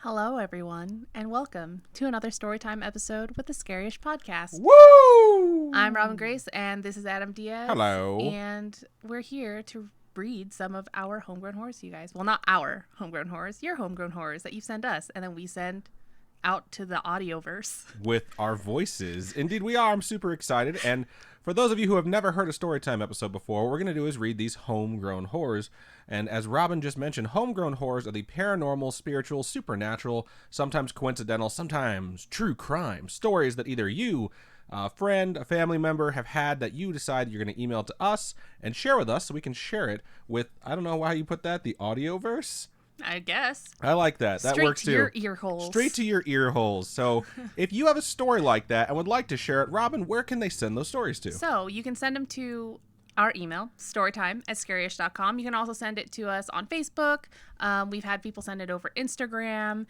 Hello, everyone, and welcome to another Storytime episode with the Scariest Podcast. Woo! I'm Robin Grace, and this is Adam Diaz. Hello. And we're here to read some of our homegrown horrors to you guys. Well, not our homegrown horrors, your homegrown horrors that you send us, and then we send out to the audioverse. With our voices. Indeed, we are. I'm super excited. And for those of you who have never heard a Storytime episode before, what we're going to do is read these homegrown horrors. And as Robin just mentioned, homegrown horrors are the paranormal, spiritual, supernatural, sometimes coincidental, sometimes true crime stories that either you, a friend, a family member have had that you decide you're going to email to us and share with us so we can share it with, I don't know how you put that, the audioverse? I guess. I like that. That works too. Straight to your ear holes. Straight to your ear holes. So if you have a story like that and would like to share it, Robin, where can they send those stories to? So you can send them to our email, storytime@scariest.com. You can also send it to us on Facebook. We've had people send it over Instagram.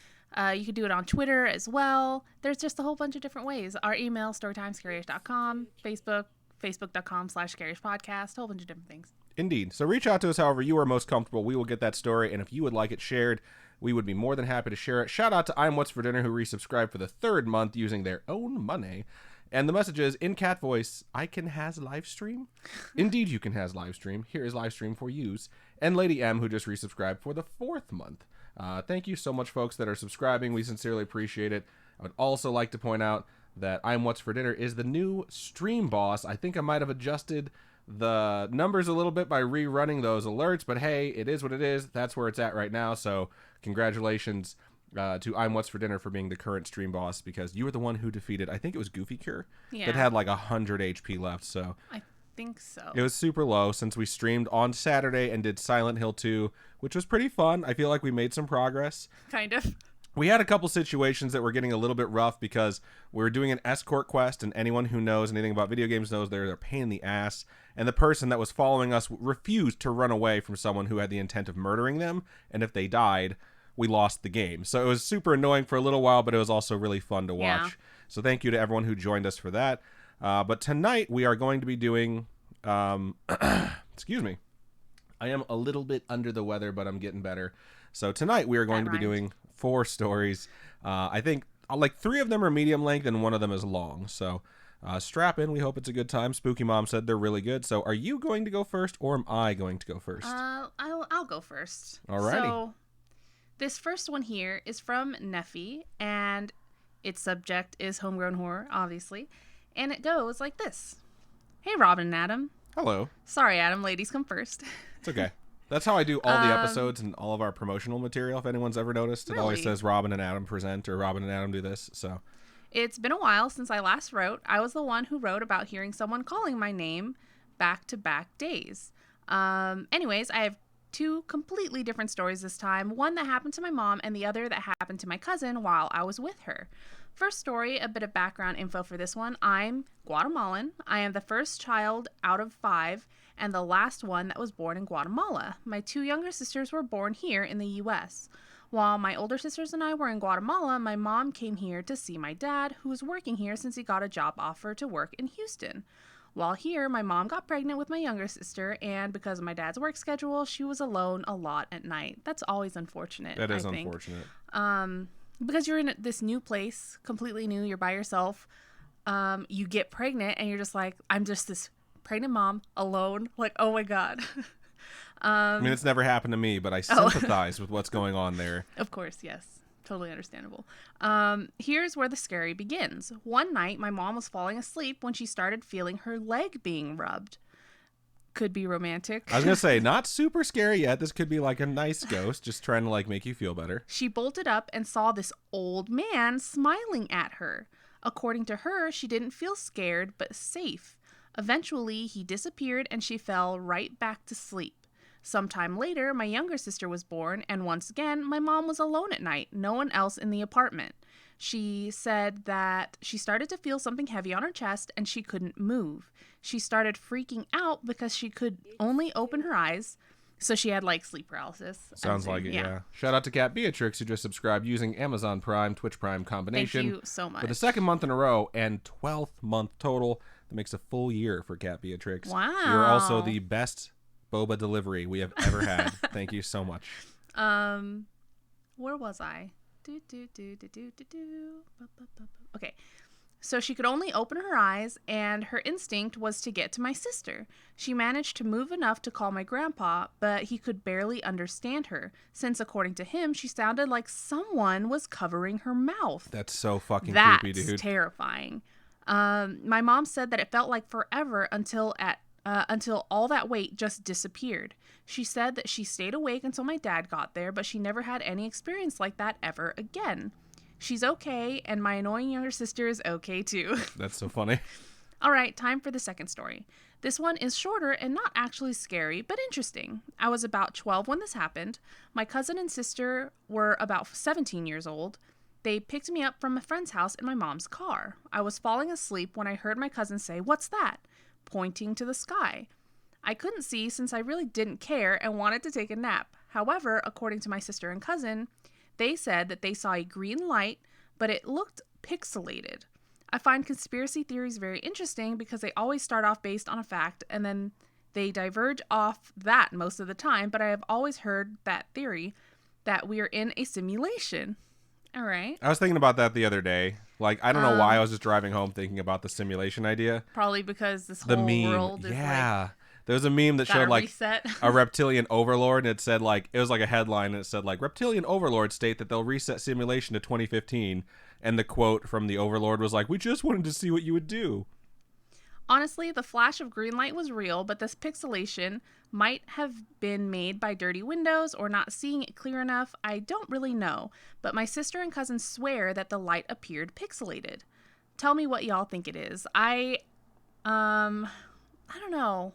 You can do it on Twitter as well. There's just a whole bunch of different ways. Our email, storytimescariest.com, Facebook, facebook.com/scariestpodcast, a whole bunch of different things. Indeed. So reach out to us however you are most comfortable. We will get that story. And if you would like it shared, we would be more than happy to share it. Shout out to I'm What's for Dinner who resubscribed for the third month using their own money. And the message is, in cat voice, I can has live stream. Indeed, you can has live stream. Here is live stream for use. And Lady M, who just resubscribed for the fourth month. Thank you so much, folks that are subscribing. We sincerely appreciate it. I would also like to point out that I'm What's for Dinner is the new stream boss. I think I might have adjusted the numbers a little bit by rerunning those alerts, but hey, it is what it is. That's where it's at right now. So congratulations to I'm What's for Dinner for being the current stream boss, because you were the one who defeated, I think it was Goofy Cure, that had like 100 HP left. So I think so. It was super low since we streamed on Saturday and did Silent Hill 2, which was pretty fun. I feel like we made some progress. Kind of. We had a couple situations that were getting a little bit rough because we were doing an escort quest, and anyone who knows anything about video games knows they're a pain in the ass. And the person that was following us refused to run away from someone who had the intent of murdering them. And if they died, we lost the game. So it was super annoying for a little while, but it was also really fun to watch. Yeah. So thank you to everyone who joined us for that. But tonight we are going to be doing, excuse me, I am a little bit under the weather, but I'm getting better. So tonight we are going to be doing 4 stories. I think like 3 of them are medium length and 1 of them is long. So strap in. We hope it's a good time. Spooky Mom said they're really good. So are you going to go first, or am I going to go first? I'll go first. Alrighty. So this first one here is from Neffy, and its subject is homegrown horror, obviously. And it goes like this. Hey, Robin and Adam. Hello. Sorry, Adam. Ladies come first. It's okay. That's how I do all the episodes and all of our promotional material, if anyone's ever noticed. It always says Robin and Adam present, or Robin and Adam do this. So it's been a while since I last wrote. I was the one who wrote about hearing someone calling my name back-to-back days. Anyways, I have 2 completely different stories this time. One that happened to my mom and the other that happened to my cousin while I was with her. First story, a bit of background info for this one. I'm Guatemalan. I am the first child out of 5 and the last one that was born in Guatemala. My 2 younger sisters were born here in the U.S. While my older sisters and I were in Guatemala, my mom came here to see my dad, who was working here since he got a job offer to work in Houston. While here, my mom got pregnant with my younger sister, and because of my dad's work schedule, she was alone a lot at night. That's always unfortunate. That is unfortunate. Because you're in this new place, completely new, you're by yourself, you get pregnant, and you're just like, I'm just this pregnant mom, alone, like, oh my God. I mean, it's never happened to me, but I sympathize with what's going on there. Of course, yes. Totally understandable. Here's where the scary begins. One night, my mom was falling asleep when she started feeling her leg being rubbed. Could be romantic. I was going to say, not super scary yet. This could be like a nice ghost, just trying to like make you feel better. She bolted up and saw this old man smiling at her. According to her, she didn't feel scared, but safe. Eventually, he disappeared and she fell right back to sleep. Sometime later, my younger sister was born, and once again, my mom was alone at night, no one else in the apartment. She said that she started to feel something heavy on her chest and she couldn't move. She started freaking out because she could only open her eyes, so she had like sleep paralysis. Sounds like it, yeah. Shout out to Cat Beatrix, who just subscribed using Amazon Prime, Twitch Prime combination. Thank you so much. For the 2nd month in a row and 12th month total. That makes a full year for Cat Beatrix. Wow. You're also the best boba delivery we have ever had. Thank you so much. Where was I? Okay. So she could only open her eyes, and her instinct was to get to my sister. She managed to move enough to call my grandpa, but he could barely understand her, since according to him, she sounded like someone was covering her mouth. That's so fucking creepy, That's dude. terrifying. My mom said that it felt like forever until all that weight just disappeared. She said that she stayed awake until my dad got there, but she never had any experience like that ever again. She's okay, and my annoying younger sister is okay too. That's so funny. All right, time for the second story. This one is shorter and not actually scary, but interesting. I was about 12 when this happened. My cousin and sister were about 17 years old. They picked me up from a friend's house in my mom's car. I was falling asleep when I heard my cousin say, "What's that?" pointing to the sky. I couldn't see since I really didn't care and wanted to take a nap. However, according to my sister and cousin, they said that they saw a green light, but it looked pixelated. I find conspiracy theories very interesting because they always start off based on a fact and then they diverge off that most of the time, but I have always heard that theory that we are in a simulation. All right. I was thinking about that the other day. Like, I don't know why I was just driving home thinking about the simulation idea. Probably because this The whole meme. world is Yeah. There was a meme that showed like reset. a reptilian overlord, and it said like, it was like a headline, and it said like, reptilian overlords state that they'll reset simulation to 2015, and the quote from the overlord was like, "We just wanted to see what you would do." Honestly, the flash of green light was real, but this pixelation might have been made by dirty windows or not seeing it clear enough. I don't really know, but my sister and cousin swear that the light appeared pixelated. Tell me what y'all think it is. I don't know.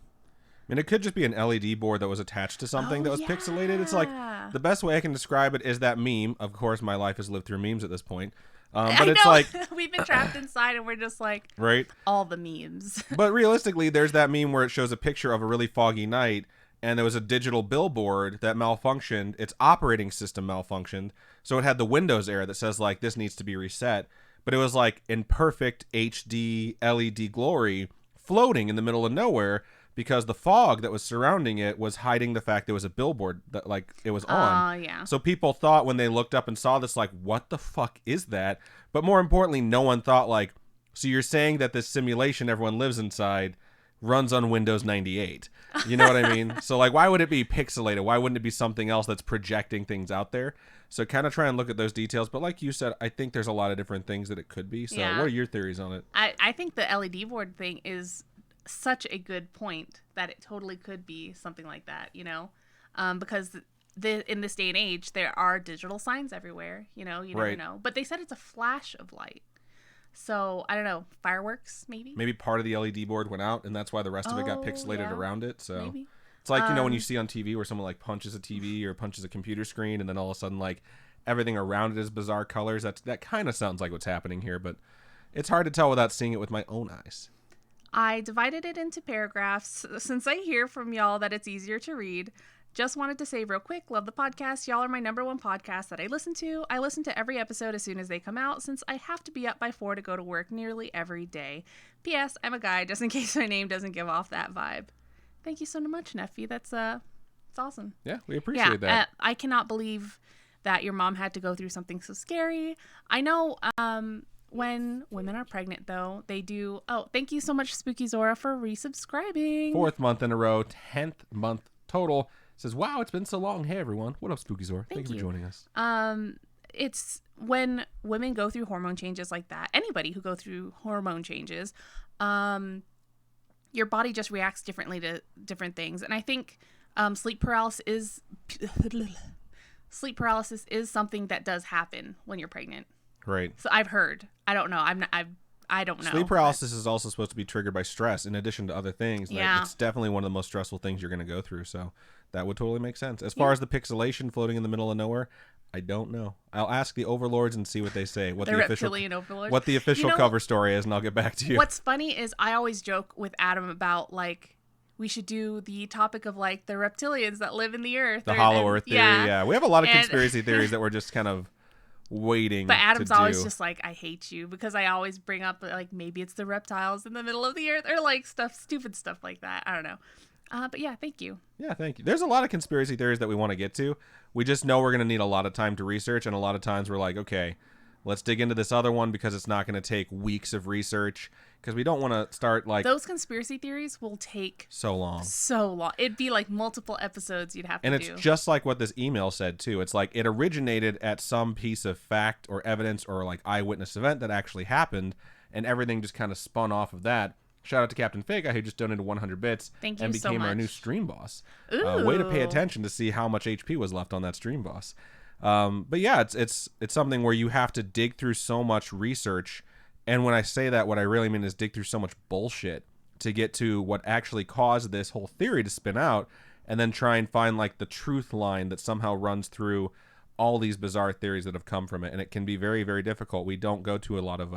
I mean, it could just be an LED board that was attached to something that was pixelated. It's like, yeah. the best way I can describe it is that meme. Of course, my life has lived through memes at this point. I But it's know. like, We've been trapped inside and we're just like, right? all the memes. But realistically, there's that meme where it shows a picture of a really foggy night, and there was a digital billboard that malfunctioned. Its operating system malfunctioned, so it had the Windows error that says like, this needs to be reset. But it was like in perfect HD LED glory, floating in the middle of nowhere, because the fog that was surrounding it was hiding the fact there was a billboard that like it was on. Yeah. So people thought when they looked up and saw this, like, what the fuck is that? But more importantly, no one thought like, so you're saying that this simulation everyone lives inside runs on Windows 98. You know what I mean? So like, why would it be pixelated? Why wouldn't it be something else that's projecting things out there? So kind of try and look at those details. But like you said, I think there's a lot of different things that it could be. So Yeah. what are your theories on it? I think the LED board thing is such a good point that it totally could be something like that, you know, because in this day and age there are digital signs everywhere, you know, you never know, but they said it's a flash of light, so I don't know, fireworks maybe Part of the LED board went out, and that's why the rest of it got pixelated around it. So maybe. It's like, you know, when you see on TV where someone like punches a TV or punches a computer screen, and then all of a sudden like everything around it is bizarre colors. That kind of sounds like what's happening here, but it's hard to tell without seeing it with my own eyes. I divided it into paragraphs since I hear from y'all that it's easier to read. Just wanted to say real quick, love the podcast. Y'all are my number one podcast that I listen to. I listen to every episode as soon as they come out since I have to be up by 4 to go to work nearly every day. P.S. I'm a guy, just in case my name doesn't give off that vibe. Thank you so much, Neffy. That's it's awesome. Yeah, we appreciate that. I cannot believe that your mom had to go through something so scary. I know when women are pregnant, though, they do... Oh, thank you so much, Spooky Zora, for resubscribing. 4th month in a row, 10th month total. Says, wow, it's been so long. Hey, everyone. What up, Spooky Zora? Thank you for joining us. It's when women go through hormone changes like that, anybody who go through hormone changes, your body just reacts differently to different things. And I think sleep paralysis is something that does happen when you're pregnant. Right. So I've heard. I don't know. I don't know. Sleep paralysis is also supposed to be triggered by stress in addition to other things. Yeah. It's definitely one of the most stressful things you're going to go through. So that would totally make sense. As far as the pixelation floating in the middle of nowhere, I don't know. I'll ask the overlords and see what they say. What the reptilian overlords. What the official cover story is, and I'll get back to you. What's funny is I always joke with Adam about like we should do the topic of like the reptilians that live in the earth. The hollow earth theory. Yeah. We have a lot of conspiracy theories that we're just kind of waiting. But Adam's to always do. just like, I hate you, because I always bring up like maybe it's the reptiles in the middle of the earth or like stupid stuff like that. I don't know. But yeah, thank you. Yeah, thank you. There's a lot of conspiracy theories that we want to get to. We just know we're going to need a lot of time to research, and a lot of times we're like, okay, let's dig into this other one because it's not going to take weeks of research because we don't want to start like Those conspiracy theories will take so long. so long. It'd be like multiple episodes you'd have to And do. it's just like what this email said too. It's like it originated at some piece of fact or evidence or like eyewitness event that actually happened, and everything just kind of spun off of that. Shout out to Captain Fake Guy who just donated 100 bits Thank you and so became our much. new stream boss. Ooh. Way to pay attention to see how much HP was left on that stream boss. But yeah, it's something where you have to dig through so much research, and when I say that, what I really mean is dig through so much bullshit to get to what actually caused this whole theory to spin out, and then try and find like the truth line that somehow runs through all these bizarre theories that have come from it. And it can be very, very difficult. We don't go to a lot of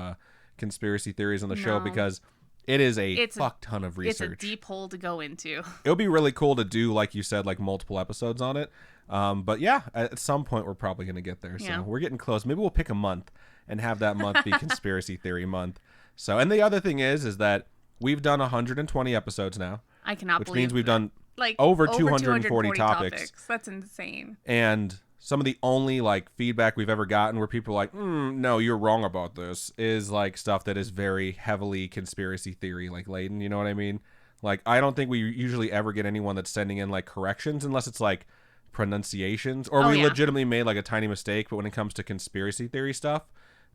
conspiracy theories on the show because it is a fuck ton of research. It's a deep hole to go into. It would be really cool to do, like you said, like multiple episodes on it. But yeah, at some point we're probably going to get there. So we're getting close. Maybe we'll pick a month and have that month be conspiracy theory month. So, and the other thing is that we've done 120 episodes now. I cannot which believe means we've done like over 240 topics. That's insane. And some of the only like feedback we've ever gotten where people are like, no, you're wrong about this, is like stuff that is very heavily conspiracy theory like laden. You know what I mean? Like, I don't think we usually ever get anyone that's sending in like corrections unless it's like pronunciations or we legitimately made like a tiny mistake. But when it comes to conspiracy theory stuff,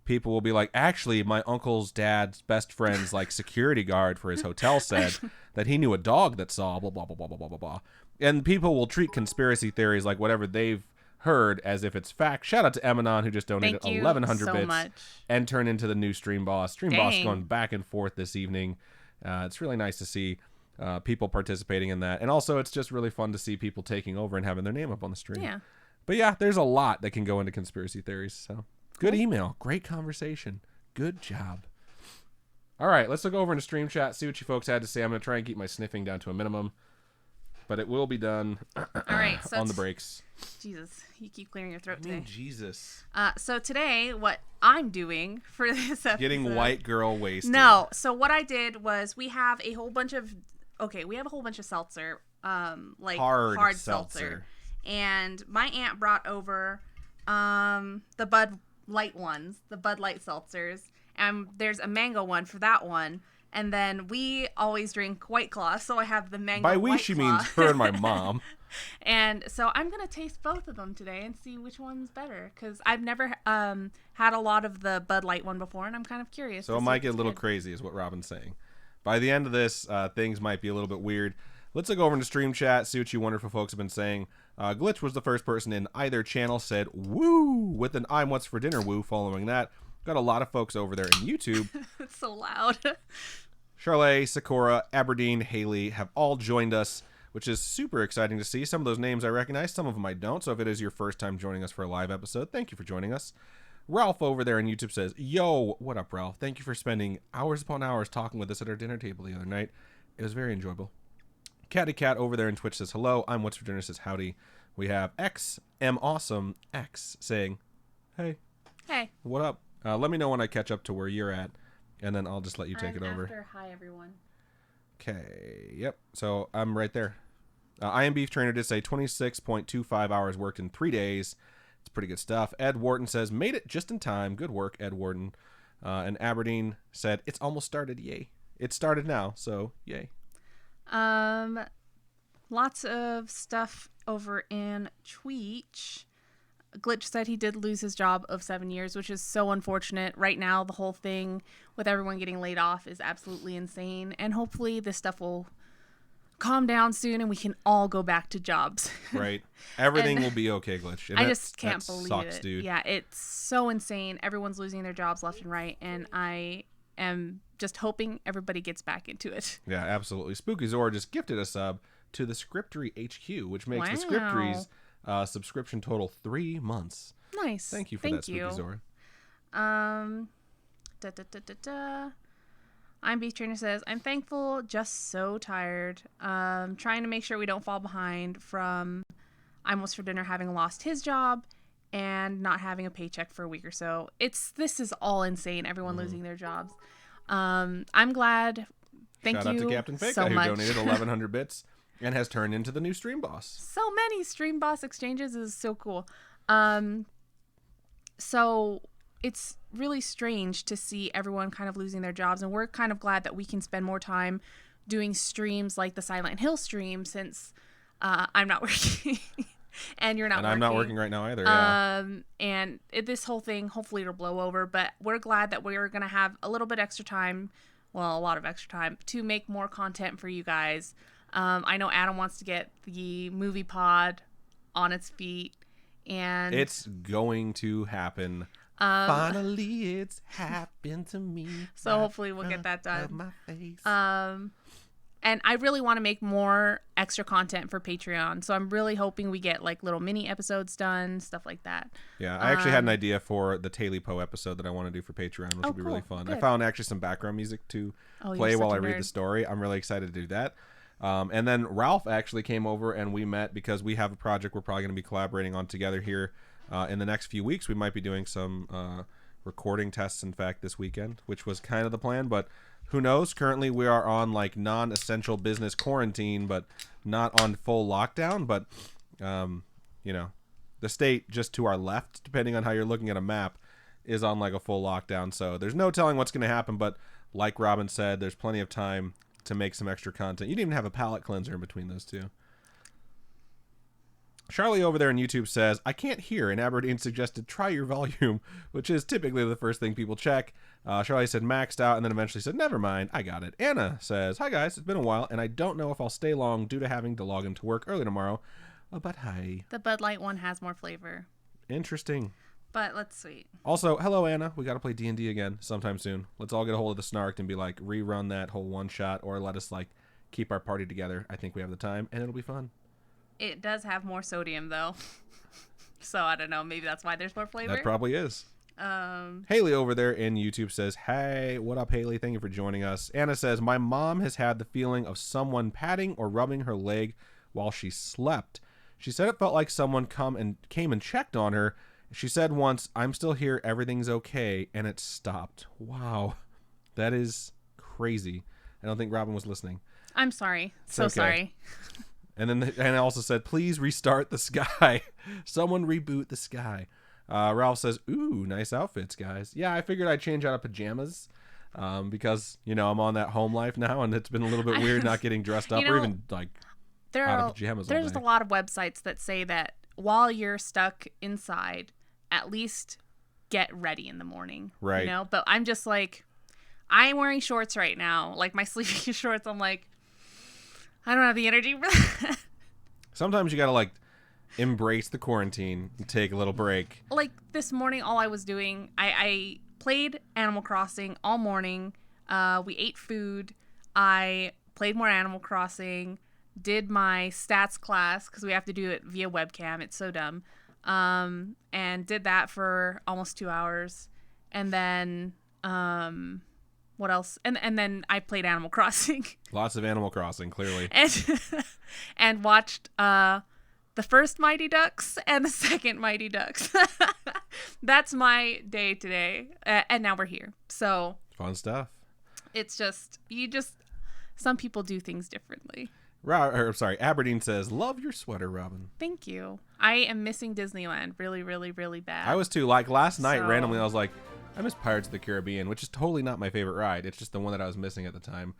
people will be like, actually, my uncle's dad's best friend's like security guard for his hotel said that he knew a dog that saw blah, blah, blah, blah, blah, blah, blah, blah. And people will treat conspiracy theories like whatever they've heard as if it's fact. Shout out to Emanon who just donated 1,100 bits much. and turned into the new stream boss. Stream boss going back and forth this evening. It's really nice to see people participating in that. And also, it's just really fun to see people taking over and having their name up on the stream. Yeah. But yeah, there's a lot that can go into conspiracy theories. So good email. Great conversation. Good job. All right, let's look over into stream chat, see what you folks had to say. I'm going to try and keep my sniffing down to a minimum, but it will be done All right, so on the breaks. Jesus, you keep clearing your throat today. Jesus. So today, what I'm doing for this episode... Getting white girl wasted. No, so what I did was we have a whole bunch of seltzer, like hard seltzer. And my aunt brought over the Bud Light ones, the Bud Light seltzers, and there's a mango one for that one. And then we always drink White Claw, so I have the mango By White we, she Claw. means her and my mom. And so I'm going to taste both of them today and see which one's better, because I've never had a lot of the Bud Light one before, and I'm kind of curious. So it might get a little crazy is what Robin's saying. By the end of this, things might be a little bit weird. Let's look over into stream chat, see what you wonderful folks have been saying. Glitch was the first person in either channel, said woo with an I'm what's for dinner woo following that. Got a lot of folks over there in YouTube. It's so loud. Charlotte, Sakura, Aberdeen, Haley have all joined us, which is super exciting to see. Some of those names I recognize, some of them I don't. So if it is your first time joining us for a live episode, thank you for joining us. Ralph over there on YouTube says, yo, what up, Ralph? Thank you for spending hours upon hours talking with us at our dinner table the other night. It was very enjoyable. Catty Cat over there in Twitch says, hello. I'm What's for Dinner says, howdy. We have XM Awesome X saying, hey. Hey. What up? Let me know when I catch up to where you're at, and then I'll just let you take it over. Hi, everyone. Okay. Yep. So I'm right there. I Am Beef Trainer did say 26.25 hours worked in 3 days. It's pretty good stuff. Ed Wharton says, made it just in time. Good work, Ed Wharton. And Aberdeen said, it's almost started. Yay. It started now, so yay. Lots of stuff over in Twitch. Glitch said he did lose his job of 7 years, which is so unfortunate. Right now, the whole thing with everyone getting laid off is absolutely insane. And hopefully this stuff will calm down soon and we can all go back to jobs. Right. Everything will be okay, Glitch. And I just can't believe sucks, it. Dude. Yeah, it's so insane. Everyone's losing their jobs left and right. And I am just hoping everybody gets back into it. Yeah, absolutely. Spooky Zora just gifted a sub to the Scriptory HQ, which makes the Scriptory's subscription total 3 months. Nice. Thank you for that, Spooky Zora. I'm Beef Trainer says, I'm thankful, just so tired. Trying to make sure we don't fall behind from I'm What's for Dinner having lost his job and not having a paycheck for a week or so. This is all insane. Everyone losing their jobs. I'm glad. Thank you Shout out to Captain Fake so who much. donated 1,100 bits And has turned into the new Stream Boss. So many Stream Boss exchanges is so cool. So it's really strange to see everyone kind of losing their jobs, and we're kind of glad that we can spend more time doing streams like the Silent Hill stream since I'm not working and you're not and working. I'm not working right now either. Yeah. And this whole thing, hopefully it'll blow over, but we're glad that we're going to have a little bit extra time, well, a lot of extra time to make more content for you guys. I know Adam wants to get the movie pod on its feet, and it's going to happen. Finally, it's happened to me. So hopefully we'll get that done. My face. And I really want to make more extra content for Patreon. So I'm really hoping we get like little mini episodes done, stuff like that. Yeah, I actually had an idea for the Taylor Poe episode that I want to do for Patreon, which will be really fun. Good. I found actually some background music to play while I read the story. I'm really excited to do that. And then Ralph actually came over and we met because we have a project we're probably going to be collaborating on together here in the next few weeks. We might be doing some recording tests, in fact, this weekend, which was kind of the plan, but who knows? Currently, we are on like non-essential business quarantine, but not on full lockdown. But, the state just to our left, depending on how you're looking at a map, is on like a full lockdown. So there's no telling what's going to happen. But like Robin said, there's plenty of time to make some extra content. You didn't even have a palate cleanser in between those two. Charlie over there on YouTube says, I can't hear, and Aberdeen suggested try your volume, which is typically the first thing people check. Charlie said maxed out, and then eventually said, never mind, I got it. Anna says, hi guys, it's been a while, and I don't know if I'll stay long due to having to log into work early tomorrow, but hi. The Bud Light one has more flavor. Interesting. But let's see. Also, hello Anna, we got to play D&D again sometime soon. Let's all get a hold of the Snarked and be like, rerun that whole one shot, or let us like keep our party together. I think we have the time, and it'll be fun. It does have more sodium, though. So, I don't know. Maybe that's why there's more flavor. That probably is. Haley over there in YouTube says, hey, what up, Haley? Thank you for joining us. Anna says, my mom has had the feeling of someone patting or rubbing her leg while she slept. She said it felt like someone came and checked on her. She said once, I'm still here. Everything's okay. And it stopped. Wow. That is crazy. I don't think Robin was listening. I'm sorry. So sorry. And then Anna also said, please restart the sky. Someone reboot the sky. Ralph says, ooh, nice outfits, guys. Yeah, I figured I'd change out of pajamas because, I'm on that home life now, and it's been a little bit weird not getting dressed up or even, like, out of pajamas all day. There's a lot of websites that say that while you're stuck inside, at least get ready in the morning. Right. But I'm just like, I'm wearing shorts right now, like my sleeping shorts. I'm like, I don't have the energy for that. Sometimes you gotta like embrace the quarantine and take a little break. Like this morning, all I was doing, I played Animal Crossing all morning. We ate food. I played more Animal Crossing. Did my stats class because we have to do it via webcam. It's so dumb. And did that for almost 2 hours, and then what else? And then I played Animal Crossing. Lots of Animal Crossing, clearly. And watched the first Mighty Ducks and the second Mighty Ducks. That's my day today. And now we're here. So fun stuff. It's just, some people do things differently. Aberdeen says, love your sweater, Robin. Thank you. I am missing Disneyland really, really, really bad. I was too. Like last night, randomly, I was like, I miss Pirates of the Caribbean, which is totally not my favorite ride. It's just the one that I was missing at the time.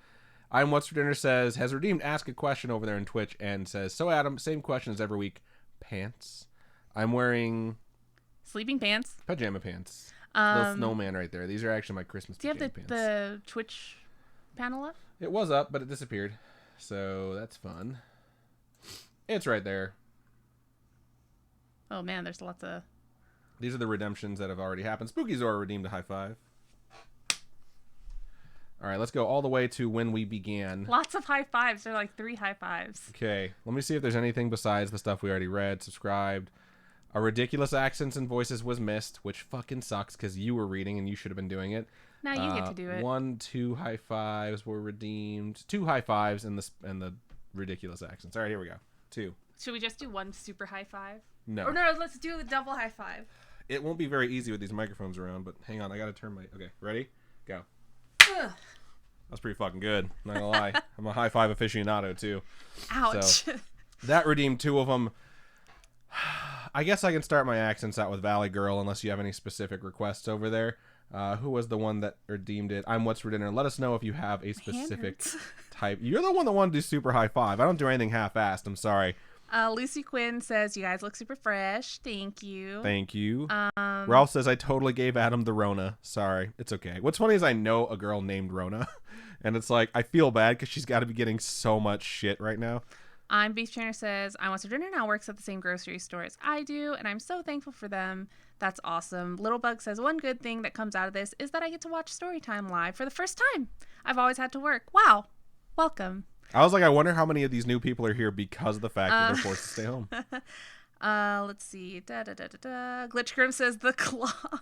I'm What's for Dinner says, has Redeemed asked a question over there in Twitch and says, so Adam, same question as every week. Pants. I'm wearing sleeping pants. Pajama pants. The snowman right there. These are actually my Christmas pajama pants. Do you have the Twitch panel up? It was up, but it disappeared. So that's fun. It's right there. Oh man, there's lots of... These are the redemptions that have already happened. Spooky Zora redeemed a high five. All right, let's go all the way to when we began. Lots of high fives. There are like 3 high fives. Okay, let me see if there's anything besides the stuff we already read, subscribed. A ridiculous accents and voices was missed, which fucking sucks because you were reading and you should have been doing it. Now you get to do it. 1, 2 high fives were redeemed. 2 high fives and the ridiculous accents. All right, here we go. 2. Should we just do 1 super high five? No. Or no, let's do the double high five. It won't be very easy with these microphones around, but hang on. I got to turn my... Okay, ready? Go. Ugh. That's pretty fucking good. Not gonna lie. I'm a high five aficionado too. Ouch. So, that redeemed 2 of them. I guess I can start my accents out with Valley Girl unless you have any specific requests over there. Who was the one that redeemed it? I'm What's for Dinner. Let us know if you have a specific type. You're the one that wanted to do super high five. I don't do anything half-assed. I'm sorry. Lucy Quinn says, you guys look super fresh. Thank you. Thank you. Ralph says, I totally gave Adam the Rona. Sorry. It's okay. What's funny is I know a girl named Rona. And it's like, I feel bad because she's got to be getting so much shit right now. I'm Beef Trainer says, I want to dinner now works at the same grocery store as I do, and I'm so thankful for them. That's awesome. Littlebug says, one good thing that comes out of this is that I get to watch Storytime live for the first time. I've always had to work. Wow. Welcome. I was like, I wonder how many of these new people are here because of the fact that they're forced to stay home. Let's see. Glitch Grim says, the claw.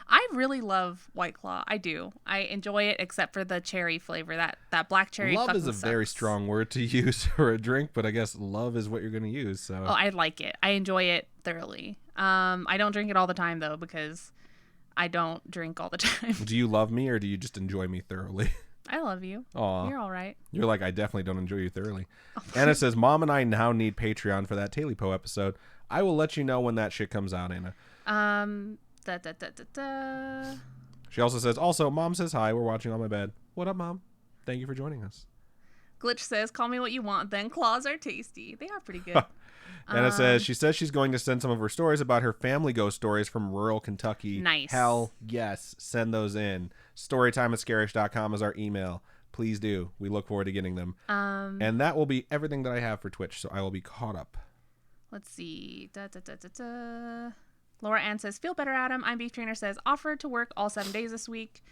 I really love White Claw. I do. I enjoy it, except for the cherry flavor. That black cherry. Love is a sucks. very strong word to use for a drink, but I guess love is what you're going to use. So. Oh, I like it. I enjoy it thoroughly. I don't drink it all the time though because I don't drink all the time. Do you love me or do you just enjoy me thoroughly? I love you. Aw. You're all right. You're like, I definitely don't enjoy you thoroughly. Anna says, Mom and I now need Patreon for that Talipo episode. I will let you know when that shit comes out, Anna. She also says, also, Mom says hi. We're watching on my bed. What up, Mom? Thank you for joining us. Glitch says, call me what you want, then claws are tasty. They are pretty good. Anna says she's going to send some of her stories about her family ghost stories from rural Kentucky. Nice. Hell yes. Send those in. Storytime@scarish.com is our email. Please do. We look forward to getting them. And that will be everything that I have for Twitch, so I will be caught up. Let's see. Laura Ann says, feel better, Adam. I'm Beef Trainer says, offered to work all 7 days this week.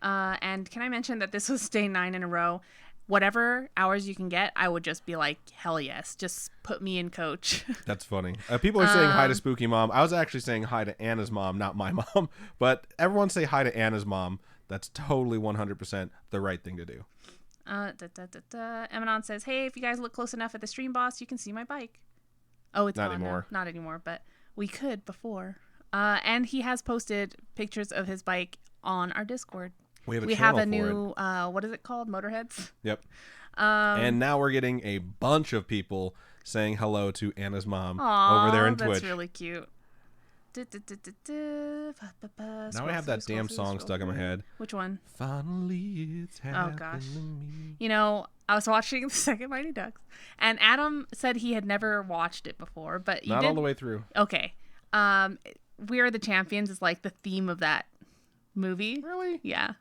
And can I mention that this was day 9 in a row? Whatever hours you can get, I would just be like, hell yes. Just put me in, coach. That's funny. People are saying hi to Spooky Mom. I was actually saying hi to Anna's mom, not my mom. But everyone say hi to Anna's mom. That's totally 100% the right thing to do. Emanon says, hey, if you guys look close enough at the stream boss, you can see my bike. Oh, it's not gone anymore. Now. Not anymore, but we could before. And he has posted pictures of his bike on our Discord. We have a have channel a new, for what is it called? Motorheads? Yep. And now we're getting a bunch of people saying hello to Anna's mom over there in Twitch. That's really cute. Now I have that damn song stuck in my head. Which one? Finally, it's happening. Oh, gosh. You know, I was watching the second Mighty Ducks, and Adam said he had never watched it before, but you Not did. all the way through. Okay. We Are the Champions is like the theme of that movie. Really? Yeah.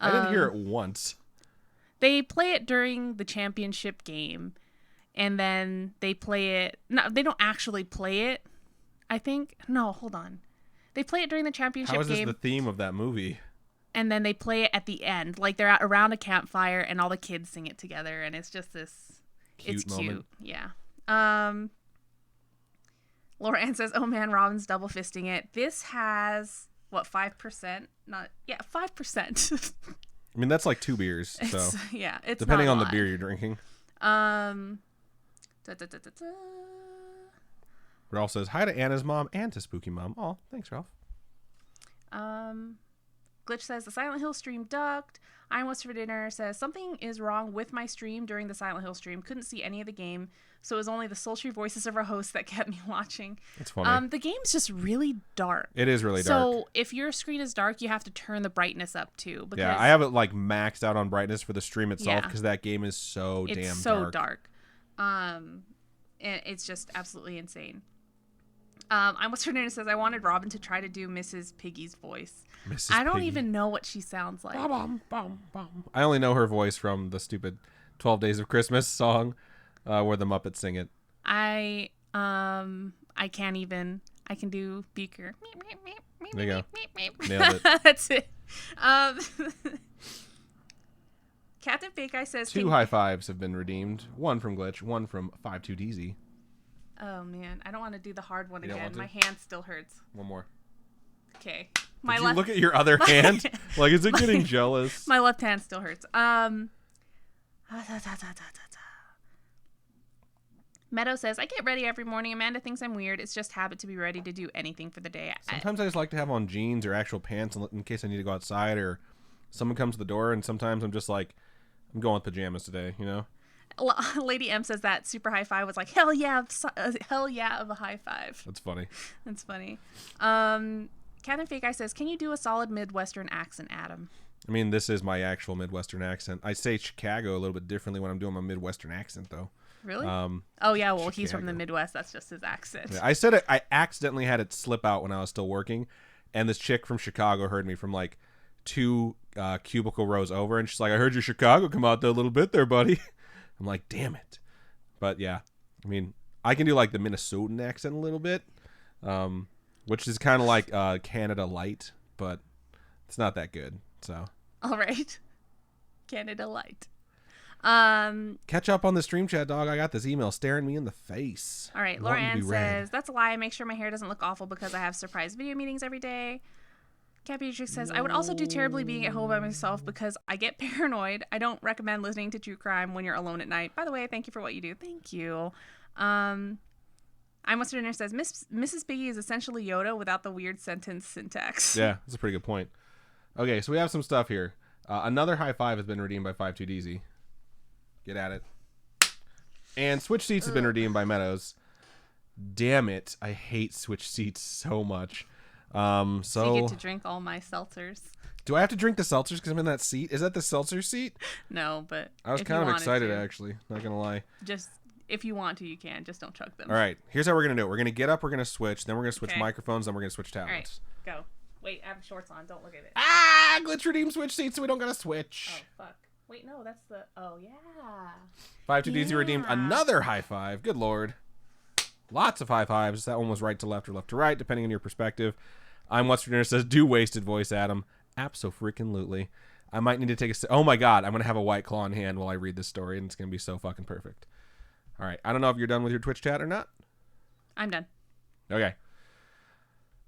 I didn't hear it once. They play it during the championship game, and then they play it. No, they don't actually play it. I think. No, hold on. They play it during the championship game. How is this the theme of that movie? And then they play it at the end. Like they're around a campfire and all the kids sing it together. And it's just this. It's cute. Yeah. Laura Ann says, oh man, Robin's double fisting it. This has, what, 5%? 5%. I mean, that's like 2 beers. So yeah, it's depending not on a the lot. beer you're drinking. Ralph says, hi to Anna's mom and to Spooky Mom. Oh, thanks, Ralph. Glitch says, the Silent Hill stream ducked. I'm What's for Dinner says, something is wrong with my stream during the Silent Hill stream. Couldn't see any of the game, so it was only the sultry voices of our hosts that kept me watching. It's funny. The game's just really dark. It is really dark. So if your screen is dark, you have to turn the brightness up too. Because yeah, I have it like maxed out on brightness for the stream itself because that game is so damn dark. It's so dark. And it's just absolutely insane. I'm What's Her Name says, I wanted Robin to try to do Mrs. Piggy's voice. I don't even know what she sounds like. I only know her voice from the stupid 12 Days of Christmas song where the Muppets sing it. I can't even. I can do Beaker. There you go. Nailed it. That's it. Captain Fake Eye says 2 high fives have been redeemed. 1 from Glitch, 1 from 52DZ. Oh man, I don't want to do the hard one You don't again. want My to? hand still hurts. 1 more. Okay. Did you look at your other hand? Like, is it getting jealous? My left hand still hurts. Meadow says, I get ready every morning. Amanda thinks I'm weird. It's just habit to be ready to do anything for the day. Sometimes I just like to have on jeans or actual pants in case I need to go outside or someone comes to the door, and sometimes I'm just like, I'm going with pajamas today, you know? Lady M says that super high five was like, hell yeah, hell yeah of a high five. That's funny. That's funny. Captain Fake Eye says, can you do a solid Midwestern accent, Adam? I mean, this is my actual Midwestern accent. I say Chicago a little bit differently when I'm doing my Midwestern accent, though. Really? Oh, yeah, well, Chicago. he's from the Midwest. That's just his accent. Yeah, I said it. I accidentally had it slip out when I was still working, and this chick from Chicago heard me from like 2 cubicle rows over, and she's like, I heard your Chicago come out there a little bit there, buddy. I'm like, damn it. But yeah, I mean, I can do like the Minnesotan accent a little bit, which is kind of like Canada Light, but it's not that good. So. All right. Canada Light. Catch up on the stream chat, dog. I got this email staring me in the face. All right. Laura Ann says, that's a lie. I make sure my hair doesn't look awful because I have surprise video meetings every day. Cat Beatrix says, I would also do terribly being at home by myself because I get paranoid. I don't recommend listening to true crime when you're alone at night. By the way, thank you for what you do. Thank you. I'm What's Dinner says, Mrs. Piggy is essentially Yoda without the weird sentence syntax. Yeah, that's a pretty good point. Okay, so we have some stuff here. Another high five has been redeemed by 52DZ. Get at it. And Switch Seats has been redeemed by Meadows. Damn it. I hate Switch Seats so much. So you get to drink all my seltzers. Do I have to drink the seltzers because I'm in that seat? Is that the seltzer seat? No, but I was kind of excited, actually. Not going to lie. Just, if you want to, you can. Just don't chug them. All right. Here's how we're going to do it. We're going to get up. We're going to switch. Then we're going to switch microphones. Then we're going to switch tablets. All right. Go. Wait, I have shorts on. Don't look at it. Ah! Glitch redeem Switch Seats so we don't got to switch. Oh, fuck. Wait, no, that's the... Oh, yeah. 52DZ redeemed another high five. Good lord. Lots of high fives. That one was right to left or left to right, depending on your perspective. I'm What's for Dinner says, do wasted voice, Adam. Abso-freaking-lutely. I might need to take a... Oh, my God. I'm going to have a White Claw in hand while I read this story, and it's going to be so fucking perfect. All right. I don't know if you're done with your Twitch chat or not. I'm done. Okay.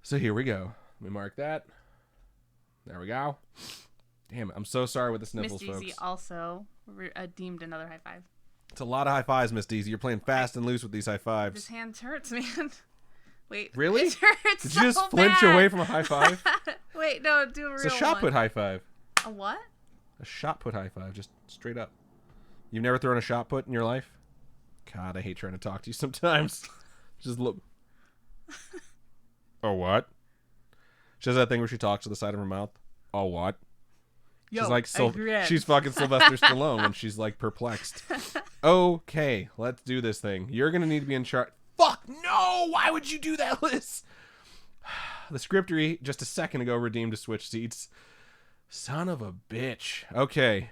So here we go. Let me mark that. There we go. Damn it. I'm so sorry with the sniffles, Miss folks. Deezy also deemed another high five. It's a lot of high fives, Miss Deezy. You're playing fast and loose with these high fives. This hand hurts, man. Wait. Really? It hurts Did so you just flinch bad. away from a high five? Wait, no, do a real one. It's a shot put high five. A what? A shot put high five, just straight up. You've never thrown a shot put in your life? God, I hate trying to talk to you sometimes. Just look. Oh, what? She has that thing where she talks to the side of her mouth. Oh, what? Yo, she's like, she's fucking Sylvester Stallone when she's like perplexed. Okay, let's do this thing. You're gonna need to be in charge. Fuck no! Why would you do that, Liz? The scriptery just a second ago redeemed to Switch Seats. Son of a bitch. Okay.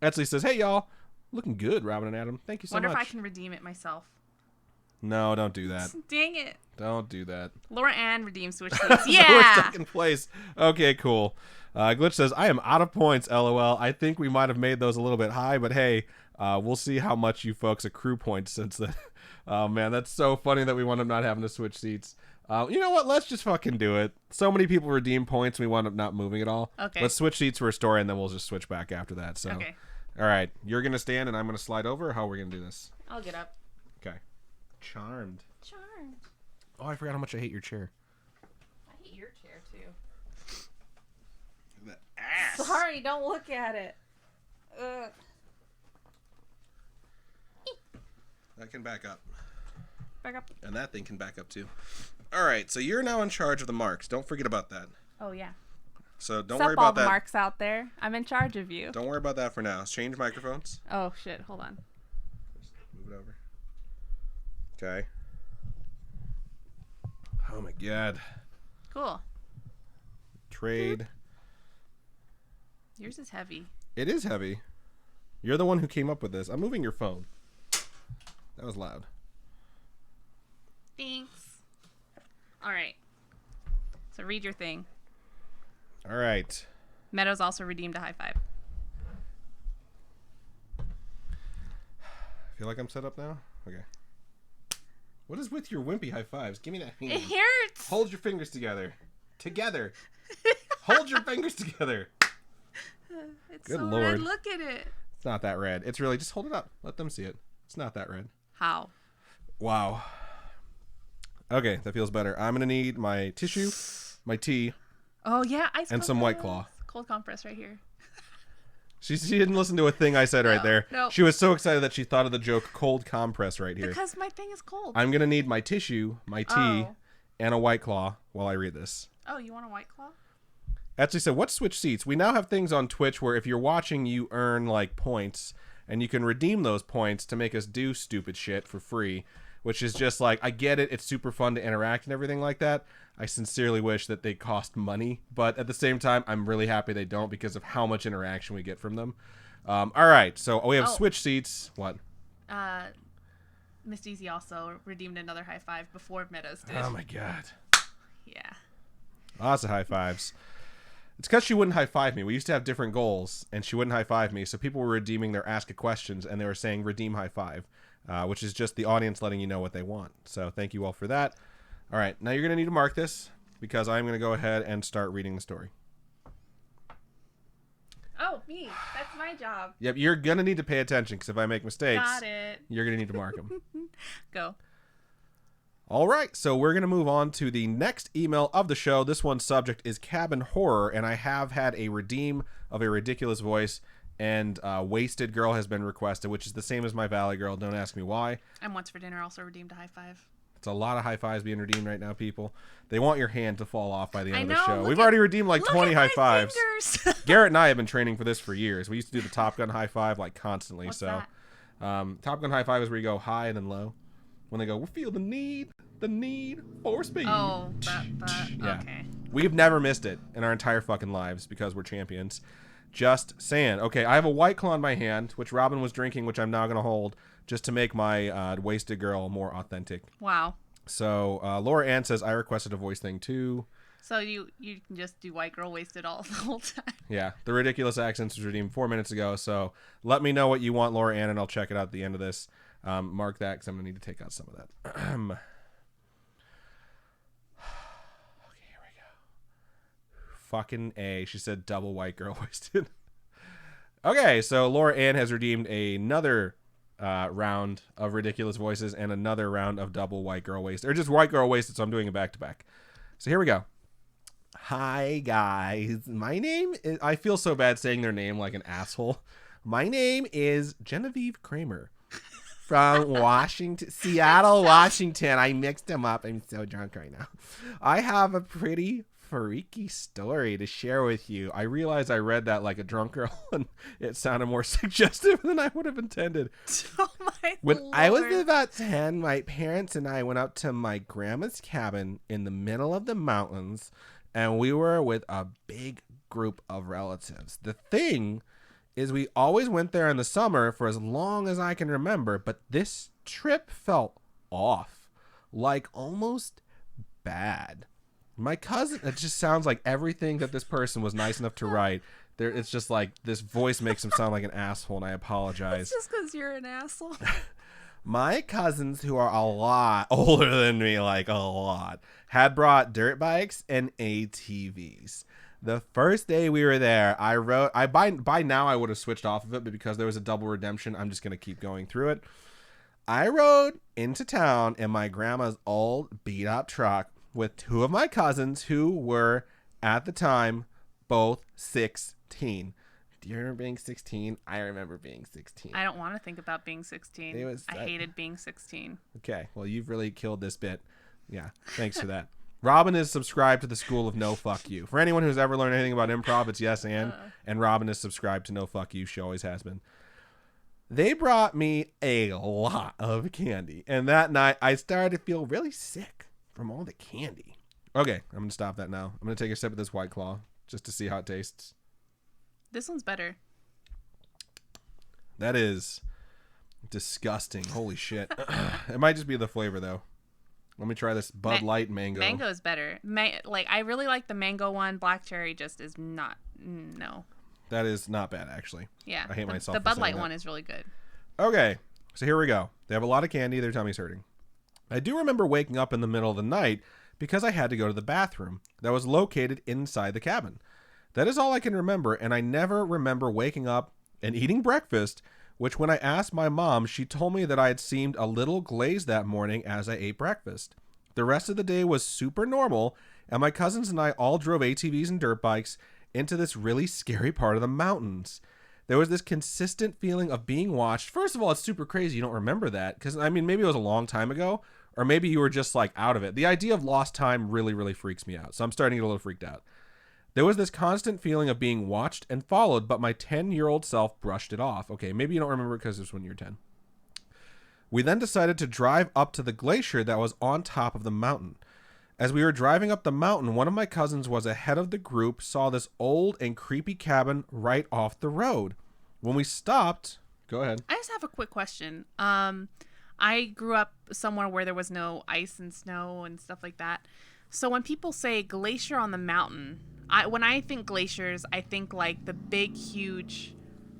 Etsley says, hey y'all, looking good, Robin and Adam. Thank you so much. Wonder if I can redeem it myself. No, don't do that. Dang it. Don't do that. Laura Ann redeemed Switch Seats. So Yeah. we're second place. Okay, cool. Glitch says, I am out of points, LOL. I think we might have made those a little bit high, but hey, we'll see how much you folks accrue points since then. Oh, man, that's so funny that we wound up not having to switch seats. You know what? Let's just fucking do it. So many people redeem points, and we wound up not moving at all. Okay. Let's switch seats for a story, and then we'll just switch back after that. So, okay. All right. You're going to stand, and I'm going to slide over. How are we going to do this? I'll get up. Okay. Charmed. Charmed. Oh, I forgot how much I hate your chair. I hate your chair, too. The ass. Sorry, don't look at it. Ugh. That can back up. Back up. And that thing can back up, too. All right, so you're now in charge of the marks. Don't forget about that. Oh, yeah. So don't Sup, worry about all the that. marks out there. I'm in charge of you. Don't worry about that for now. Change microphones. Oh, shit. Hold on. Just move it over. Okay. Oh, my God. Cool. Trade. Yours is heavy. It is heavy. You're the one who came up with this. I'm moving your phone. That was loud. Thanks. All right. So read your thing. All right. Meadows also redeemed a high five. Feel like I'm set up now? Okay. What is with your wimpy high fives? Give me that hand. It hurts. Hold your fingers together. Together. Hold your fingers together. It's Good so Lord. red. Look at it. It's not that red. It's really just hold it up. Let them see it. It's not that red. How? Wow. Okay, that feels better. I'm going to need my tissue, my tea, Oh, yeah. and some White Claw. Cold compress right here. She didn't listen to a thing I said right there. No. She was so excited that she thought of the joke cold compress right here. Because my thing is cold. I'm going to need my tissue, my tea, and a White Claw while I read this. Oh, you want a White Claw? Actually said, what switch seats? We now have things on Twitch where if you're watching, you earn like points, and you can redeem those points to make us do stupid shit for free, which is just like, I get it. It's super fun to interact and everything like that. I sincerely wish that they cost money, but at the same time, I'm really happy they don't because of how much interaction we get from them. All right, so we have switch seats. What? Miss Easy also redeemed another high five before Meadows did. Oh my god. Yeah. Lots of high fives. It's because she wouldn't high five me. We used to have different goals, and she wouldn't high five me, so people were redeeming their ask a questions, and they were saying redeem high five, which is just the audience letting you know what they want. So thank you all for that. All right, now you're going to need to mark this because I'm going to go ahead and start reading the story. Oh, me. That's my job. Yep, you're going to need to pay attention because if I make mistakes, Got it. You're going to need to mark them. Go. All right, so we're going to move on to the next email of the show. This one's subject is cabin horror, and I have had a redeem of a ridiculous voice, and Wasted Girl has been requested, which is the same as my Valley Girl. Don't ask me why. And Once for Dinner also redeemed a high five. It's a lot of high fives being redeemed right now, people. They want your hand to fall off by the end of the show. We've already redeemed like 20 high fives. Garrett and I have been training for this for years. We used to do the Top Gun high five like constantly. What's that? Top Gun high five is where you go high and then low. When they go, we feel the need for speed. Oh, yeah. Okay. We've never missed it in our entire fucking lives because we're champions. Just saying. Okay, I have a White Claw in my hand, which Robin was drinking, which I'm now going to hold just to make my Wasted Girl more authentic. Wow. So Laura Ann says, I requested a voice thing too. So you can just do White Girl Wasted all the whole time. Yeah, the ridiculous accents was redeemed 4 minutes ago. So let me know what you want, Laura Ann, and I'll check it out at the end of this. Mark that because I'm going to need to take out some of that. Okay, here we go. Fucking A. She said double White Girl Wasted. Okay, so Laura Ann has redeemed another round of ridiculous voices and another round of double White Girl Wasted. Or just White Girl Wasted, so I'm doing it back to back. So here we go. Hi, guys. My name is... I feel so bad saying their name like an asshole. My name is Genevieve Kramer. From Seattle, Washington. I mixed them up. I'm so drunk right now. I have a pretty freaky story to share with you. I realized I read that like a drunk girl, and it sounded more suggestive than I would have intended. Oh my When Lord. I was about 10, my parents and I went up to my grandma's cabin in the middle of the mountains, and we were with a big group of relatives. The thing is we always went there in the summer for as long as I can remember, but this trip felt off, like almost bad. My cousin, it just sounds like everything that this person was nice enough to write. There, it's just like this voice makes him sound like an asshole, and I apologize. It's just because you're an asshole. My cousins, who are a lot older than me, like a lot, had brought dirt bikes and ATVs. The first day we were there, by now I would have switched off of it, but because there was a double redemption, I'm just going to keep going through it. I rode into town in my grandma's old beat up truck with two of my cousins who were, at the time, both 16. Do you remember being 16? I remember being 16. I don't want to think about being 16. I hated being 16. Okay, well, you've really killed this bit. Yeah, thanks for that. Robin is subscribed to the school of no fuck you. For anyone who's ever learned anything about improv, it's yes and Robin is subscribed to no fuck you. She always has been. They brought me a lot of candy, and that night I started to feel really sick from all the candy. Okay, I'm going to stop that now. I'm going to take a sip of this White Claw just to see how it tastes. This one's better. That is disgusting. Holy shit. It might just be the flavor, though. Let me try this Bud Light mango. Mango is better. I really like the mango one. Black cherry just is not. No. That is not bad, actually. Yeah. I hate myself. The Bud Light one is really good. Okay, so here we go. They have a lot of candy. Their tummy's hurting. I do remember waking up in the middle of the night because I had to go to the bathroom that was located inside the cabin. That is all I can remember, and I never remember waking up and eating breakfast, which when I asked my mom, she told me that I had seemed a little glazed that morning as I ate breakfast. The rest of the day was super normal, and my cousins and I all drove ATVs and dirt bikes into this really scary part of the mountains. There was this consistent feeling of being watched. First of all, it's super crazy you don't remember that, because I mean, maybe it was a long time ago, or maybe you were just like out of it. The idea of lost time really, really freaks me out, so I'm starting to get a little freaked out. There was this constant feeling of being watched and followed, but my 10-year-old self brushed it off. Okay, maybe you don't remember it because it was when you were 10. We then decided to drive up to the glacier that was on top of the mountain. As we were driving up the mountain, one of my cousins was ahead of the group, saw this old and creepy cabin right off the road. When we stopped, go ahead. I just have a quick question. I grew up somewhere where there was no ice and snow and stuff like that. So when people say glacier on the mountain, when I think glaciers, I think like the big, huge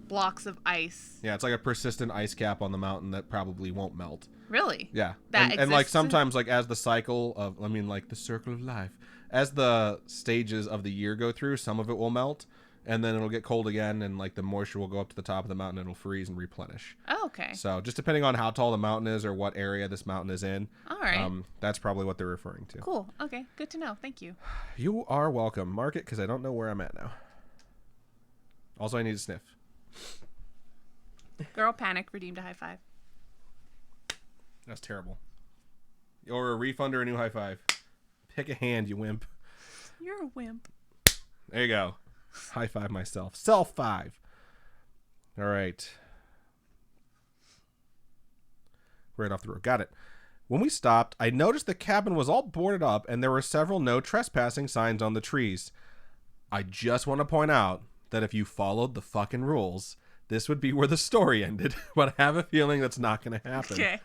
blocks of ice. Yeah, it's like a persistent ice cap on the mountain that probably won't melt. Really? Yeah. That and like sometimes like as the cycle of, I mean like the circle of life, as the stages of the year go through, some of it will melt and then it'll get cold again and like the moisture will go up to the top of the mountain and it'll freeze and replenish. Oh, okay. So just depending on how tall the mountain is or what area this mountain is in. All right. That's probably what they're referring to. Cool. Okay. Good to know. Thank you. You are welcome. Mark it because I don't know where I'm at now. Also, I need to sniff. Girl panic redeemed a high five. That's terrible. Or a refund or a new high five. Pick a hand, you wimp. You're a wimp. There you go. High five myself. Self five. All right. Right off the road. Got it. When we stopped, I noticed the cabin was all boarded up and there were several no trespassing signs on the trees. I just want to point out that if you followed the fucking rules, this would be where the story ended. But I have a feeling that's not going to happen. Okay.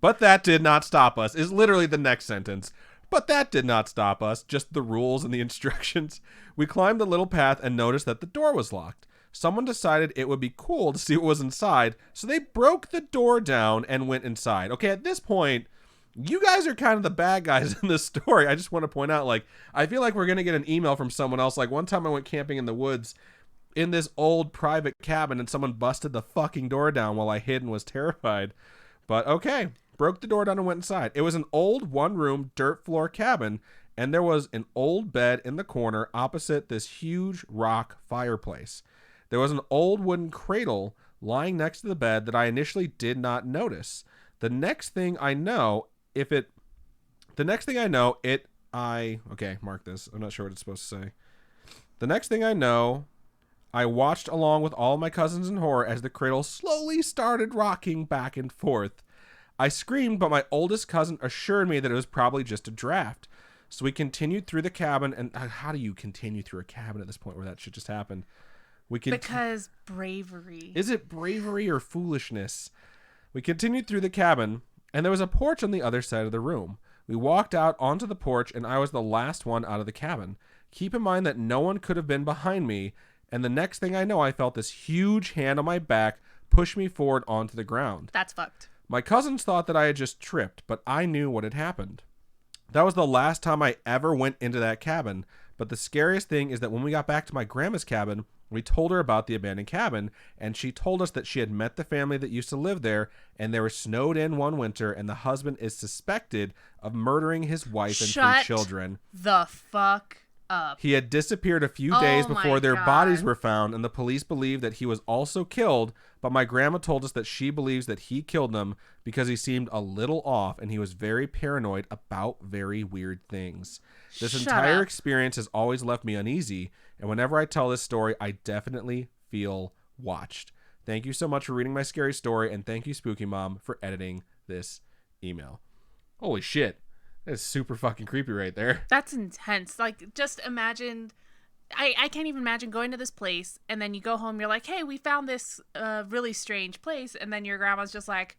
But that did not stop us, is literally the next sentence. But that did not stop us, just the rules and the instructions. We climbed the little path and noticed that the door was locked. Someone decided it would be cool to see what was inside, so they broke the door down and went inside. Okay, at this point, you guys are kind of the bad guys in this story. I just want to point out, like, I feel like we're going to get an email from someone else. Like, one time I went camping in the woods in this old private cabin and someone busted the fucking door down while I hid and was terrified. But okay. Broke the door down and went inside. It was an old one-room dirt floor cabin, and there was an old bed in the corner opposite this huge rock fireplace. There was an old wooden cradle lying next to the bed that I initially did not notice. The next thing I know, okay, mark this. I'm not sure what it's supposed to say. The next thing I know, I watched along with all my cousins in horror as the cradle slowly started rocking back and forth. I screamed, but my oldest cousin assured me that it was probably just a draft. So we continued through the cabin, and how do you continue through a cabin at this point where that shit just happened? Because bravery. Is it bravery or foolishness? We continued through the cabin, and there was a porch on the other side of the room. We walked out onto the porch, and I was the last one out of the cabin. Keep in mind that no one could have been behind me, and the next thing I know, I felt this huge hand on my back push me forward onto the ground. That's fucked. My cousins thought that I had just tripped, but I knew what had happened. That was the last time I ever went into that cabin, but the scariest thing is that when we got back to my grandma's cabin, we told her about the abandoned cabin, and she told us that she had met the family that used to live there, and they were snowed in one winter, and the husband is suspected of murdering his wife and 3 children. The fuck up. He had disappeared a few days before their bodies were found, and the police believed that he was also killed, but my grandma told us that she believes that he killed them because he seemed a little off and he was very paranoid about very weird things. This entire experience has always left me uneasy, and whenever I tell this story, I definitely feel watched. Thank you so much for reading my scary story, and thank you, Spooky Mom, for editing this email. Holy shit. That's super fucking creepy right there. That's intense. Like, just imagine... I can't even imagine going to this place, and then you go home, you're like, hey, we found this really strange place, and then your grandma's just like,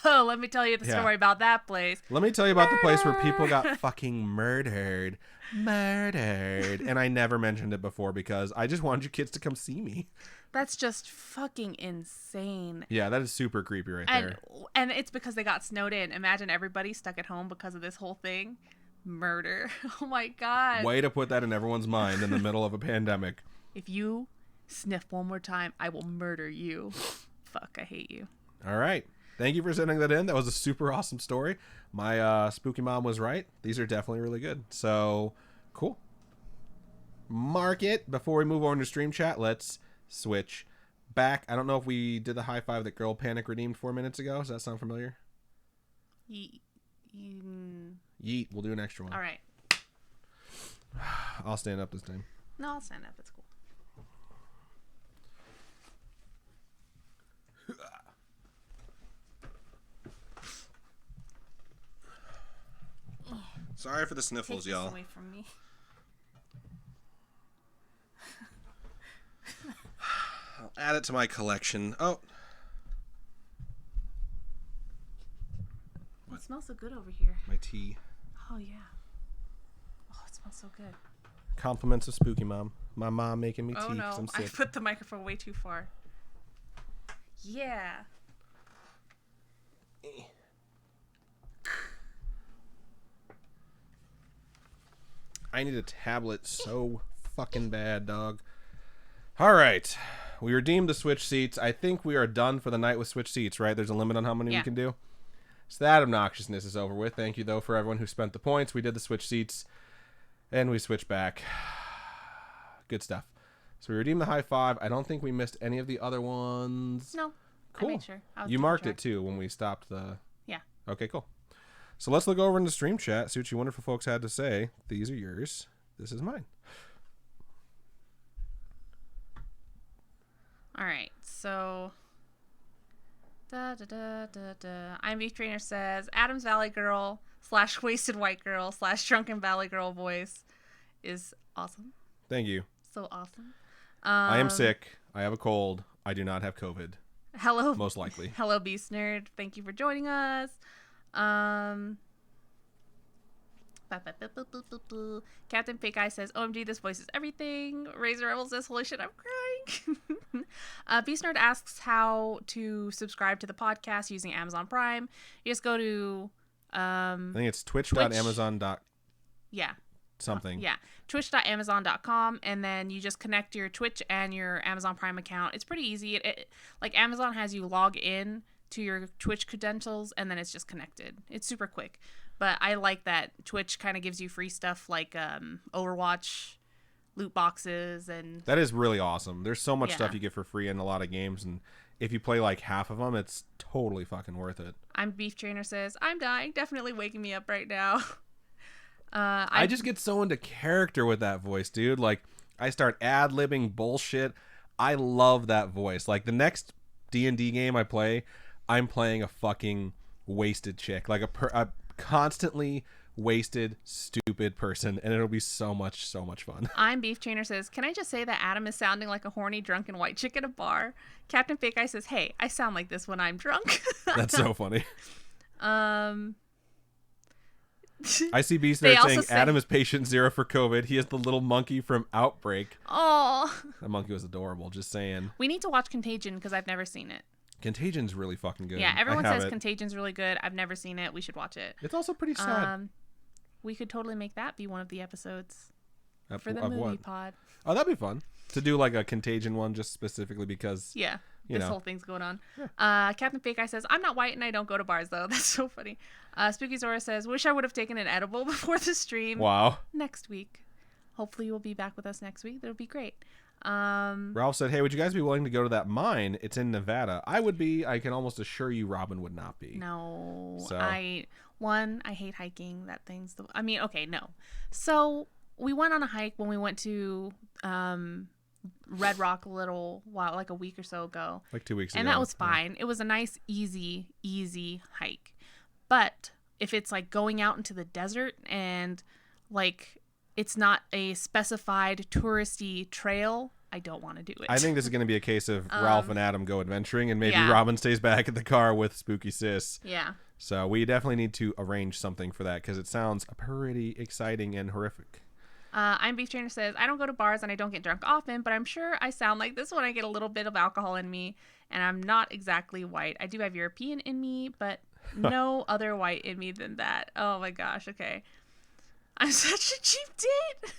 oh, let me tell you the story about that place. Let me tell you about the place where people got fucking murdered. And I never mentioned it before because I just wanted you kids to come see me. That's just fucking insane. Yeah, that is super creepy right there. And it's because they got snowed in. Imagine everybody stuck at home because of this whole thing. Murder. Oh my God. Way to put that in everyone's mind in the middle of a pandemic. If you sniff one more time, I will murder you. Fuck, I hate you. All right. Thank you for sending that in. That was a super awesome story. My spooky mom was right. These are definitely really good. So, cool. Mark it. Before we move on to stream chat, let's switch back. I don't know if we did the high five that Girl Panic redeemed 4 minutes ago. Does that sound familiar? Yeet. We'll do an extra one. All right. I'll stand up this time. No, I'll stand up. It's cool. Sorry for the sniffles, Take y'all. this away from me. I'll add it to my collection. Oh. It smells so good over here. My tea. Oh, yeah. Oh, it smells so good. Compliments of Spooky Mom. My mom making me tea Oh, because no. I'm I sick. put the microphone way too far. Yeah. I need a tablet so fucking bad, dog. All right. We redeemed the Switch seats. I think we are done for the night with Switch seats, right? There's a limit on how many we can do. So that obnoxiousness is over with. Thank you, though, for everyone who spent the points. We did the Switch seats, and we switched back. Good stuff. So we redeemed the high five. I don't think we missed any of the other ones. No. Cool. I made sure. You marked it, too, when we stopped the... Yeah. Okay, cool. So let's look over into stream chat, see what you wonderful folks had to say. These are yours. This is mine. All right. So... I'm Beef Trainer says, Adams Valley Girl / Wasted White Girl / Drunken Valley Girl voice is awesome. Thank you. So awesome. I am sick. I have a cold. I do not have COVID. Hello. Most likely. Hello, Beast Nerd. Thank you for joining us. Captain Fake Eye says, OMG, this voice is everything. Razor Rebel says, holy shit, I'm crying. Beast Nerd asks how to subscribe to the podcast using Amazon Prime. You just go to... I think it's twitch.amazon. Yeah. Something. Yeah. Twitch.amazon.com, and then you just connect your Twitch and your Amazon Prime account. It's pretty easy. Like Amazon has you log in to your Twitch credentials, and then it's just connected. It's super quick. But I like that Twitch kind of gives you free stuff like Overwatch, loot boxes, and... That is really awesome. There's so much stuff you get for free in a lot of games, and if you play like half of them, it's totally fucking worth it. I'm Beef Trainer says, I'm dying. Definitely waking me up right now. I just get so into character with that voice, dude. Like, I start ad-libbing bullshit. I love that voice. Like, the next D&D game I play, I'm playing a fucking wasted chick. Like, a constantly wasted, stupid person, and it'll be so much fun. I'm Beef Trainer says, can I just say that Adam is sounding like a horny, drunken white chick at a bar? Captain Fake Eye says, hey, I sound like this when I'm drunk. That's so funny. I see Beast Nerd saying Adam is patient 0 for COVID. He is the little monkey from Outbreak. Oh, that monkey was adorable. Just saying. We need to watch Contagion because I've never seen it. Contagion's really fucking good. Yeah, everyone says Contagion's really good. I've never seen it. We should watch it. It's also pretty sad. We could totally make that be one of the episodes for the movie pod. Oh, that'd be fun to do like a Contagion one just specifically because. Yeah. This whole thing's going on. Yeah. Captain Fake Eye says, I'm not white and I don't go to bars, though. That's so funny. Spooky Zora says, wish I would have taken an edible before the stream. Wow. Next week. Hopefully you'll be back with us next week. That'll be great. Ralph said, hey, would you guys be willing to go to that mine? It's in Nevada. I would be. I can almost assure you Robin would not be. No. So. I hate hiking. That thing's okay, no. So we went on a hike when we went to... Red Rock like a week or so ago. Like 2 weeks ago. And that was fine. Yeah. It was a nice, easy hike. But if it's like going out into the desert and like it's not a specified touristy trail, I don't want to do it. I think this is going to be a case of Ralph and Adam go adventuring and maybe Robin stays back in the car with Spooky Sis. Yeah. So we definitely need to arrange something for that because it sounds pretty exciting and horrific. I'm Beef Trainer says, I don't go to bars and I don't get drunk often, but I'm sure I sound like this when I get a little bit of alcohol in me, and I'm not exactly white. I do have European in me, but no other white in me than that. Oh my gosh, okay. I'm such a cheap date.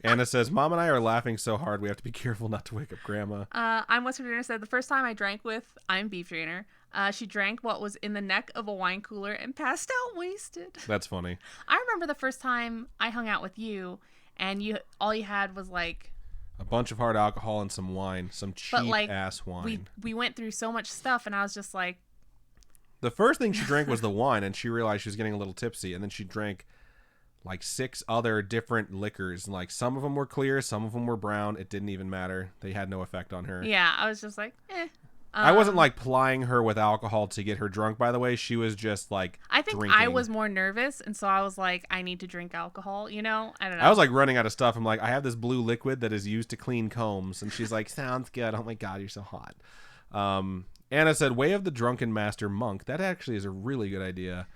Anna says, Mom and I are laughing so hard we have to be careful not to wake up Grandma. I'm West Virginia said, the first time I drank with I'm Beef Trainer, she drank what was in the neck of a wine cooler and passed out wasted. That's funny. I remember the first time I hung out with you, and all you had was like A bunch of hard alcohol and some wine. Some cheap ass wine. We went through so much stuff, and I was just like... The first thing she drank was the wine, and she realized she was getting a little tipsy, and then she drank like 6 other different liquors. And like some of them were clear, some of them were brown. It didn't even matter. They had no effect on her. Yeah, I was just like, eh. I wasn't like plying her with alcohol to get her drunk, by the way. She was just like I think drinking. I was more nervous, and so I was like, I need to drink alcohol, you know? I don't know. I was like running out of stuff. I'm like, I have this blue liquid that is used to clean combs. And she's like, sounds good. Oh my God, you're so hot. Anna said, Way of the Drunken Master Monk. That actually is a really good idea.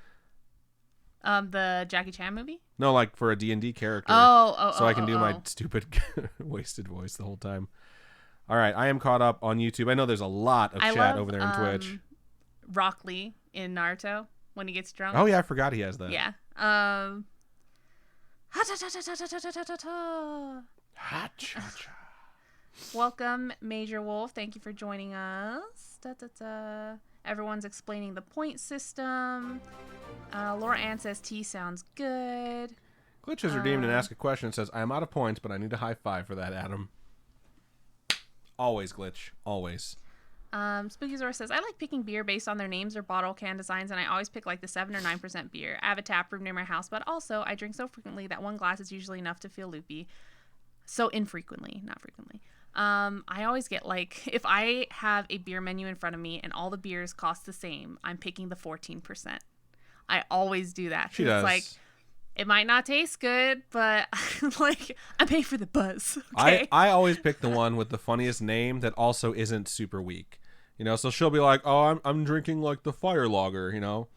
The Jackie Chan movie? No, like for a D&D character. So I can do my stupid wasted voice the whole time. All right, I am caught up on YouTube. I know there's a lot of chat over there on Twitch. Rock Lee in Naruto when he gets drunk. Oh yeah, I forgot he has that. Yeah. Welcome, Major Wolf. Thank you for joining us. Everyone's explaining the point system. Laura Ann says T sounds good. Glitch is redeemed and ask a question and says, I am out of points, but I need a high five for that, Adam. Always, Glitch. Always. Spooky Zora says, I like picking beer based on their names or bottle can designs, and I always pick like the 7 or 9% beer. I have a tap room near my house, but also I drink so frequently that one glass is usually enough to feel loopy. So infrequently, not frequently. I always get like, if I have a beer menu in front of me and all the beers cost the same, I'm picking the 14%. I always do that. She does. It's like, it might not taste good, but like I pay for the buzz. Okay? I always pick the one with the funniest name that also isn't super weak. You know, so she'll be like, "Oh, I'm drinking like the Fire Lager," you know,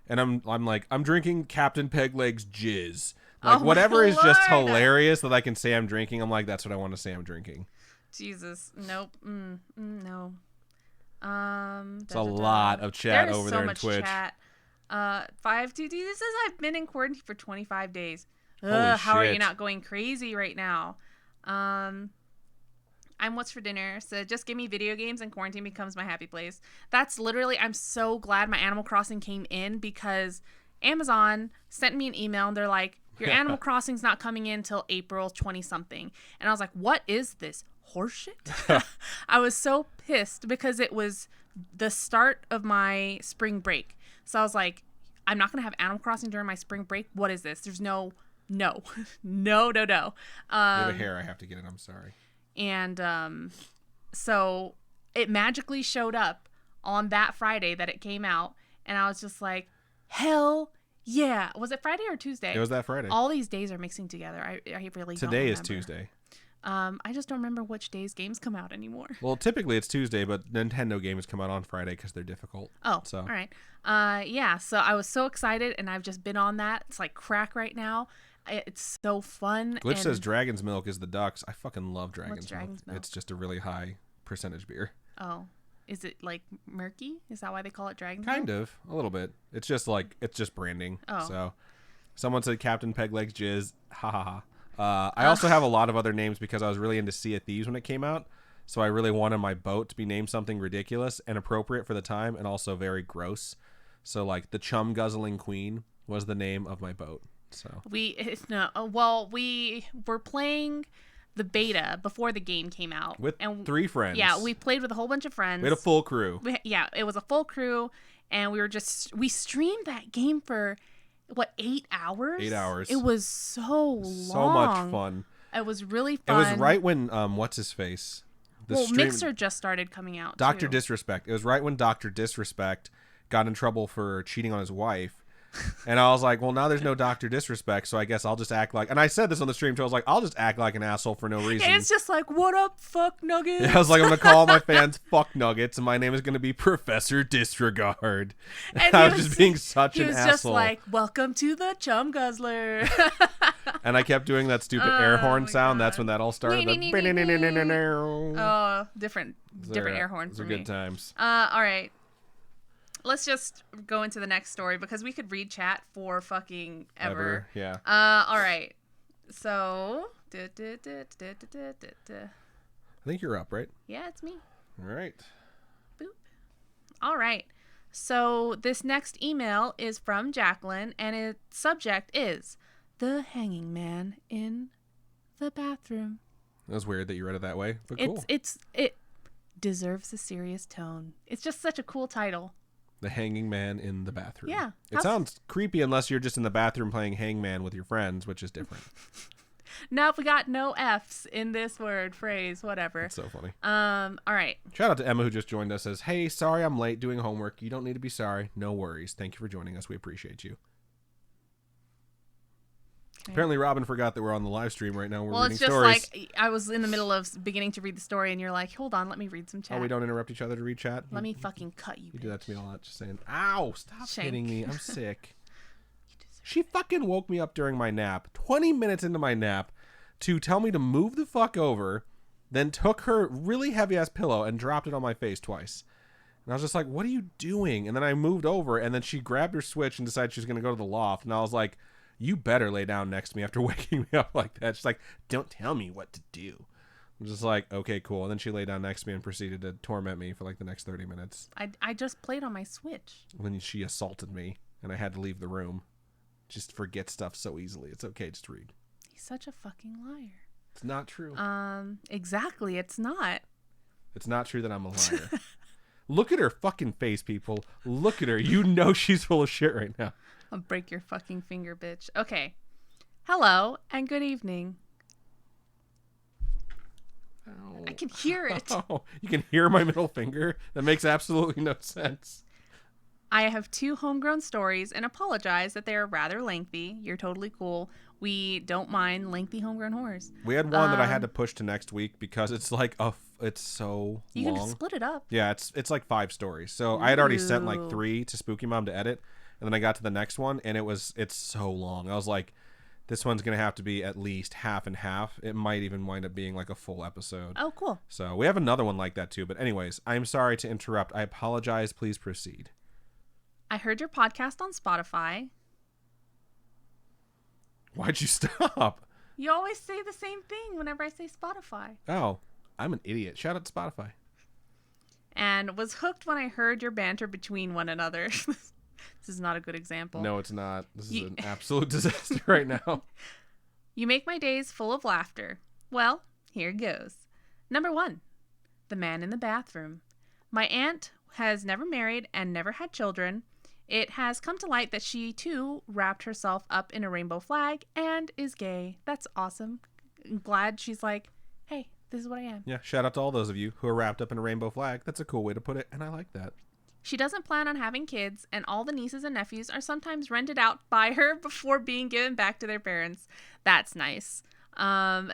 and I'm like, "I'm drinking Captain Pegleg's Jizz." Like whatever is just hilarious that I can say I'm drinking. I'm like, that's what I want to say I'm drinking. Jesus, nope, no. It's a lot of chat over there in Twitch. Chat. 522. This says I've been in quarantine for 25 days. Ugh, how are you not going crazy right now? I'm What's for Dinner. So just give me video games and quarantine becomes my happy place. That's literally, I'm so glad my Animal Crossing came in because Amazon sent me an email and they're like, your Animal Crossing's not coming in till April 20 something. And I was like, what is this horseshit? I was so pissed because it was the start of my spring break. So I was like, I'm not going to have Animal Crossing during my spring break. What is this? There's no. You have a hair. I have to get it. I'm sorry. And so it magically showed up on that Friday that it came out. And I was just like, hell yeah. Was it Friday or Tuesday? It was that Friday. All these days are mixing together. I really don't remember. Today is Tuesday. I just don't remember which days games come out anymore. Well, typically it's Tuesday, but Nintendo games come out on Friday because they're difficult. Oh, so. All right. Yeah, so I was so excited, and I've just been on that. It's like crack right now. It's so fun. Glitch says Dragon's Milk is the Ducks. I fucking love Dragon's Milk. It's just a really high percentage beer. Oh. Is it like murky? Is that why they call it Dragon's Kind Milk? of. A little bit. It's just branding. Oh. So someone said Captain Pegleg's Jizz. Ha ha ha. I also have a lot of other names because I was really into Sea of Thieves when it came out. So I really wanted my boat to be named something ridiculous and appropriate for the time and also very gross. So like the Chum Guzzling Queen was the name of my boat. So we were playing the beta before the game came out. With 3 friends. Yeah, we played with a whole bunch of friends. We had a full crew. It was a full crew. And we streamed that game for... 8 hours? 8 hours. It was so long. So much fun. It was really fun. It was right when what's his face? Mixer just started coming out. Dr. Disrespect. It was right when Dr. Disrespect got in trouble for cheating on his wife. And I was like, well, now there's no Dr. Disrespect, so I guess I'll just act like... And I said this on the stream, too. I was like, I'll just act like an asshole for no reason. And it's just like, what up, fuck nuggets? Yeah, I was like, I'm going to call my fans fuck nuggets, and my name is going to be Professor Disregard. And I was just being such an asshole. He was just like, welcome to the Chum Guzzler. And I kept doing that stupid air horn sound. God. That's when that all started. Different air horn for me. Those are good times. All right. Let's just go into the next story because we could read chat for fucking ever. Yeah. All right. So. I think you're up, right? Yeah, it's me. All right. Boop. All right. So this next email is from Jacqueline, and its subject is the hanging man in the bathroom. That was weird that you read it that way, but cool. It deserves a serious tone. It's just such a cool title. The Hanging Man in the Bathroom. Yeah. It sounds creepy unless you're just in the bathroom playing hangman with your friends, which is different. Nope, we got no F's in this phrase, whatever. That's so funny. All right. Shout out to Emma who just joined us. Says, hey, sorry I'm late doing homework. You don't need to be sorry. No worries. Thank you for joining us. We appreciate you. Okay. Apparently Robin forgot that we're on the live stream right now. We're reading stories. Well, it's just like I was in the middle of beginning to read the story and you're like, hold on, let me read some chat. Oh, we don't interrupt each other to read chat? Let me fucking cut you, You bitch. do that to me a lot. Just saying, ow, stop Shank. hitting me. I'm sick. She fucking woke me up during my nap, 20 minutes into my nap, to tell me to move the fuck over, then took her really heavy-ass pillow and dropped it on my face twice. And I was just like, what are you doing? And then I moved over, and then she grabbed her Switch and decided she was going to go to the loft. And I was like, you better lay down next to me after waking me up like that. She's like, don't tell me what to do. I'm just like, okay, cool. And then she lay down next to me and proceeded to torment me for like the next 30 minutes. I just played on my Switch. When she assaulted me, and I had to leave the room. Just forget stuff so easily. It's okay, just read. He's such a fucking liar. It's not true. Exactly, it's not. It's not true that I'm a liar. Look at her fucking face, people. Look at her. You know she's full of shit right now. I'll break your fucking finger, bitch. Okay. Hello and good evening. Ow. I can hear it. Oh, you can hear my middle finger? That makes absolutely no sense. I have 2 homegrown stories and apologize that they are rather lengthy. You're totally cool. We don't mind lengthy homegrown horrors. We had one that I had to push to next week because it's like it's so you long. You can split it up. Yeah, it's like 5 stories. So I had already sent like 3 to Spooky Mom to edit, and then I got to the next one and it's so long. I was like, this one's gonna have to be at least half and half. It might even wind up being like a full episode. Oh, cool. So we have another one like that too. But anyways, I'm sorry to interrupt. I apologize. Please proceed. I heard your podcast on Spotify. Why'd you stop? You always say the same thing whenever I say Spotify. Oh, I'm an idiot. Shout out to Spotify. And was hooked when I heard your banter between one another. This is not a good example. No, it's not. This is an absolute disaster right now. You make my days full of laughter. Well, here goes. Number 1, the man in the bathroom. My aunt has never married and never had children. It has come to light that she, too, wrapped herself up in a rainbow flag and is gay. That's awesome. I'm glad she's like, hey, this is what I am. Yeah, shout out to all those of you who are wrapped up in a rainbow flag. That's a cool way to put it, and I like that. She doesn't plan on having kids, and all the nieces and nephews are sometimes rented out by her before being given back to their parents. That's nice.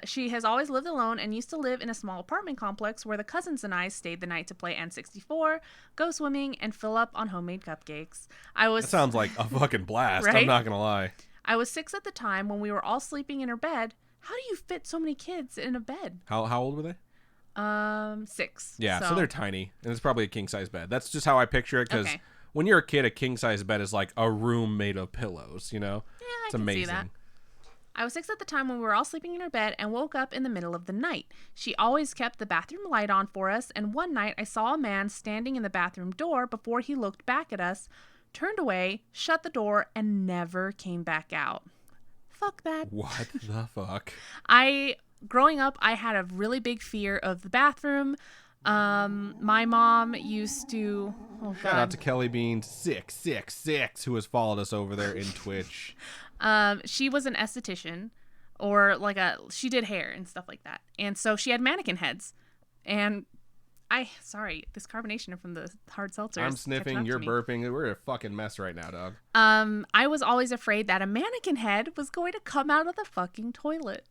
She has always lived alone and used to live in a small apartment complex where the cousins and I stayed the night to play N64, go swimming, and fill up on homemade cupcakes. That sounds like a fucking blast. Right? I'm not going to lie. I was 6 at the time when we were all sleeping in her bed. How do you fit so many kids in a bed? How old were they? 6. Yeah, so they're tiny, and it's probably a king-size bed. That's just how I picture it, because okay. When you're a kid, a king-size bed is like a room made of pillows, you know? Yeah, it's I can amazing. see that. I was 6 at the time when we were all sleeping in her bed and woke up in the middle of the night. She always kept the bathroom light on for us, and one night I saw a man standing in the bathroom door before he looked back at us, turned away, shut the door, and never came back out. Fuck that. What the fuck? Growing up, I had a really big fear of the bathroom. My mom used to... Oh, God. Shout out to Kelly Bean 666 who has followed us over there in Twitch. She was an esthetician, or she did hair and stuff like that. And so she had mannequin heads. And this carbonation from the hard seltzer. I'm sniffing, you're burping. We're a fucking mess right now, dog. I was always afraid that a mannequin head was going to come out of the fucking toilet.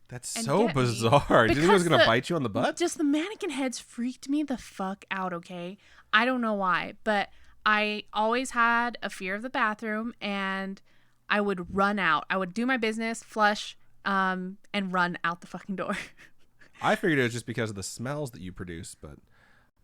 That's so bizarre. Did you think it was going to bite you on the butt? Just the mannequin heads freaked me the fuck out, okay? I don't know why, but I always had a fear of the bathroom, and I would run out. I would do my business, flush, and run out the fucking door. I figured it was just because of the smells that you produce, but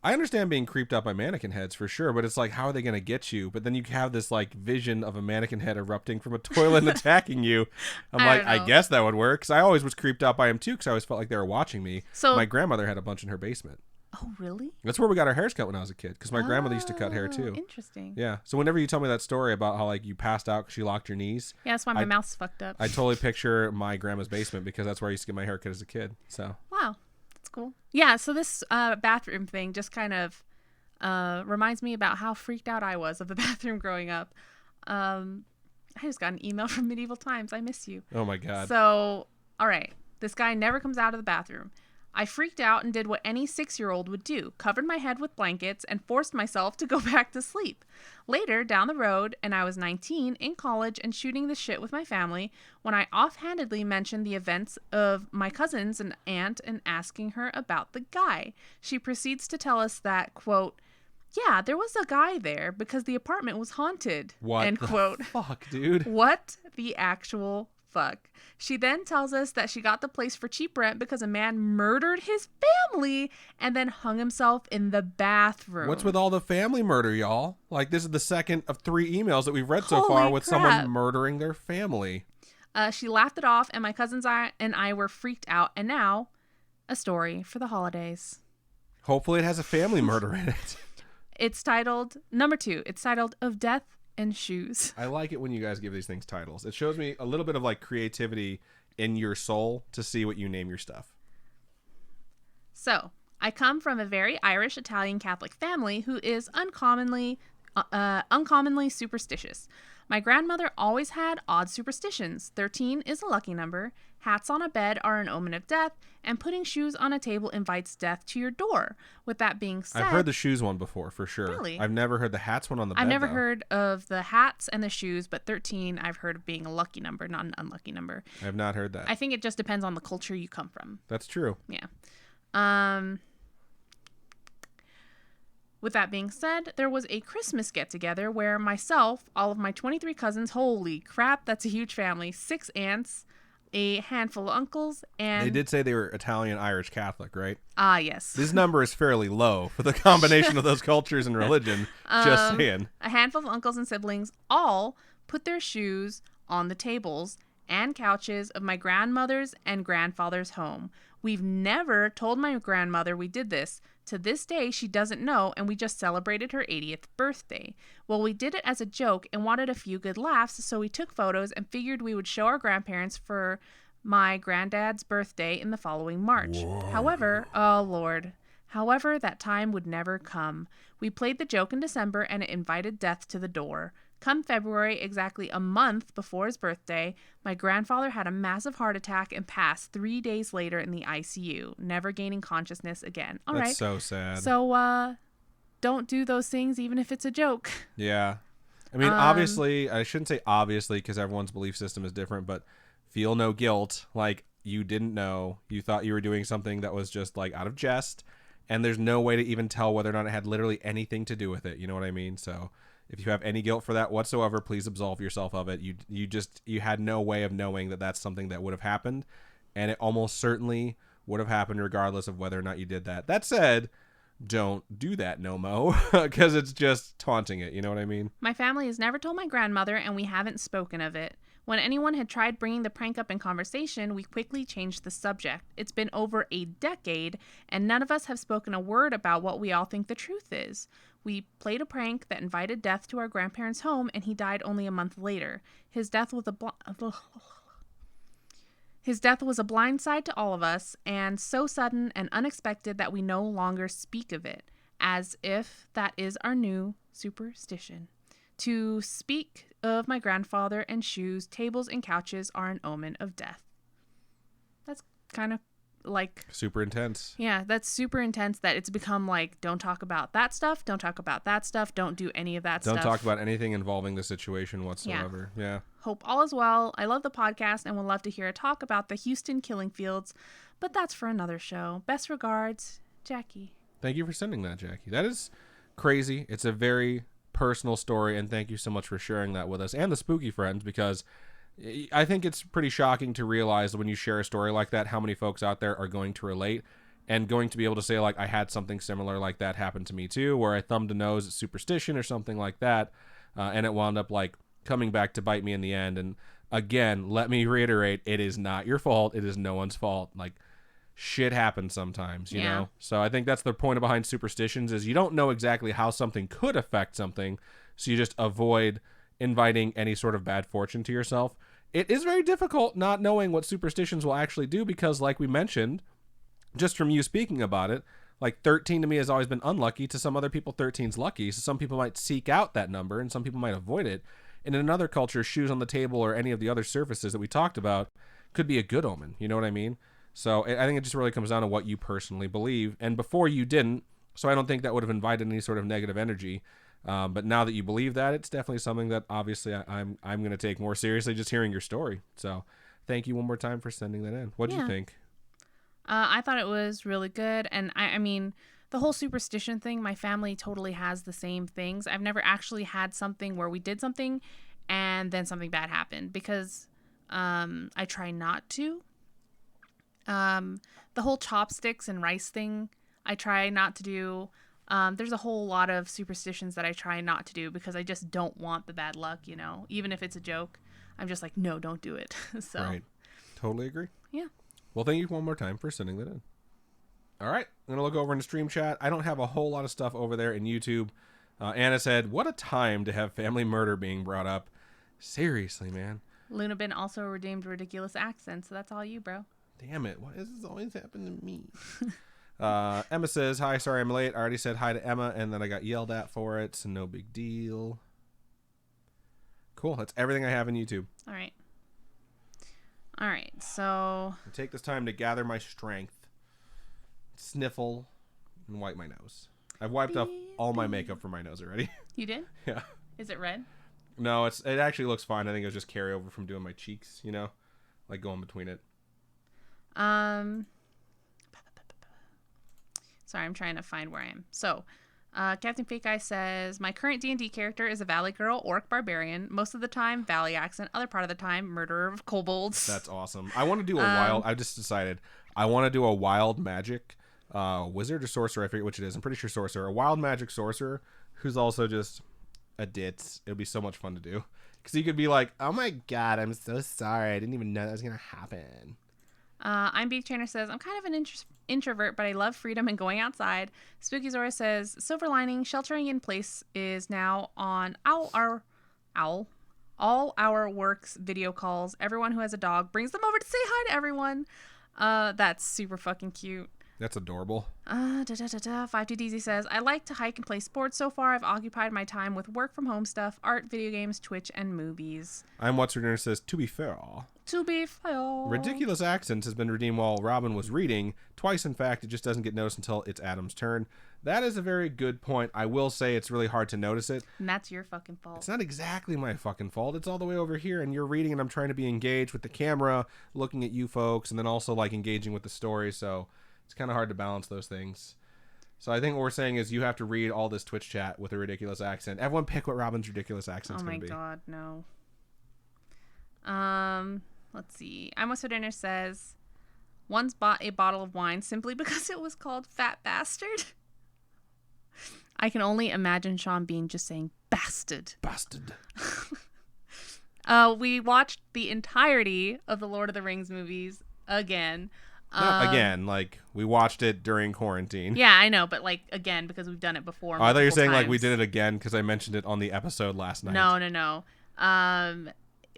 I understand being creeped out by mannequin heads for sure, but it's like, how are they going to get you? But then you have this like vision of a mannequin head erupting from a toilet and attacking you. I guess that would work. Because I always was creeped out by them too, because I always felt like they were watching me. So my grandmother had a bunch in her basement. Oh, really? That's where we got our hairs cut when I was a kid, because my grandmother used to cut hair too. Interesting. Yeah. So whenever you tell me that story about how like you passed out because she locked your knees. Yeah, that's why my mouth's fucked up. I totally picture my grandma's basement, because that's where I used to get my hair cut as a kid. So. Wow. cool. Yeah, so this bathroom thing just kind of reminds me about how freaked out I was of the bathroom growing up. I just got an email from Medieval Times. I miss you. Oh my God. So, all right. This guy never comes out of the bathroom. I freaked out and did what any 6-year-old would do, covered my head with blankets and forced myself to go back to sleep. Later, down the road, and I was 19, in college and shooting the shit with my family, when I offhandedly mentioned the events of my cousins and aunt and asking her about the guy, she proceeds to tell us that, quote, yeah, there was a guy there because the apartment was haunted. What end the quote. fuck, dude? What the actual fuck? She then tells us that she got the place for cheap rent because a man murdered his family and then hung himself in the bathroom. What's with all the family murder, y'all? Like, this is the second of 3 emails that we've read so Holy far with crap. someone murdering their family. She laughed it off, and my cousins and I were freaked out. And now, a story for the holidays. Hopefully it has a family murder in it. It's titled, number 2, it's titled Of Death and Shoes. I like it when you guys give these things titles. It shows me a little bit of like creativity in your soul to see what you name your stuff. So, I come from a very Irish Italian Catholic family who is uncommonly superstitious. My grandmother always had odd superstitions. 13 is a lucky number, hats on a bed are an omen of death, and putting shoes on a table invites death to your door. With that being said... I've heard the shoes one before, for sure. Really? I've never heard the hats one on the bed, I've never though. heard of the hats and the shoes, but 13 I've heard of being a lucky number, not an unlucky number. I have not heard that. I think it just depends on the culture you come from. That's true. Yeah. With that being said, there was a Christmas get-together where myself, all of my 23 cousins, holy crap, that's a huge family, 6 aunts, a handful of uncles, and... They did say they were Italian, Irish, Catholic, right? Ah, yes. This number is fairly low for the combination of those cultures and religion. Just saying. A handful of uncles and siblings all put their shoes on the tables and couches of my grandmother's and grandfather's home. We've never told my grandmother we did this. To this day, she doesn't know, and we just celebrated her 80th birthday. Well, we did it as a joke and wanted a few good laughs, so we took photos and figured we would show our grandparents for my granddad's birthday in the following March. Whoa. However, oh Lord. However, that time would never come. We played the joke in December, and it invited death to the door. Come February, exactly a month before his birthday, my grandfather had a massive heart attack and passed 3 days later in the ICU, never gaining consciousness again. All right. That's so sad. So, don't do those things even if it's a joke. Yeah. I mean, obviously, I shouldn't say obviously because everyone's belief system is different, but feel no guilt. Like, you didn't know. You thought you were doing something that was just, like, out of jest, and there's no way to even tell whether or not it had literally anything to do with it. You know what I mean? So... if you have any guilt for that whatsoever, please absolve yourself of it. You had no way of knowing that that's something that would have happened, and it almost certainly would have happened regardless of whether or not you did that. That said, don't do that no mo, because it's just taunting it. You know what I mean? My family has never told my grandmother, and we haven't spoken of it. When anyone had tried bringing the prank up in conversation, we quickly changed the subject. It's been over a decade, and none of us have spoken a word about what we all think the truth is. We played a prank that invited death to our grandparents' home, and he died only a month later. His death was a blindside to all of us, and so sudden and unexpected that we no longer speak of it, as if that is our new superstition. To speak of my grandfather and shoes, tables, and couches are an omen of death. That's kind of like... super intense. Yeah, that's super intense that it's become like, don't talk about that stuff, don't talk about that stuff, don't do any of that stuff. Don't talk about anything involving the situation whatsoever. Yeah. Hope all is well. I love the podcast and would love to hear a talk about the Houston killing fields, but that's for another show. Best regards, Jackie. Thank you for sending that, Jackie. That is crazy. It's a very personal story, and thank you so much for sharing that with us and the spooky friends, because I think it's pretty shocking to realize when you share a story like that, how many folks out there are going to relate and going to be able to say, like, I had something similar like that happen to me too, where I thumbed a nose at superstition or something like that, and it wound up like coming back to bite me in the end. And again, let me reiterate, it is not your fault. It is no one's fault. Like, shit happens sometimes, you know? So I think that's the point behind superstitions, is you don't know exactly how something could affect something, so you just avoid inviting any sort of bad fortune to yourself. It is very difficult not knowing what superstitions will actually do, because like we mentioned, just from you speaking about it, like 13 to me has always been unlucky. To some other people, 13's lucky. So some people might seek out that number and some people might avoid it. And in another culture, shoes on the table or any of the other surfaces that we talked about could be a good omen. You know what I mean? So I think it just really comes down to what you personally believe. And before you didn't, so I don't think that would have invited any sort of negative energy. But now that you believe that, it's definitely something that obviously I'm going to take more seriously just hearing your story. So thank you one more time for sending that in. What did you think? I thought it was really good. And I mean, the whole superstition thing, my family totally has the same things. I've never actually had something where we did something and then something bad happened because I try not to. The whole chopsticks and rice thing, I try not to do. There's a whole lot of superstitions that I try not to do because I just don't want the bad luck, you know. Even if it's a joke, I'm just like, no, don't do it. So, right. Totally agree. Yeah. Well, thank you one more time for sending that in. All right. I'm going to look over in the stream chat. I don't have a whole lot of stuff over there in YouTube. Anna said, what a time to have family murder being brought up. Seriously, man. Lunabin also redeemed ridiculous accent, so that's all you, bro. Damn it. Why does this always happen to me? Emma says, hi, sorry I'm late. I already said hi to Emma, and then I got yelled at for it, so no big deal. Cool. That's everything I have in YouTube. All right. So I take this time to gather my strength, sniffle, and wipe my nose. I've wiped off all my makeup from my nose already. You did? Yeah. Is it red? No, it actually looks fine. I think it was just carryover from doing my cheeks, you know, like going between it. Sorry, I'm trying to find where I am. So, Captain Fake Eye says, my current D&D character is a Valley Girl, Orc Barbarian. Most of the time, Valley accent. Other part of the time, murderer of kobolds. That's awesome. I want to do a wild... I just decided I want to do a wild magic wizard or sorcerer. I forget which it is. I'm pretty sure sorcerer. A wild magic sorcerer who's also just a ditz. It would be so much fun to do. Because you could be like, oh my god, I'm so sorry. I didn't even know that was going to happen. I'm Beef Trainer says, I'm kind of an introvert, but I love freedom and going outside. Spooky Zora says, silver lining, sheltering in place is now on all our works video calls. Everyone who has a dog brings them over to say hi to everyone. That's super fucking cute. That's adorable. 52DZ says, I like to hike and play sports. So far, I've occupied my time with work from home stuff, art, video games, Twitch, and movies. I'm What's Her Dinner says, to be fair. Ridiculous Accents has been redeemed while Robin was reading. Twice, in fact. It just doesn't get noticed until it's Adam's turn. That is a very good point. I will say it's really hard to notice it. And that's your fucking fault. It's not exactly my fucking fault. It's all the way over here, and you're reading, and I'm trying to be engaged with the camera, looking at you folks, and then also like engaging with the story, so it's kind of hard to balance those things. So I think what we're saying is you have to read all this Twitch chat with a ridiculous accent. Everyone pick what Robin's ridiculous accent's going to be. Oh my god, no. Let's see. I'm What's for Dinner says, once bought a bottle of wine simply because it was called Fat Bastard. I can only imagine Sean Bean just saying bastard. Bastard. We watched the entirety of the Lord of the Rings movies again. Not again, like we watched it during quarantine. Yeah, I know, but like again because we've done it before. Oh, I thought you were saying times. like we did it again because I mentioned it on the episode last night. No.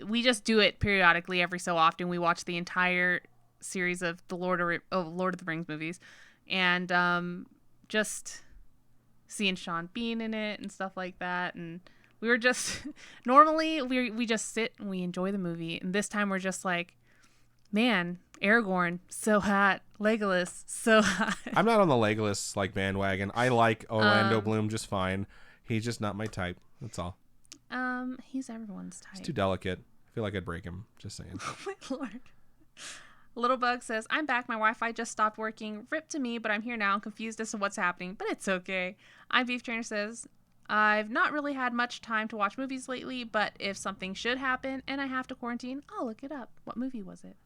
We just do it periodically every so often. We watch the entire series of the Lord of the Rings movies, and just seeing Sean Bean in it and stuff like that. And we were just normally we just sit and we enjoy the movie, and this time we're just like, man, Aragorn so hot, Legolas so hot. I'm not on the Legolas like bandwagon. I like Orlando Bloom just fine. He's just not my type. That's all. He's everyone's type. He's too delicate. I feel like I'd break him. Just saying. Oh my lord. Little Bug says, I'm back. My Wi-Fi just stopped working. Rip to me, but I'm here now. I'm confused as to what's happening, but it's okay. I'm Beef Trainer says, I've not really had much time to watch movies lately, but if something should happen and I have to quarantine, I'll look it up. What movie was it?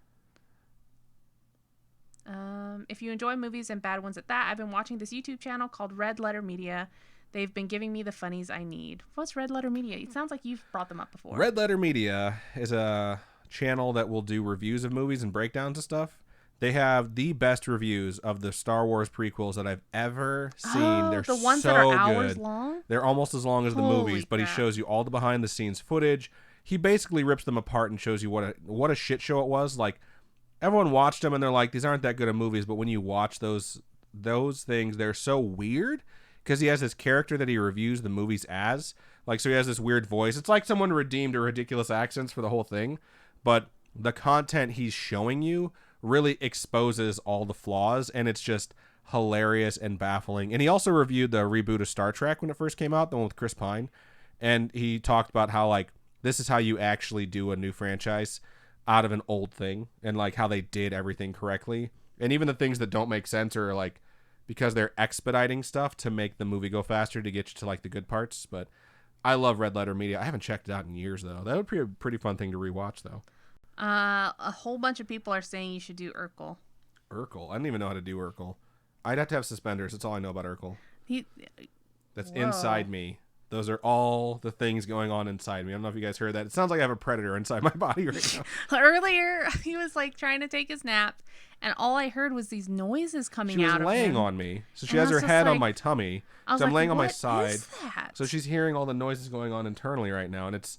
If you enjoy movies and bad ones at that, I've been watching this YouTube channel called Red Letter Media. They've been giving me the funnies I need. What's Red Letter Media? It sounds like you've brought them up before. Red Letter Media is a channel that will do reviews of movies and breakdowns of stuff. They have the best reviews of the Star Wars prequels that I've ever seen. Oh, They're the ones so that are hours good. long? They're almost as long as the Holy movies, but he crap. shows you all the behind the scenes footage. He basically rips them apart and shows you what a shit show it was. Like, everyone watched them and they're like, these aren't that good of movies. But when you watch those things, they're so weird because he has this character that he reviews the movies as. Like, so he has this weird voice. It's like someone redeemed a ridiculous accents for the whole thing. But the content he's showing you really exposes all the flaws, and it's just hilarious and baffling. And he also reviewed the reboot of Star Trek when it first came out, the one with Chris Pine. And he talked about how, like, this is how you actually do a new franchise out of an old thing, and like how they did everything correctly. And even the things that don't make sense are like because they're expediting stuff to make the movie go faster to get you to like the good parts. But I love Red Letter Media. I haven't checked it out in years though. That would be a pretty fun thing to rewatch though. A whole bunch of people are saying you should do Urkel. Urkel? I don't even know how to do Urkel. I'd have to have suspenders. That's all I know about Urkel. That's Whoa. inside me. Those are all the things going on inside me. I don't know if you guys heard that. It sounds like I have a predator inside my body right now. Earlier, he was like trying to take his nap, and all I heard was these noises coming out of him. She was laying on me. So she has her head on my tummy. So I'm laying on my side. What is that? So she's hearing all the noises going on internally right now. And it's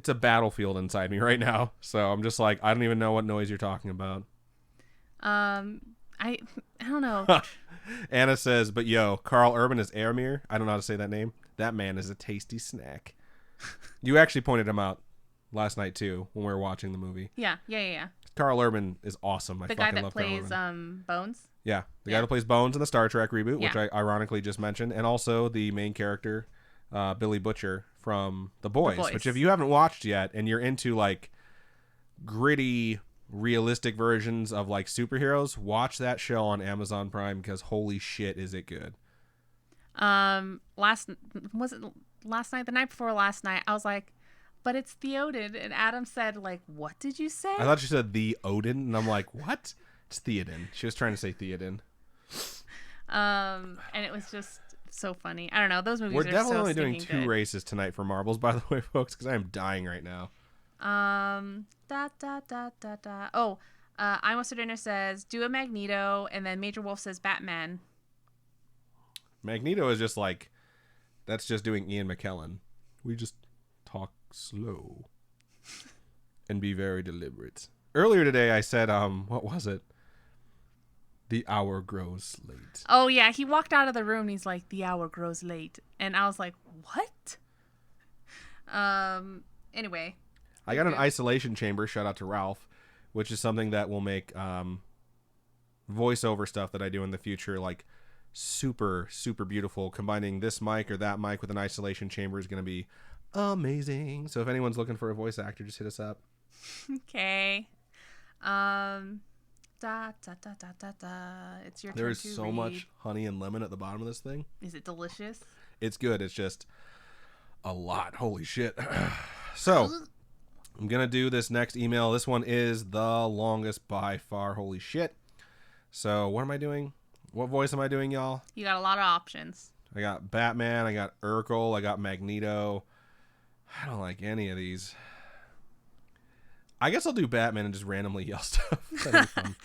a battlefield inside me right now. So I'm just like, I don't even know what noise you're talking about. I don't know. Anna says, but yo, Carl Urban is Aramir. I don't know how to say that name. That man is a tasty snack. You actually pointed him out last night too when we were watching the movie. Yeah. Carl Urban is awesome. The guy that plays Bones. Yeah, the guy that plays Bones in the Star Trek reboot, which I ironically just mentioned, and also the main character, Billy Butcher from The Boys, which if you haven't watched yet and you're into like gritty, realistic versions of like superheroes, watch that show on Amazon Prime because holy shit, is it good. Last night, the night before last night, I was like, but it's Theoden, and Adam said, like, what did you say? I thought you said the Odin, and I'm like, what? It's Theoden. She was trying to say Theoden. And it was just so funny. I don't know. Those movies We're are definitely so only doing good. two races tonight for marbles, by the way, folks, because I am dying right now. Oh, I Almost a Dinner says, do a Magneto, and then Major Wolf says Batman. Magneto is just like, that's just doing Ian McKellen. We just talk slow and be very deliberate. Earlier today, I said, what was it? The hour grows late. Oh, yeah. He walked out of the room and he's like, the hour grows late. And I was like, what? Anyway. I got an isolation chamber, shout out to Ralph, which is something that will make voiceover stuff that I do in the future, like, super, super beautiful. Combining this mic or that mic with an isolation chamber is going to be amazing. So if anyone's looking for a voice actor, just hit us up. Okay. It's your turn. There is so much honey and lemon at the bottom of this thing. Is it delicious? It's good. It's just a lot. Holy shit. So I'm going to do this next email. This one is the longest by far. Holy shit. So what am I doing? What voice am I doing, y'all? You got a lot of options. I got Batman. I got Urkel. I got Magneto. I don't like any of these. I guess I'll do Batman and just randomly yell stuff. That'd be fun.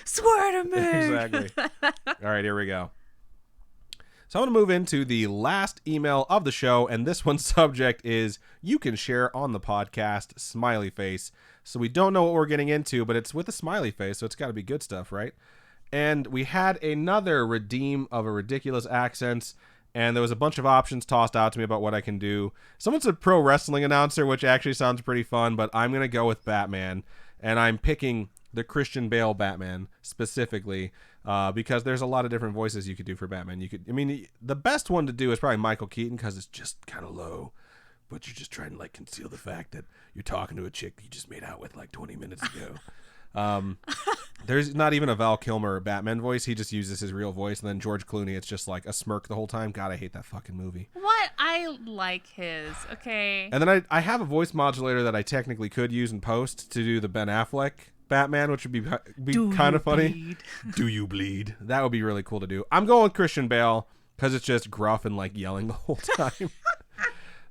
Swear to me. Exactly. All right, here we go. So I'm going to move into the last email of the show, and this one's subject is you can share on the podcast, smiley face. So we don't know what we're getting into, but it's with a smiley face, so it's got to be good stuff, right? And we had another redeem of a ridiculous accents, and there was a bunch of options tossed out to me about what I can do. Someone said pro wrestling announcer, which actually sounds pretty fun, but I'm going to go with Batman, and I'm picking the Christian Bale Batman specifically because there's a lot of different voices you could do for Batman. The best one to do is probably Michael Keaton because it's just kind of low, but you're just trying to like conceal the fact that you're talking to a chick you just made out with like 20 minutes ago. There's not even a Val Kilmer Batman voice. He just uses his real voice. And then George Clooney, it's just like a smirk the whole time. God, I hate that fucking movie. What? I like his. Okay. And then I have a voice modulator that I technically could use in post to do the Ben Affleck Batman, which would be kind of funny. Do you bleed? That would be really cool to do. I'm going with Christian Bale because it's just gruff and like yelling the whole time.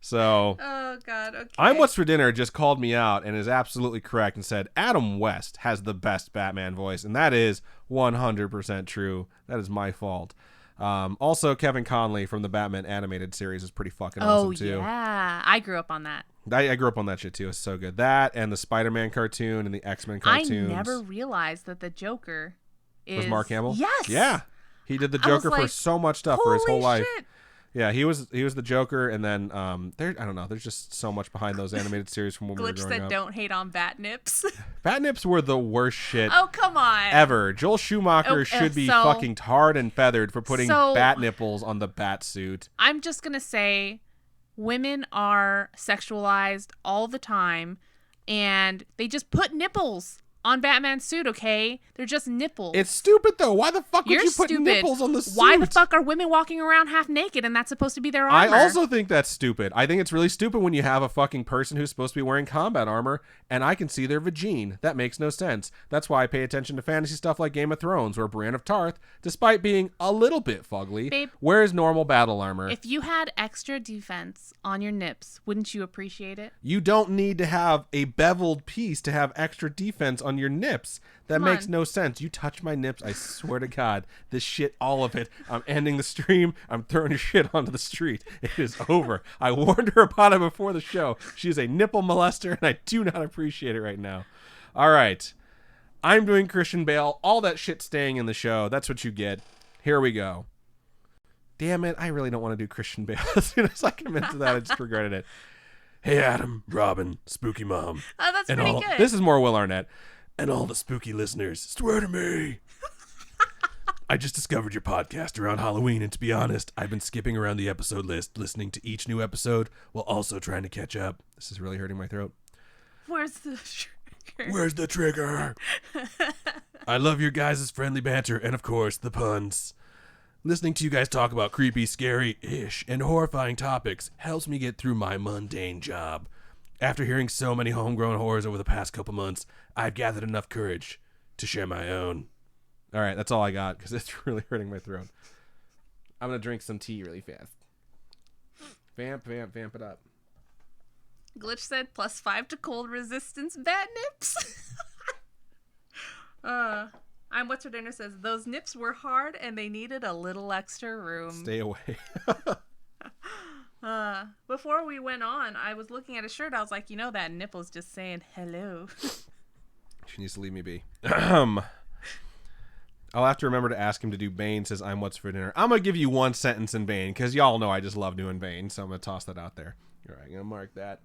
So, oh God, okay. I'm What's for Dinner just called me out and is absolutely correct and said Adam West has the best Batman voice, and that is 100% true. That is my fault. Also, Kevin Conley from the Batman animated series is pretty fucking awesome too. Oh yeah, I grew up on that. I grew up on that shit too. It's so good. That and the Spider-Man cartoon and the X-Men cartoons. I never realized that the Joker was Mark Hamill. Yes. Yeah, he did the Joker for so much stuff for his whole life. Shit. Yeah, he was the Joker, and then I don't know. There's just so much behind those animated series from when we were growing Glitch up. said, "Don't hate on bat nips." Bat nips were the worst shit. Oh, come on. Ever. Joel Schumacher should be fucking tarred and feathered for putting bat nipples on the bat suit. I'm just gonna say, women are sexualized all the time, and they just put nipples on Batman's suit, okay? They're just nipples. It's stupid, though. Why the fuck would you put nipples on the suit? Why the fuck are women walking around half naked and that's supposed to be their armor? I also think that's stupid. I think it's really stupid when you have a fucking person who's supposed to be wearing combat armor and I can see their vagine. That makes no sense. That's why I pay attention to fantasy stuff like Game of Thrones, where Brienne of Tarth, despite being a little bit fugly, wears normal battle armor. If you had extra defense on your nips, wouldn't you appreciate it? You don't need to have a beveled piece to have extra defense on your nips. That makes no sense. You touch my nips, I swear to God, this shit, all of it. I'm ending the stream. I'm throwing your shit onto the street. It is over. I warned her about it before the show. She is a nipple molester, and I do not appreciate it right now. All right. I'm doing Christian Bale. All that shit staying in the show. That's what you get. Here we go. Damn it. I really don't want to do Christian Bale. As soon as I come into that, I just regretted it. Hey, Adam, Robin, Spooky Mom. Oh, that's pretty good. This is more Will Arnett. And all the spooky listeners, swear to me. I just discovered your podcast around Halloween, and to be honest, I've been skipping around the episode list, listening to each new episode, while also trying to catch up. This is really hurting my throat. Where's the trigger? Where's the trigger? I love your guys' friendly banter, and of course, the puns. Listening to you guys talk about creepy, scary-ish, and horrifying topics helps me get through my mundane job. After hearing so many homegrown horrors over the past couple months, I've gathered enough courage to share my own. All right, that's all I got because it's really hurting my throat. I'm going to drink some tea really fast. Vamp it up. Glitch said +5 to cold resistance bat nips. I'm What's for Dinner says, those nips were hard and they needed a little extra room. Stay away. Before we went on, I was looking at a shirt. I was like, that nipple's just saying hello. She needs to leave me be. I'll have to remember to ask him to do Bane, says I'm What's for Dinner. I'm going to give you one sentence in Bane, because y'all know I just love doing Bane, so I'm going to toss that out there. All right, I'm going to mark that.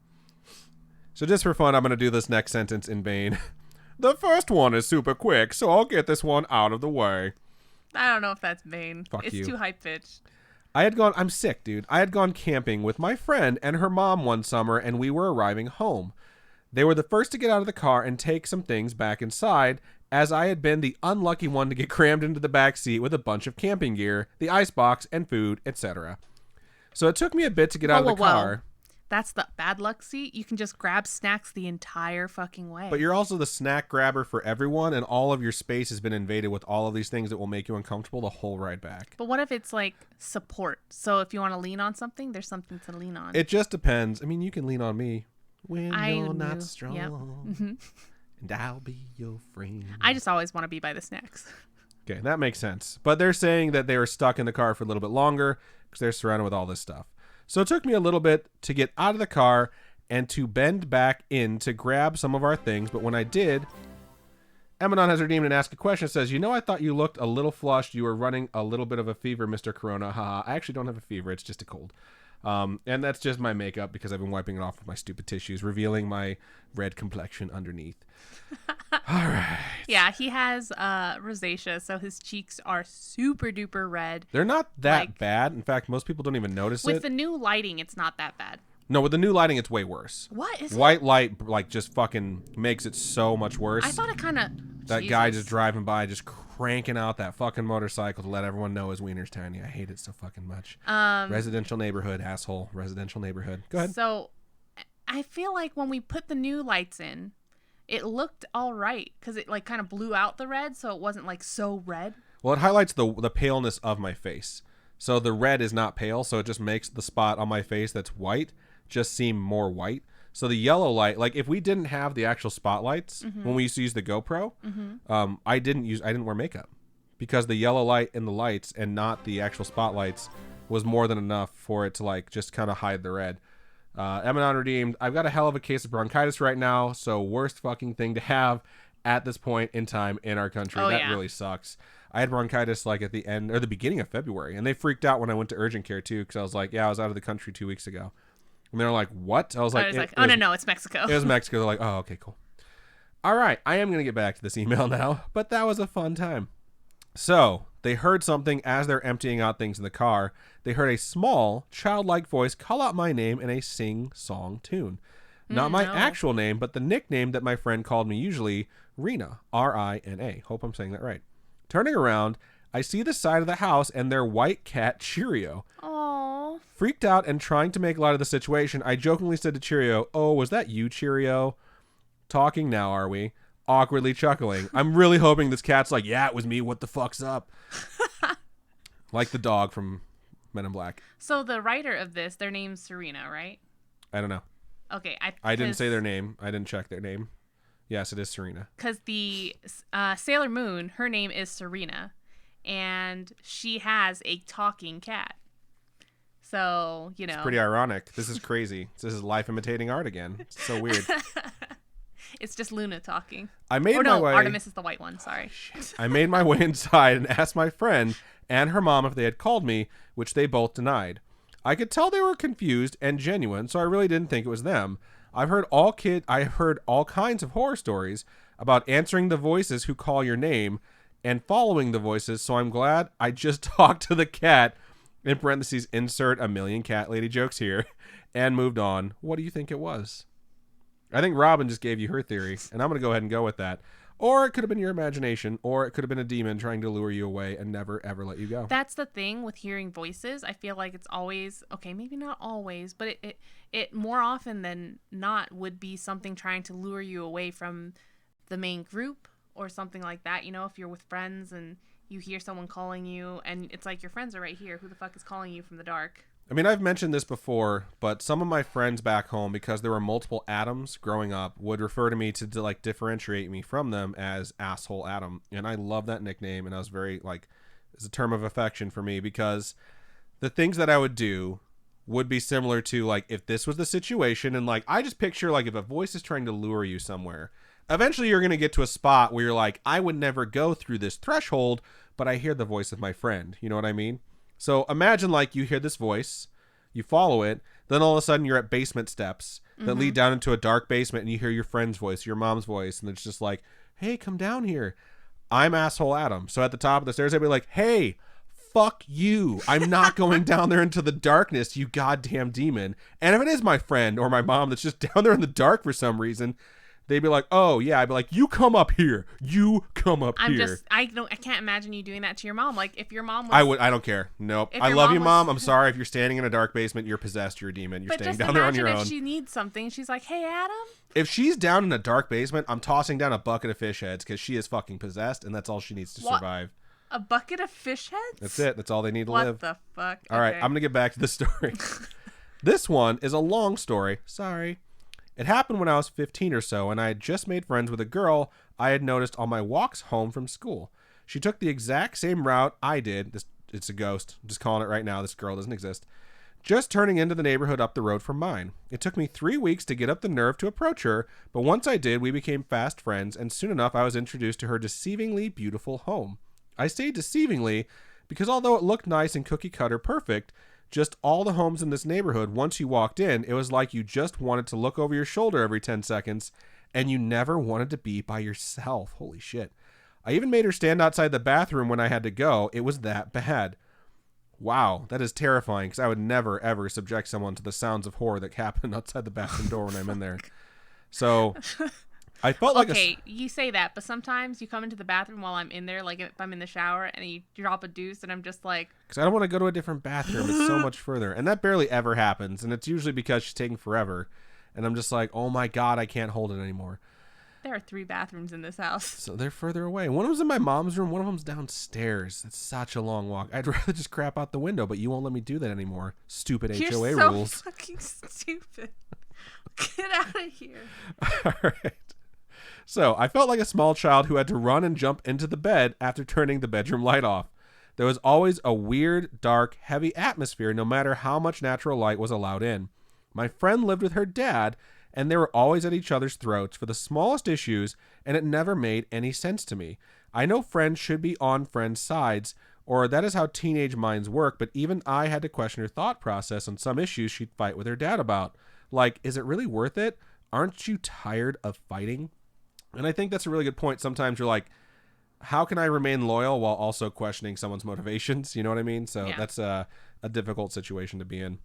So just for fun, I'm going to do this next sentence in Bane. The first one is super quick, so I'll get this one out of the way. I don't know if that's Bane. Fuck you. It's too high-pitched. I'm sick, dude. I had gone camping with my friend and her mom one summer, and we were arriving home. They were the first to get out of the car and take some things back inside, as I had been the unlucky one to get crammed into the back seat with a bunch of camping gear, the icebox, and food, etc. So it took me a bit to get out of the car. That's the bad luck seat. You can just grab snacks the entire fucking way. But you're also the snack grabber for everyone, and all of your space has been invaded with all of these things that will make you uncomfortable the whole ride back. But what if it's like support? So if you want to lean on something, there's something to lean on. It just depends. I mean, you can lean on me when you're not strong. Yep. Mm-hmm. And I'll be your friend. I just always want to be by the snacks. Okay, that makes sense. But they're saying that they were stuck in the car for a little bit longer because they're surrounded with all this stuff. So it took me a little bit to get out of the car and to bend back in to grab some of our things. But when I did, Emanon has redeemed and asked a question. It says, I thought you looked a little flushed. You were running a little bit of a fever, Mr. Corona. Haha. I actually don't have a fever. It's just a cold. And that's just my makeup because I've been wiping it off with my stupid tissues, revealing my red complexion underneath. All right. Yeah, he has rosacea, so his cheeks are super duper red. They're not that bad. In fact, most people don't even notice it. With the new lighting, it's not that bad. No, with the new lighting, it's way worse. What is White light, just fucking makes it so much worse. I thought it kind of... That guy just driving by, just cranking out that fucking motorcycle to let everyone know his wiener's tiny. I hate it so fucking much. Residential neighborhood, asshole. Residential neighborhood. Go ahead. So, I feel like when we put the new lights in, it looked all right because it like kind of blew out the red, so it wasn't like so red. Well, it highlights the paleness of my face. So the red is not pale, so it just makes the spot on my face that's white just seem more white. So the yellow light, like if we didn't have the actual spotlights when we used to use the GoPro, I didn't wear makeup because the yellow light in the lights and not the actual spotlights was more than enough for it to like just kind of hide the red. Emanon redeemed. I've got a hell of a case of bronchitis right now, so worst fucking thing to have at this point in time in our country. That really sucks. I had bronchitis like at the end or the beginning of February, and they freaked out when I went to urgent care too, because I was like, yeah, I was out of the country 2 weeks ago. And they're like, what? I was like, no, it's Mexico. It was Mexico. They're like, oh, okay, cool. All right, I am going to get back to this email now, but that was a fun time. So they heard something as they're emptying out things in the car. They heard a small, childlike voice call out my name in a sing-song tune. Not my actual name, but the nickname that my friend called me usually, Rina, R-I-N-A. Hope I'm saying that right. Turning around, I see the side of the house and their white cat, Cheerio. Aww. Freaked out and trying to make light of the situation, I jokingly said to Cheerio, oh, was that you, Cheerio? Talking now, are we? Awkwardly chuckling. I'm really hoping this cat's like, yeah, it was me. What the fuck's up? Like the dog from Men in Black. So the writer of this, their name's Serena, right? I don't know. Okay. I didn't say their name. I didn't check their name. Yes, it is Serena. Because the Sailor Moon, her name is Serena, and she has a talking cat. So, you know. It's pretty ironic. This is crazy. This is life imitating art again. It's so weird. It's just Luna talking. Artemis is the white one. Sorry. I made my way inside and asked my friend and her mom if they had called me, which they both denied. I could tell they were confused and genuine, so I really didn't think it was them. I've heard all kinds of horror stories about answering the voices who call your name and following the voices, so I'm glad I just talked to the cat, in parentheses, insert a million cat lady jokes here, and moved on. What do you think it was? I think Robin just gave you her theory, and I'm going to go ahead and go with that. Or it could have been your imagination, or it could have been a demon trying to lure you away and never, ever let you go. That's the thing with hearing voices. I feel like it's always, okay, maybe not always, but it more often than not would be something trying to lure you away from the main group or something like that. You know, if you're with friends and you hear someone calling you and it's like your friends are right here. Who the fuck is calling you from the dark? I mean, I've mentioned this before, but some of my friends back home, because there were multiple Adams growing up, would refer to me to like differentiate me from them as Asshole Adam. And I love that nickname. And I was very like, it's a term of affection for me because the things that I would do would be similar to like, if this was the situation and like, I just picture like if a voice is trying to lure you somewhere, eventually you're going to get to a spot where you're like, I would never go through this threshold, but I hear the voice of my friend. You know what I mean? So imagine like you hear this voice, you follow it, then all of a sudden you're at basement steps that lead down into a dark basement and you hear your friend's voice, your mom's voice, and it's just like, hey, come down here. I'm Asshole Adam. So at the top of the stairs, I'd be like, hey, fuck you. I'm not going down there into the darkness, you goddamn demon. And if it is my friend or my mom that's just down there in the dark for some reason, they'd be like, oh, yeah. I'd be like, you come up here. You come up here. I can't imagine you doing that to your mom. Like, if your mom was... I don't care. Nope. I love you, Mom. I'm sorry. If you're standing in a dark basement, you're possessed. You're a demon. You're staying down there on your own. But just imagine if she needs something. She's like, hey, Adam? If she's down in a dark basement, I'm tossing down a bucket of fish heads because she is fucking possessed, and that's all she needs to survive. A bucket of fish heads? That's it. That's all they need to live. What the fuck? All right. I'm going to get back to the story. This one is a long story. Sorry. It happened when I was 15 or so, and I had just made friends with a girl I had noticed on my walks home from school. She took the exact same route I did. It's a ghost. I'm just calling it right now. This girl doesn't exist. Just turning into the neighborhood up the road from mine. It took me 3 weeks to get up the nerve to approach her, but once I did, we became fast friends, and soon enough I was introduced to her deceivingly beautiful home. I say deceivingly because although it looked nice and cookie-cutter perfect, just all the homes in this neighborhood, once you walked in, it was like you just wanted to look over your shoulder every 10 seconds, and you never wanted to be by yourself. Holy shit. I even made her stand outside the bathroom when I had to go. It was that bad. Wow, that is terrifying, because I would never, ever subject someone to the sounds of horror that happen outside the bathroom door when I'm in there. So... I felt like you say that, but sometimes you come into the bathroom while I'm in there, like if I'm in the shower, and you drop a deuce, and I'm just like... Because I don't want to go to a different bathroom. It's so much further. And that barely ever happens, and it's usually because she's taking forever. And I'm just like, oh my God, I can't hold it anymore. There are 3 bathrooms in this house. So they're further away. One of them's in my mom's room, one of them's downstairs. That's such a long walk. I'd rather just crap out the window, but you won't let me do that anymore. Stupid HOA rules. You're so fucking stupid. Get out of here. All right. So I felt like a small child who had to run and jump into the bed after turning the bedroom light off. There was always a weird, dark, heavy atmosphere no matter how much natural light was allowed in. My friend lived with her dad, and they were always at each other's throats for the smallest issues, and it never made any sense to me. I know friends should be on friends' sides, or that is how teenage minds work, but even I had to question her thought process on some issues she'd fight with her dad about. Like, is it really worth it? Aren't you tired of fighting? And I think that's a really good point. Sometimes you're like, how can I remain loyal while also questioning someone's motivations? You know what I mean? So that's a difficult situation to be in.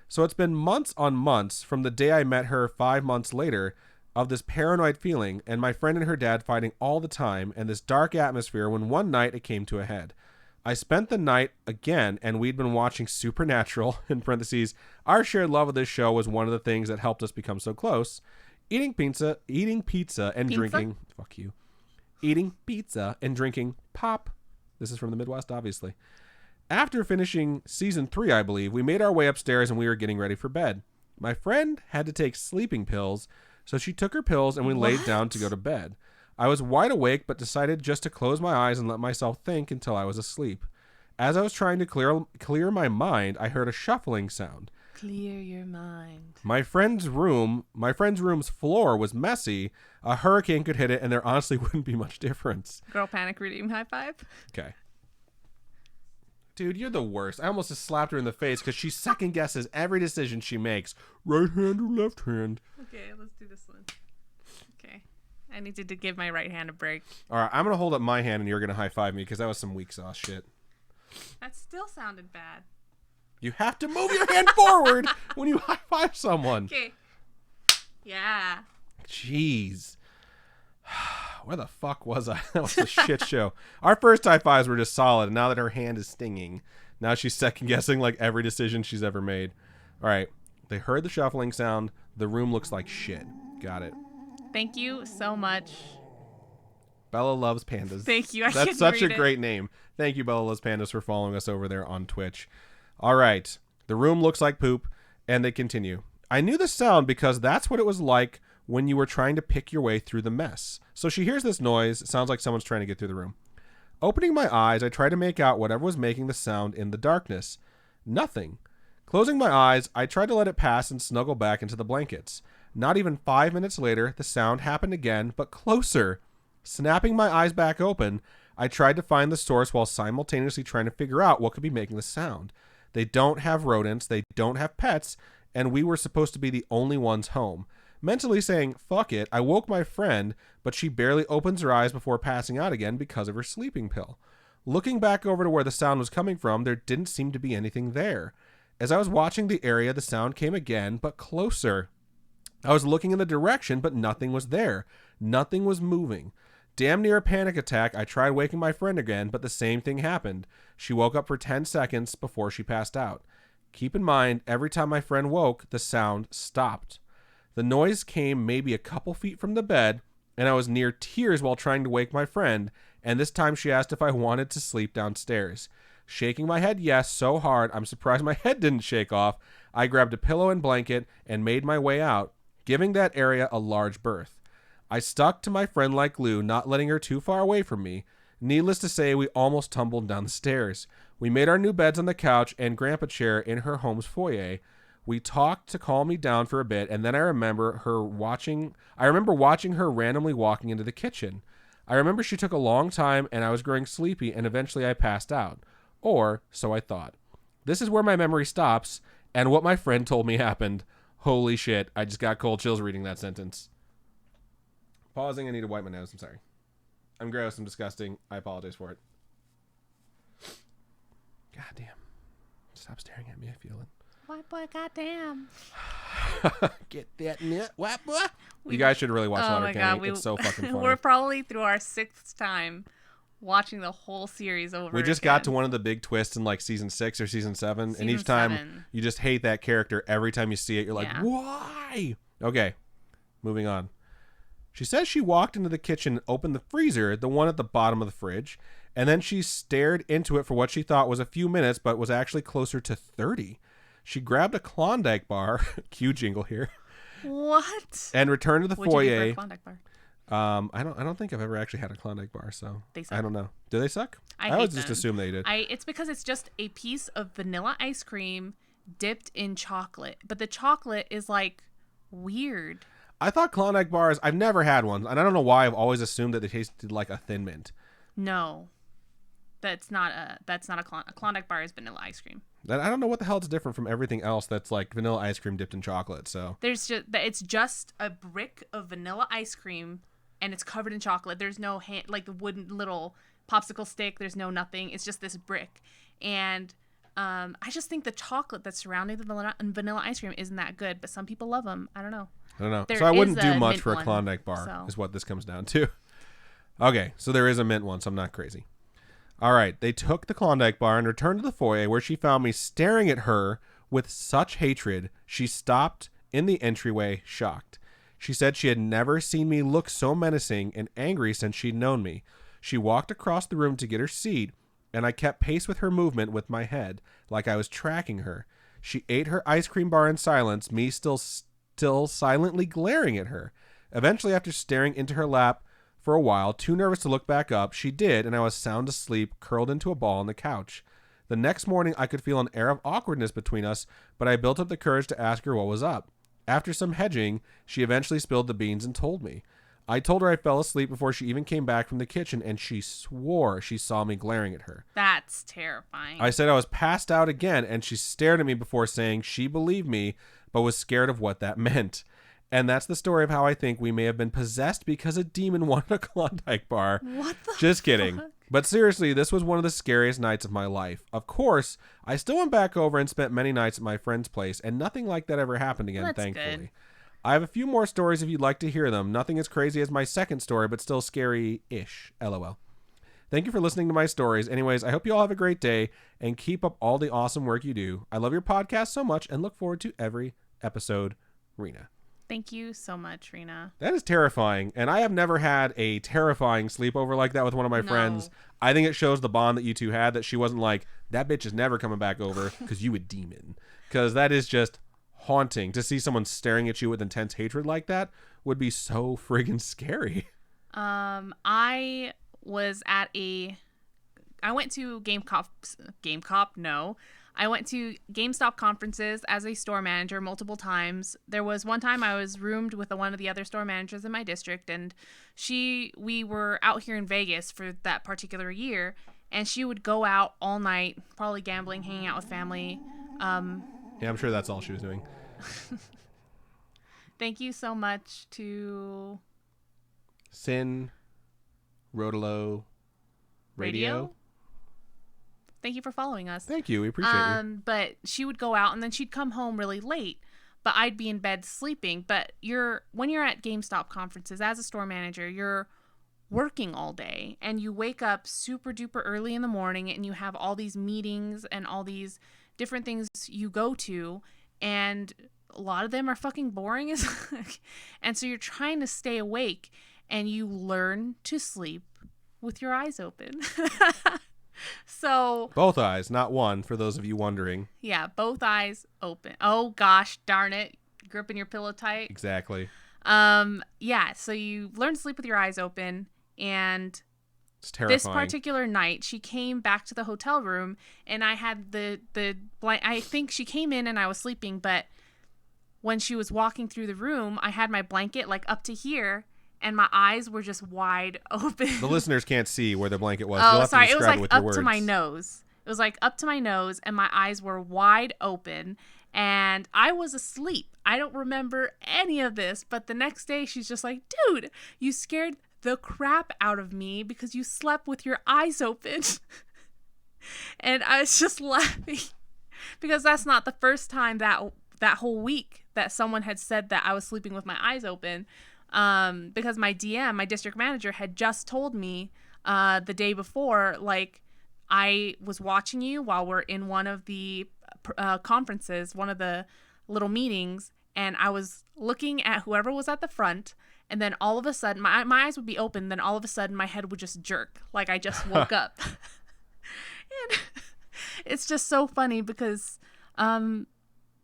So it's been months on months from the day I met her 5 months later of this paranoid feeling and my friend and her dad fighting all the time and this dark atmosphere when one night it came to a head. I spent the night again and we'd been watching Supernatural, in parentheses, our shared love of this show was one of the things that helped us become so close. Eating pizza and drinking, fuck you. Eating pizza and drinking pop. This is from the Midwest, obviously. After finishing season 3, I believe, we made our way upstairs and we were getting ready for bed. My friend had to take sleeping pills, so she took her pills and we laid down to go to bed. I was wide awake but decided just to close my eyes and let myself think until I was asleep. As I was trying to clear my mind, I heard a shuffling sound. Clear your mind. My friend's room's floor was messy. A hurricane could hit it and there honestly wouldn't be much difference. Girl panic redeem high five. Okay. Dude, you're the worst. I almost just slapped her in the face because she second guesses every decision she makes. Right hand or left hand? Okay, let's do this one. Okay. I needed to give my right hand a break. All right, I'm going to hold up my hand and you're going to high five me because that was some weak sauce shit. That still sounded bad. You have to move your hand forward when you high five someone. Okay. Yeah. Jeez. Where the fuck was I? That was a shit show. Our first high fives were just solid, and now that her hand is stinging, now she's second guessing like every decision she's ever made. All right. They heard the shuffling sound. The room looks like shit. Got it. Thank you so much. Bella Loves Pandas. Thank you. That's such a great name. Thank you, Bella Loves Pandas, for following us over there on Twitch. All right. The room looks like poop, and they continue. I knew the sound because that's what it was like when you were trying to pick your way through the mess. So she hears this noise. It sounds like someone's trying to get through the room. Opening my eyes, I tried to make out whatever was making the sound in the darkness. Nothing. Closing my eyes, I tried to let it pass and snuggle back into the blankets. Not even 5 minutes later, the sound happened again, but closer. Snapping my eyes back open, I tried to find the source while simultaneously trying to figure out what could be making the sound. They don't have rodents, they don't have pets, and we were supposed to be the only ones home. Mentally saying, fuck it, I woke my friend, but she barely opens her eyes before passing out again because of her sleeping pill. Looking back over to where the sound was coming from, there didn't seem to be anything there. As I was watching the area, the sound came again, but closer. I was looking in the direction, but nothing was there. Nothing was moving. Damn near a panic attack, I tried waking my friend again, but the same thing happened. She woke up for 10 seconds before she passed out. Keep in mind, every time my friend woke, the sound stopped. The noise came maybe a couple feet from the bed, and I was near tears while trying to wake my friend, and this time she asked if I wanted to sleep downstairs. Shaking my head yes so hard, I'm surprised my head didn't shake off. I grabbed a pillow and blanket and made my way out, giving that area a large berth. I stuck to my friend like glue, not letting her too far away from me. Needless to say, we almost tumbled down the stairs. We made our new beds on the couch and grandpa chair in her home's foyer. We talked to calm me down for a bit, and then I remember watching her randomly walking into the kitchen. I remember she took a long time, and I was growing sleepy, and eventually I passed out. Or, so I thought. This is where my memory stops, and what my friend told me happened. Holy shit, I just got cold chills reading that sentence. Pausing, I need to wipe my nose, I'm sorry. I'm gross, I'm disgusting, I apologize for it. God damn. Stop staring at me, I feel it. White boy, goddamn. Get that nut, white boy. You guys should really watch Letterkenny. It's so fucking funny. We're probably through our 6th time watching the whole series over. We just got to one of the big twists in like season 6 or season 7, and each time you just hate that character. Every time you see it, you're like, why? Okay, moving on. She says she walked into the kitchen and opened the freezer, the one at the bottom of the fridge, and then she stared into it for what she thought was a few minutes, but was actually closer to 30. She grabbed a Klondike bar, cue jingle here. What? And returned to the foyer. What'd you get for a Klondike bar? I don't think I've ever actually had a Klondike bar, so they suck. I don't know. Do they suck? I always hate just them. assume they did. It's because it's just a piece of vanilla ice cream dipped in chocolate, but the chocolate is like weird. I thought Klondike bars, I've never had one, and I don't know why I've always assumed that they tasted like a Thin Mint. No, that's not a Klondike bar is vanilla ice cream. I don't know what the hell is different from everything else that's like vanilla ice cream dipped in chocolate. So it's just a brick of vanilla ice cream, and it's covered in chocolate. There's no like the wooden little popsicle stick. There's no nothing. It's just this brick, and I just think the chocolate that's surrounding the vanilla ice cream isn't that good. But some people love them. I don't know. So I wouldn't do much for a Klondike bar, is what this comes down to. Okay, so there is a mint one, so I'm not crazy. All right, they took the Klondike bar and returned to the foyer, where she found me staring at her with such hatred. She stopped in the entryway, shocked. She said she had never seen me look so menacing and angry since she'd known me. She walked across the room to get her seat, and I kept pace with her movement with my head, like I was tracking her. She ate her ice cream bar in silence, me still silently glaring at her. Eventually, after staring into her lap for a while, too nervous to look back up, she did, and I was sound asleep, curled into a ball on the couch. The next morning, I could feel an air of awkwardness between us, but I built up the courage to ask her what was up. After some hedging, she eventually spilled the beans and told me. I told her I fell asleep before she even came back from the kitchen, and she swore she saw me glaring at her. That's terrifying. I said I was passed out again, and she stared at me before saying she believed me, but was scared of what that meant. And that's the story of how I think we may have been possessed because a demon wanted a Klondike bar. What the Just kidding. fuck? But seriously, this was one of the scariest nights of my life. Of course, I still went back over and spent many nights at my friend's place, and nothing like that ever happened again, thankfully. Good. I have a few more stories if you'd like to hear them. Nothing as crazy as my second story, but still scary-ish. LOL. Thank you for listening to my stories. Anyways, I hope you all have a great day, and keep up all the awesome work you do. I love your podcast so much, and look forward to every episode. Rena. Thank you so much, Rena. That is terrifying, and I have never had a terrifying sleepover like that with one of my friends. I think it shows the bond that you two had, that she wasn't like, that bitch is never coming back over because you a demon. Because that is just haunting. To see someone staring at you with intense hatred like that would be so friggin' scary. I went to I went to GameStop conferences as a store manager multiple times. There was one time I was roomed with one of the other store managers in my district, and we were out here in Vegas for that particular year, and she would go out all night, probably gambling, hanging out with family. Yeah, I'm sure that's all she was doing. Thank you so much to Sin Rodolo Radio. Thank you for following us. Thank you. We appreciate you. But she would go out and then she'd come home really late, but I'd be in bed sleeping. But when you're at GameStop conferences as a store manager, you're working all day and you wake up super duper early in the morning and you have all these meetings and all these different things you go to, and a lot of them are fucking boring as fuck. And so you're trying to stay awake, and you learn to sleep with your eyes open. So both eyes, not one, for those of you wondering. Yeah, both eyes open. Oh gosh, darn it. Gripping your pillow tight. Exactly. Yeah, so you learn to sleep with your eyes open, and it's terrifying. This particular night, she came back to the hotel room, and I had the I think she came in and I was sleeping, but when she was walking through the room, I had my blanket like up to here, and my eyes were just wide open. The listeners can't see where the blanket was. Oh, sorry. It was like up to my nose. It was like up to my nose, and my eyes were wide open, and I was asleep. I don't remember any of this, but the next day she's just like, dude, you scared the crap out of me because you slept with your eyes open. And I was just laughing because that's not the first time that whole week that someone had said that I was sleeping with my eyes open. Because my DM, my district manager, had just told me the day before, like, I was watching you while we're in one of the conferences, one of the little meetings, and I was looking at whoever was at the front, and then all of a sudden, my eyes would be open, then all of a sudden my head would just jerk, like I just woke up. And it's just so funny because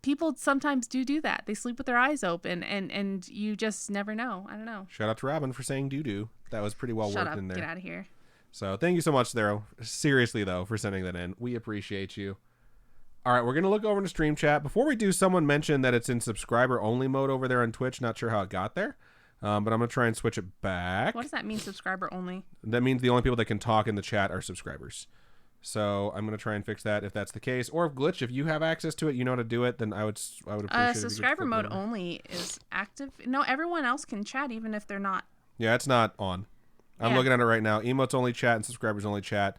people sometimes do that. They sleep with their eyes open, and you just never know. I don't know. Shout out to Robin for saying doo-doo. That was pretty well worked in there. Get out of here. So thank you so much, Thero. Seriously, though, for sending that in. We appreciate you. All right, we're going to look over into stream chat. Before we do, someone mentioned that it's in subscriber only mode over there on Twitch. Not sure how it got there, but I'm going to try and switch it back. What does that mean, subscriber only? That means the only people that can talk in the chat are subscribers. So I'm going to try and fix that if that's the case. Or if Glitch, if you have access to it, you know how to do it, then I would appreciate it. Subscriber mode only is active. No, everyone else can chat even if they're not. Yeah, it's not on. I'm looking at it right now. Emotes only chat and subscribers only chat.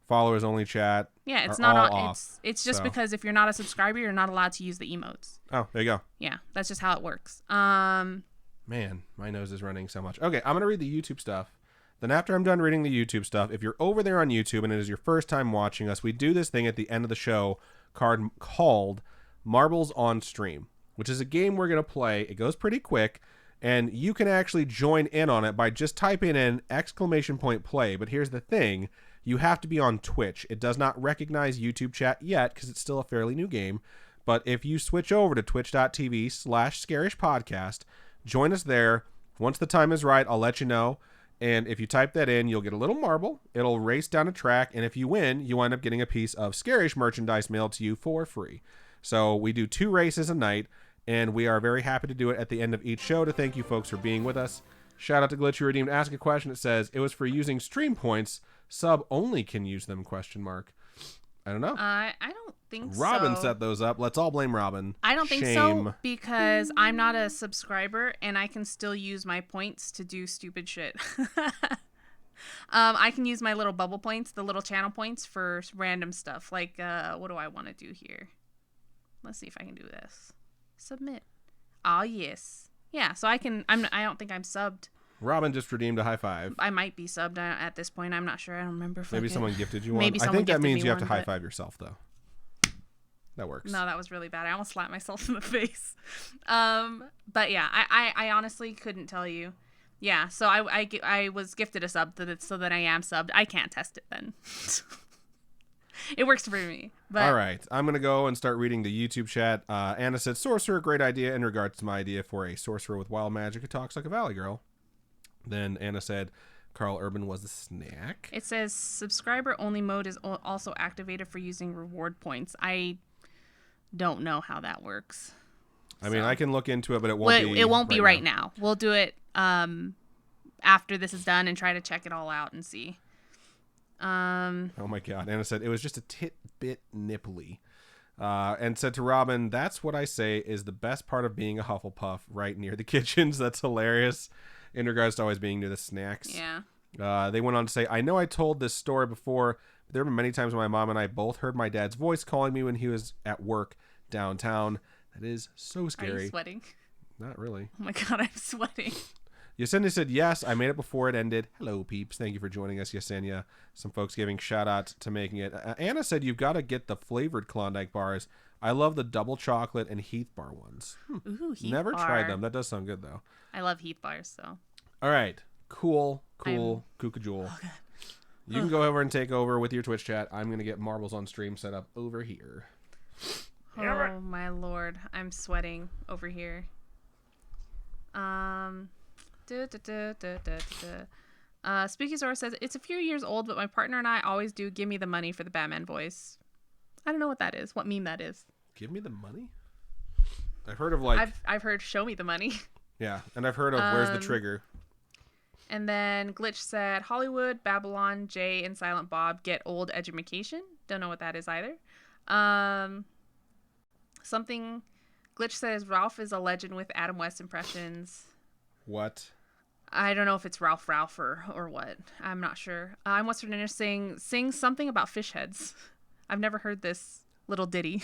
Followers only chat. Yeah, it's not on. Off, it's just because if you're not a subscriber, you're not allowed to use the emotes. Oh, there you go. Yeah, that's just how it works. Man, my nose is running so much. Okay, I'm going to read the YouTube stuff. Then after I'm done reading the YouTube stuff, if you're over there on YouTube and it is your first time watching us, we do this thing at the end of the show called Marbles on Stream, which is a game we're going to play. It goes pretty quick, and you can actually join in on it by just typing in !play. But here's the thing. You have to be on Twitch. It does not recognize YouTube chat yet because it's still a fairly new game. But if you switch over to twitch.tv/scarishpodcast, join us there. Once the time is right, I'll let you know. And if you type that in, you'll get a little marble. It'll race down a track. And if you win, you wind up getting a piece of Scarish merchandise mailed to you for free. So we do 2 races a night. And we are very happy to do it at the end of each show to thank you folks for being with us. Shout out to Glitch Who Redeemed. Ask a question. It says, it was for using stream points. Sub only can use them, ? I don't know. I don't think Robin so. set those up. Let's all blame Robin. I don't think so because I'm not a subscriber and I can still use my points to do stupid shit. I can use my little bubble points, the little channel points for random stuff. Like, what do I want to do here? Let's see if I can do this. Submit. Ah, yes. Yeah, so I don't think I'm subbed. Robin just redeemed a high five. I might be subbed at this point. I'm not sure. I don't remember. Maybe someone gifted you one. Maybe I someone think that gifted means me you have to one, high five yourself, though. That works. No, that was really bad. I almost slapped myself in the face. But yeah, I honestly couldn't tell you. Yeah, so I was gifted a sub so that I am subbed. I can't test it then. It works for me. But all right, I'm going to go and start reading the YouTube chat. Anna said, sorcerer, great idea in regards to my idea for a sorcerer with wild magic who talks like a valley girl. Then Anna said, Carl Urban was the snack. It says subscriber only mode is also activated for using reward points. I don't know how that works. I mean, I can look into it, but it won't be right now. We'll do it after this is done and try to check it all out and see. Oh my God. Anna said, it was just a bit nipply. And said to Robin, that's what I say is the best part of being a Hufflepuff, right near the kitchens. That's hilarious. In regards to always being near the snacks. Yeah. They went on to say, I know I told this story before, but there have been many times when my mom and I both heard my dad's voice calling me when he was at work downtown. That is so scary. Are you sweating? Not really. Oh my God, I'm sweating. Yesenia said, yes, I made it before it ended. Hello, peeps. Thank you for joining us, Yesenia. Some folks giving shout-outs to making it. Anna said, you've got to get the flavored Klondike bars. I love the double chocolate and Heath bar ones. Ooh, Heath Never bar. tried them. That does sound good, though. I love Heath bars, so. All right. Cool. Kookajool. Okay. You can go over and take over with your Twitch chat. I'm going to get Marbles on Stream set up over here. Oh, my Lord. I'm sweating over here. Spooky Zora says, it's a few years old, but my partner and I always do give me the money for the Batman voice. I don't know what that is. What meme that is. Give me the money? I've heard of like... I've heard show me the money. Yeah, and I've heard of where's the trigger. And then Glitch said, Hollywood, Babylon, Jay, and Silent Bob get old edumacation. Don't know what that is either. Something... Glitch says, Ralph is a legend with Adam West impressions. What? I don't know if it's Ralph or what. I'm not sure. I'm Western Inner sing something about fish heads. I've never heard this little ditty.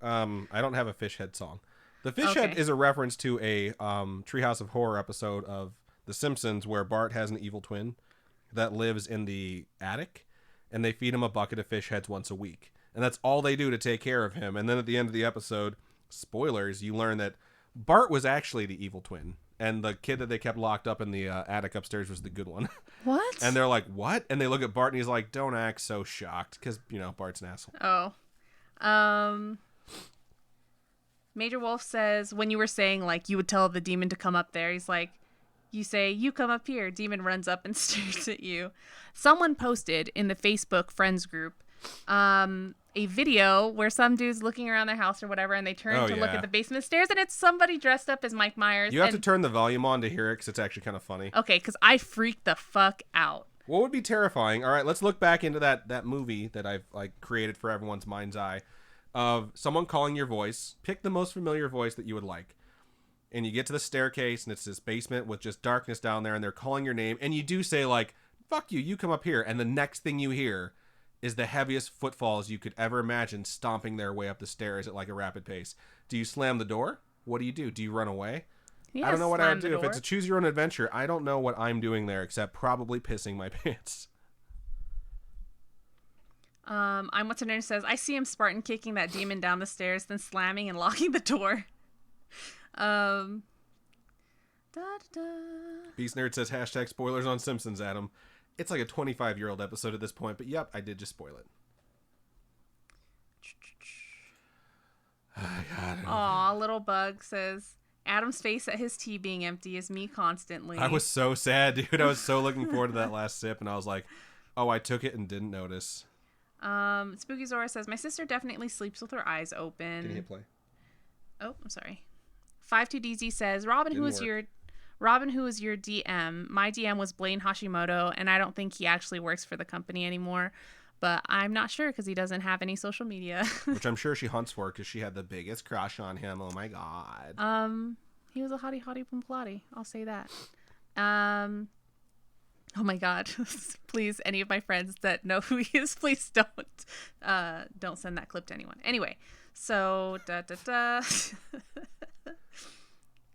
I don't have a fish head song. The fish head is a reference to a Treehouse of Horror episode of The Simpsons where Bart has an evil twin that lives in the attic, and they feed him a bucket of fish heads once a week. And that's all they do to take care of him. And then at the end of the episode, spoilers, you learn that Bart was actually the evil twin. And the kid that they kept locked up in the attic upstairs was the good one. What? And they're like, what? And they look at Bart and he's like, don't act so shocked. Because, Bart's an asshole. Oh. Major Wolf says, when you were saying, like, you would tell the demon to come up there, he's like, you say, you come up here. Demon runs up and stares at you. Someone posted in the Facebook friends group a video where some dude's looking around their house or whatever, and they turn to look at the basement stairs, and it's somebody dressed up as Mike Myers. You have to turn the volume on to hear it, because it's actually kind of funny. Okay, because I freaked the fuck out. What would be terrifying? All right, let's look back into that movie that I've created for everyone's mind's eye, of someone calling your voice. Pick the most familiar voice that you would like. And you get to the staircase, and it's this basement with just darkness down there, and they're calling your name, and you do say, like, fuck you, you come up here. And the next thing you hear is the heaviest footfalls you could ever imagine stomping their way up the stairs at like a rapid pace. Do you slam the door? What do? Do you run away? Yes, I don't know what I would do. door. If it's a choose your own adventure, I don't know what I'm doing there except probably pissing my pants. I'm what's her name says, I see him Spartan kicking that demon down the stairs, then slamming and locking the door. Beast Nerd says hashtag spoilers on Simpsons, Adam. It's like a 25-year-old episode at this point, but yep, I did just spoil it. Aw, little bug says, Adam's face at his tea being empty is me constantly. I was so sad, dude. I was so looking forward to that last sip, and I was like, oh, I took it and didn't notice. Spooky Zora says, my sister definitely sleeps with her eyes open. Can you hit play? Oh, I'm sorry. 52DZ says, Robin, who is your DM? My DM was Blaine Hashimoto, and I don't think he actually works for the company anymore. But I'm not sure because he doesn't have any social media. Which I'm sure she hunts for because she had the biggest crush on him. Oh my god. He was a hottie boom plotty. I'll say that. Oh my god. Please, any of my friends that know who he is, please don't send that clip to anyone. Anyway, so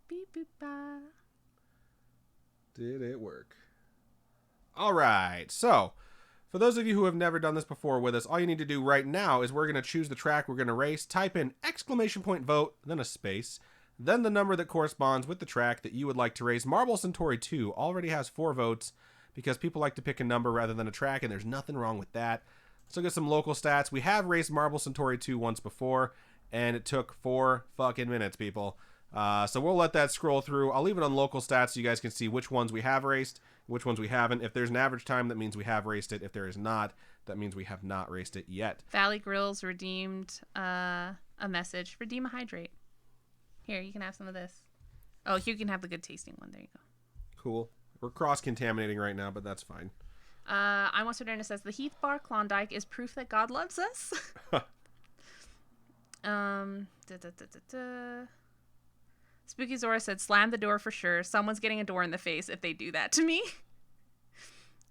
beep boop ba. Did it work? All right. So, for those of you who have never done this before with us, all you need to do right now is we're going to choose the track we're going to race, type in !vote, then a space, then the number that corresponds with the track that you would like to race. Marble Centauri 2 already has 4 votes because people like to pick a number rather than a track, and there's nothing wrong with that. Let's look at some local stats. We have raced Marble Centauri 2 once before, and it took 4 fucking minutes, people. So we'll let that scroll through. I'll leave it on local stats so you guys can see which ones we have raced, which ones we haven't. If there's an average time, that means we have raced it. If there is not, that means we have not raced it yet. Valley Grills redeemed a message. Redeem a hydrate. Here, you can have some of this. Oh, you can have the good tasting one. There you go. Cool. We're cross-contaminating right now, but that's fine. I want Moderna says, the Heath Bar Klondike is proof that God loves us. Spooky Zora said, slam the door for sure. Someone's getting a door in the face if they do that to me.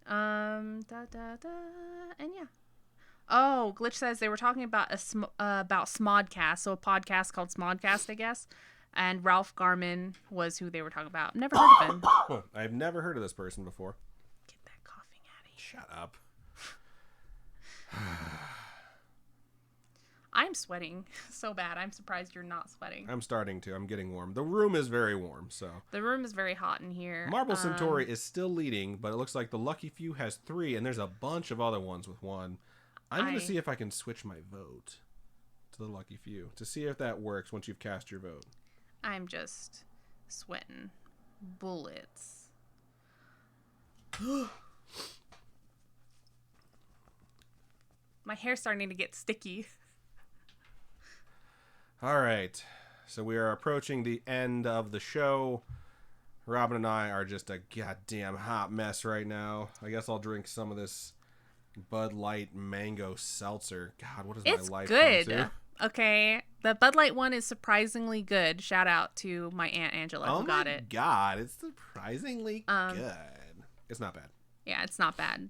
And yeah. Oh, Glitch says they were talking about about Smodcast, so a podcast called Smodcast, I guess. And Ralph Garman was who they were talking about. Never heard of him. I've never heard of this person before. Get that coughing out of here. Shut up. I'm sweating so bad. I'm surprised you're not sweating. I'm starting to. I'm getting warm. The room is very warm, so. The room is very hot in here. Marble Centauri is still leading, but it looks like the Lucky Few has 3, and there's a bunch of other ones with 1. I'm going to see if I can switch my vote to the Lucky Few to see if that works once you've cast your vote. I'm just sweating bullets. My hair's starting to get sticky. All right, so we are approaching the end of the show. Robin and I are just a goddamn hot mess right now. I guess I'll drink some of this Bud Light Mango Seltzer. God, what is my life good. come to? Okay, the Bud Light one is surprisingly good. Shout out to my Aunt Angela who got it. Oh my God, it's surprisingly good. It's not bad. Yeah, it's not bad.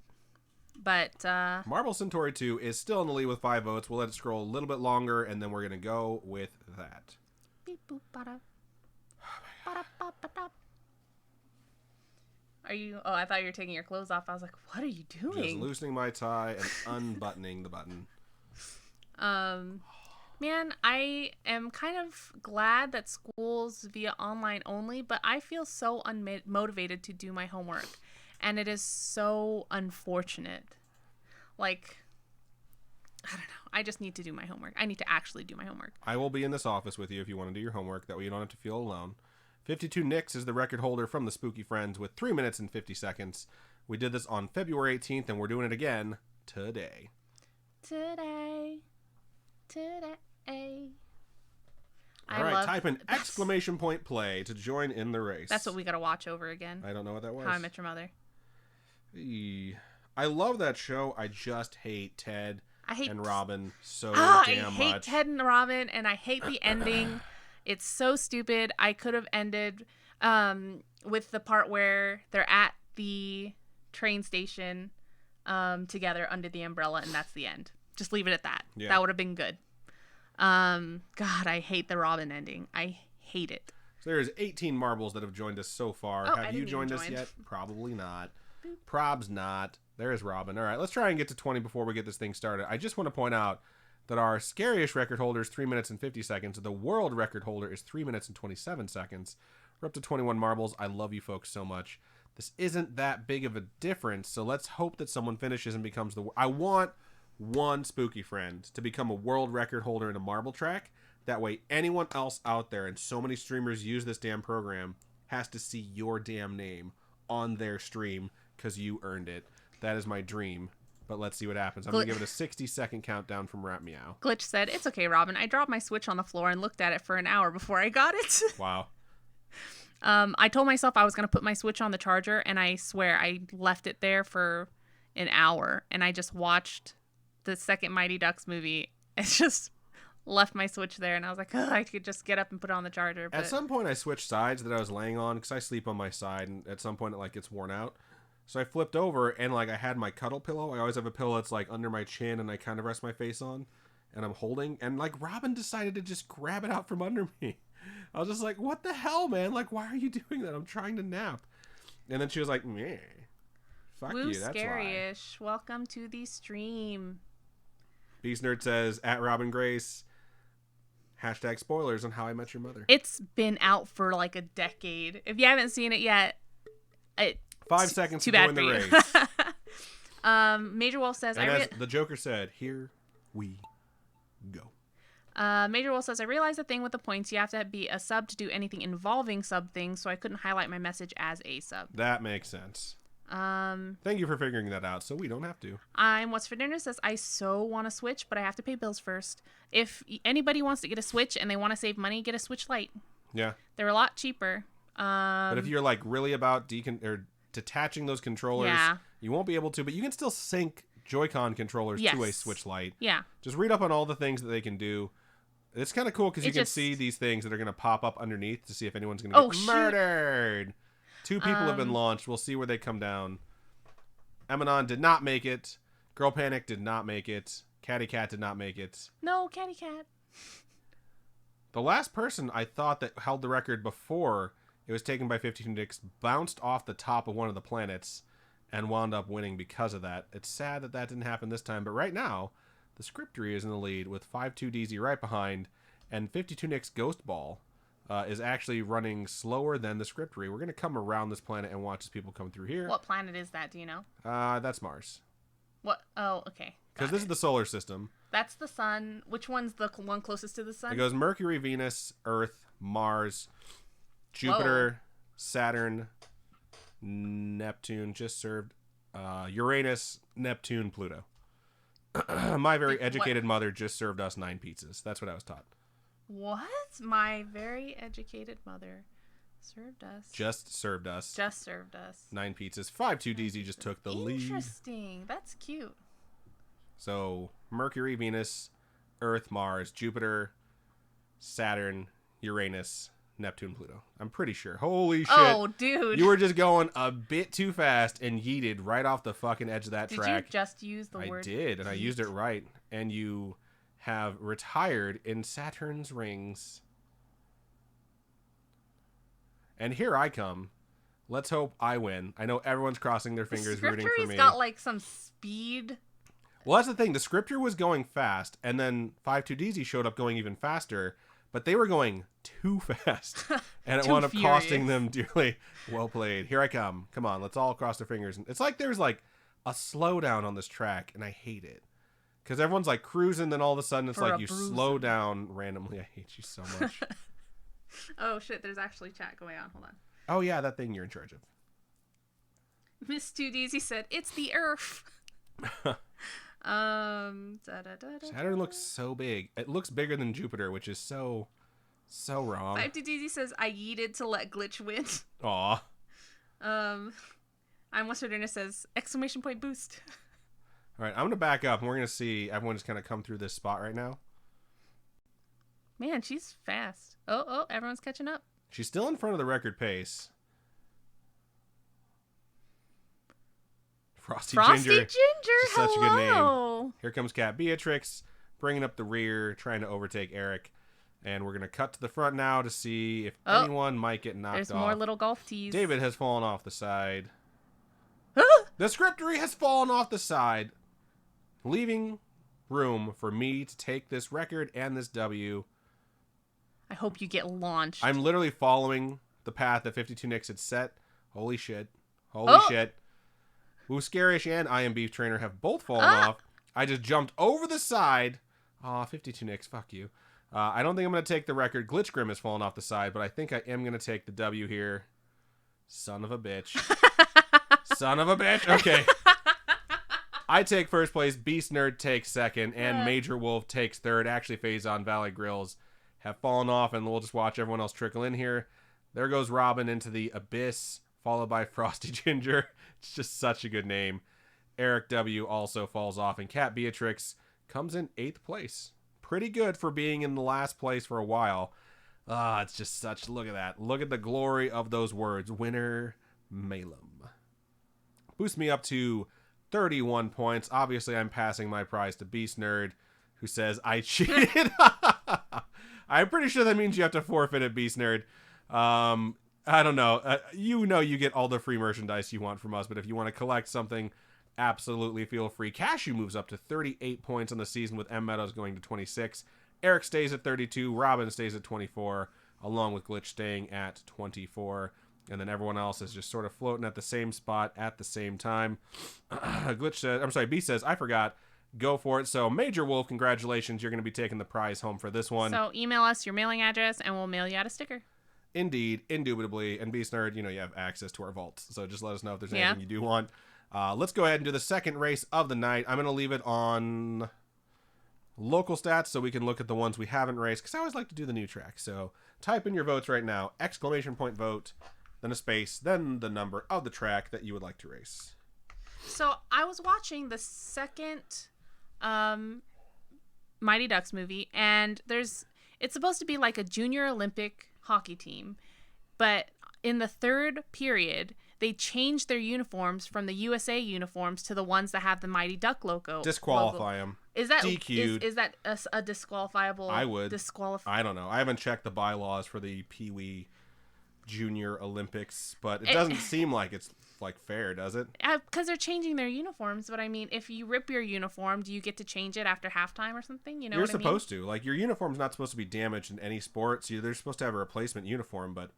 But Marble Centauri 2 is still in the lead with 5 votes. We'll let it scroll a little bit longer, and then we're going to go with that. beep boop bada. Bada ba ba da. Are you? Oh, I thought you were taking your clothes off. I was like, what are you doing? Just loosening my tie and unbuttoning the button. Man, I am kind of glad that school's via online only, but I feel so unmotivated to do my homework. And it is so unfortunate. Like, I don't know. I just need to do my homework. I need to actually do my homework. I will be in this office with you if you want to do your homework. That way you don't have to feel alone. 52 Nicks is the record holder from the Spooky Friends with 3 minutes and 50 seconds. We did this on February 18th, and we're doing it again today. Today. All right, type an exclamation point play to join in the race. That's what we gotta watch over again. I don't know what that was. How I Met Your Mother. I love that show. I just hate Ted and Robin so damn much. I hate Ted and Robin, and I hate the ending. It's so stupid. I could have ended with the part where they're at the train station together under the umbrella, and that's the end. Just leave it at that. Yeah. That would have been good. God, I hate the Robin ending. I hate it. So there's 18 marbles that have joined us so far. Oh, have you joined us yet? Probably not. Probs not. There's Robin. All right, let's try and get to 20 before we get this thing started. I just want to point out that our scariest record holder is 3 minutes and 50 seconds. The world record holder is 3 minutes and 27 seconds. We're up to 21 marbles. I love you folks so much. This isn't that big of a difference, so let's hope that someone finishes and becomes the... I want one spooky friend to become a world record holder in a marble track. That way anyone else out there, and so many streamers use this damn program, has to see your damn name on their stream because you earned it. That is my dream. But let's see what happens. I'm going to give it a 60-second countdown from Rat Meow. Glitch said, "It's okay, Robin. I dropped my Switch on the floor and looked at it for an hour before I got it." Wow. I told myself I was going to put my Switch on the charger, and I swear I left it there for an hour, and I just watched the second Mighty Ducks movie. It's just left my Switch there, and I was like, oh, I could just get up and put it on the charger. But... At some point, I switched sides that I was laying on, because I sleep on my side, and at some point, it like gets worn out. So I flipped over, and like I had my cuddle pillow. I always have a pillow that's like under my chin, and I kind of rest my face on, and I'm holding. And like Robin decided to just grab it out from under me. I was just like, what the hell, man? Like, why are you doing that? I'm trying to nap. And then she was like, meh. Fuck Woo, you, that's scary-ish. Why. Welcome to the stream. Beast Nerd says, at Robin Grace, hashtag spoilers on How I Met Your Mother. It's been out for like a decade. If you haven't seen it yet, 5 seconds to join the race. Major Wolf says, and as the Joker said, here we go. Major Wolf says, I realized the thing with the points, you have to be a sub to do anything involving sub things, so I couldn't highlight my message as a sub. That makes sense. Thank you for figuring that out, so we don't have to. What's for dinner says, I so want a Switch, but I have to pay bills first. If anybody wants to get a Switch and they want to save money, get a Switch Lite. Yeah. They're a lot cheaper. But if you're like really about detaching those controllers, you won't be able to, but you can still sync Joy-Con controllers to a Switch Lite. Yeah. Just read up on all the things that they can do. It's kind of cool because you can see these things that are going to pop up underneath to see if anyone's going to get murdered. 2 people have been launched. We'll see where they come down. Emanon did not make it. Girl Panic did not make it. Catty Cat did not make it. No, Catty Cat. The last person I thought that held the record before it was taken by 52 Nicks bounced off the top of one of the planets and wound up winning because of that. It's sad that that didn't happen this time, but right now, the Scriptory is in the lead with 52DZ right behind, and 52 Nicks Ghost Ball is actually running slower than the Scriptory. We're going to come around this planet and watch as people come through here. What planet is that? Do you know? That's Mars. What? Oh, okay. Because this is the solar system. That's the sun. Which one's the one closest to the sun? It goes Mercury, Venus, Earth, Mars, Jupiter, Saturn, Neptune, just served, Uranus, Neptune, Pluto. My very educated mother just served us 9 pizzas. That's what I was taught. What? My very educated mother served us. Just served us. 9 pizzas. 52DZ just took the lead. Interesting. That's cute. So, Mercury, Venus, Earth, Mars, Jupiter, Saturn, Uranus, Neptune, Pluto. I'm pretty sure. Holy shit. Oh, dude. You were just going a bit too fast and yeeted right off the fucking edge of that track. Did you just use the word? I did, and I used it right. And you have retired in Saturn's rings. And here I come. Let's hope I win. I know everyone's crossing their fingers rooting for me. Got like some speed. Well, that's the thing. The Scripture was going fast, and then 52DZ showed up going even faster. But they were going too fast, and it wound up costing them dearly. Well played. Here I come. Come on, let's all cross our fingers. It's like there's like a slowdown on this track, and I hate it. Because everyone's like cruising, then all of a sudden it's like you slow down randomly. I hate you so much. Oh, shit, there's actually chat going on. Hold on. Oh, yeah, that thing you're in charge of. Miss 2DZ said, it's the Earth. Saturn looks so big. It looks bigger than Jupiter, which is so wrong. 5DZ says, I yeeted to let Glitch win. Aw. I'm West Virginia says, exclamation point boost. All right, I'm going to back up, and we're going to see everyone just kind of come through this spot right now. Man, she's fast. Oh, everyone's catching up. She's still in front of the record pace. Frosty Ginger. Hello. Such a good name. Here comes Cat Beatrix, bringing up the rear, trying to overtake Eric. And we're going to cut to the front now to see if anyone might get knocked off. There's more little golf tees. David has fallen off the side. The scriptery has fallen off the side, leaving room for me to take this record and this W. I hope you get launched. I'm literally following the path that 52 Nicks had set. Holy shit. Holy shit. Woo Scarish and I Am Beef Trainer have both fallen off. I just jumped over the side. Aw, 52 Nicks, fuck you. I don't think I'm going to take the record. Glitch Grim has fallen off the side, but I think I am going to take the W here. Son of a bitch. Son of a bitch. Okay. I take first place. Beast Nerd takes second. And Major Wolf takes third. Actually, Phazon Valley Grills have fallen off. And we'll just watch everyone else trickle in here. There goes Robin into the abyss, followed by Frosty Ginger. It's just such a good name. Eric W. also falls off. And Cat Beatrix comes in 8th place. Pretty good for being in the last place for a while. It's just such... Look at that. Look at the glory of those words. Winner Malum. Boosts me up to 31 points. Obviously, I'm passing my prize to Beast Nerd, who says, I cheated. I'm pretty sure that means you have to forfeit it, Beast Nerd. I don't know. You get all the free merchandise you want from us, but if you want to collect something, absolutely feel free. Cashew moves up to 38 points on the season, with M. Meadows going to 26. Eric stays at 32. Robin stays at 24, along with Glitch staying at 24. And then everyone else is just sort of floating at the same spot at the same time. Beast says, I forgot. Go for it. So, Major Wolf, congratulations. You're going to be taking the prize home for this one. So, email us your mailing address, and we'll mail you out a sticker. Indeed, indubitably. And Beast Nerd, you have access to our vaults. So, just let us know if there's anything you do want. Let's go ahead and do the second race of the night. I'm going to leave it on local stats so we can look at the ones we haven't raced, because I always like to do the new track. So, type in your votes right now. Exclamation point vote. Then a space, then the number of the track that you would like to race. So I was watching the second Mighty Ducks movie, and it's supposed to be like a junior Olympic hockey team, but in the third period, they changed their uniforms from the USA uniforms to the ones that have the Mighty Duck logo. Disqualify them. Is that DQ'd. Is that a disqualifiable? I would. I don't know. I haven't checked the bylaws for the Pee Wee Junior Olympics, but it doesn't seem like it's like fair, does it? Because they're changing their uniforms, but I mean, if you rip your uniform, do you get to change it after halftime or something? You're supposed to. Like, your uniform's not supposed to be damaged in any sport, so they're supposed to have a replacement uniform, but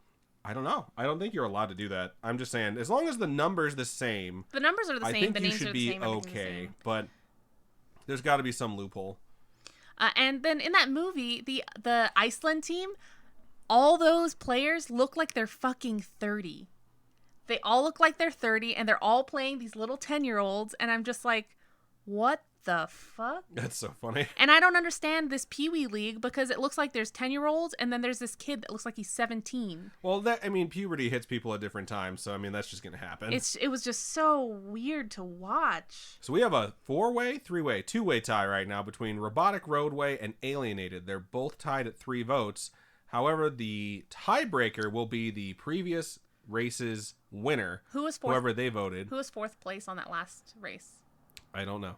I don't know. I don't think you're allowed to do that. I'm just saying, as long as the number's the same, the numbers are the same. The names are the same. I think you should be okay, but there's got to be some loophole. And then in that movie, the Iceland team, all those players look like they're fucking 30. They all look like they're 30, and they're all playing these little 10-year-olds, and I'm just like, what the fuck? That's so funny. And I don't understand this Pee Wee League, because it looks like there's 10-year-olds, and then there's this kid that looks like he's 17. Well, puberty hits people at different times, so, that's just going to happen. It was just so weird to watch. So we have a 4-way, 3-way, 2-way tie right now between Robotic Roadway and Alienated. They're both tied at 3 votes. However, the tiebreaker will be the previous race's winner. Who was fourth? Whoever they voted. Who was 4th place on that last race? I don't know.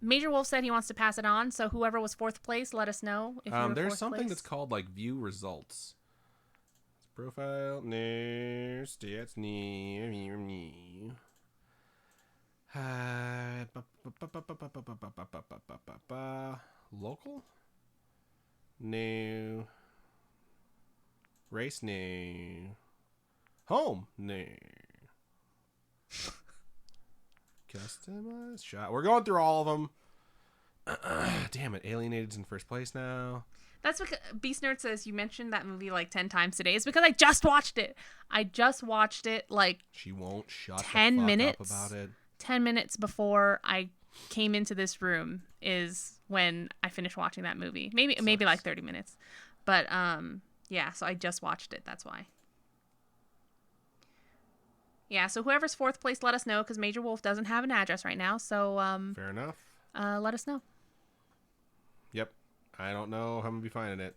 Major Wolf said he wants to pass it on, so whoever was 4th place, let us know. If you were there's 4th something place. that's called like view results. Profile, near, stats, near. Local? New. Race new. Home new. Customized shot. We're going through all of them. Damn it. Alienated's in first place now. That's what Beast Nerd says. You mentioned that movie like 10 times today. It's because I just watched it. I just watched it like she won't shut 10 the fuck minutes up about it. 10 minutes before I came into this room is when I finished watching that movie. Maybe like 30 minutes. But yeah, so I just watched it. That's why. Yeah, so whoever's fourth place, let us know, because Major Wolf doesn't have an address right now. So fair enough. Let us know. Yep. I don't know how I'm going to be finding it.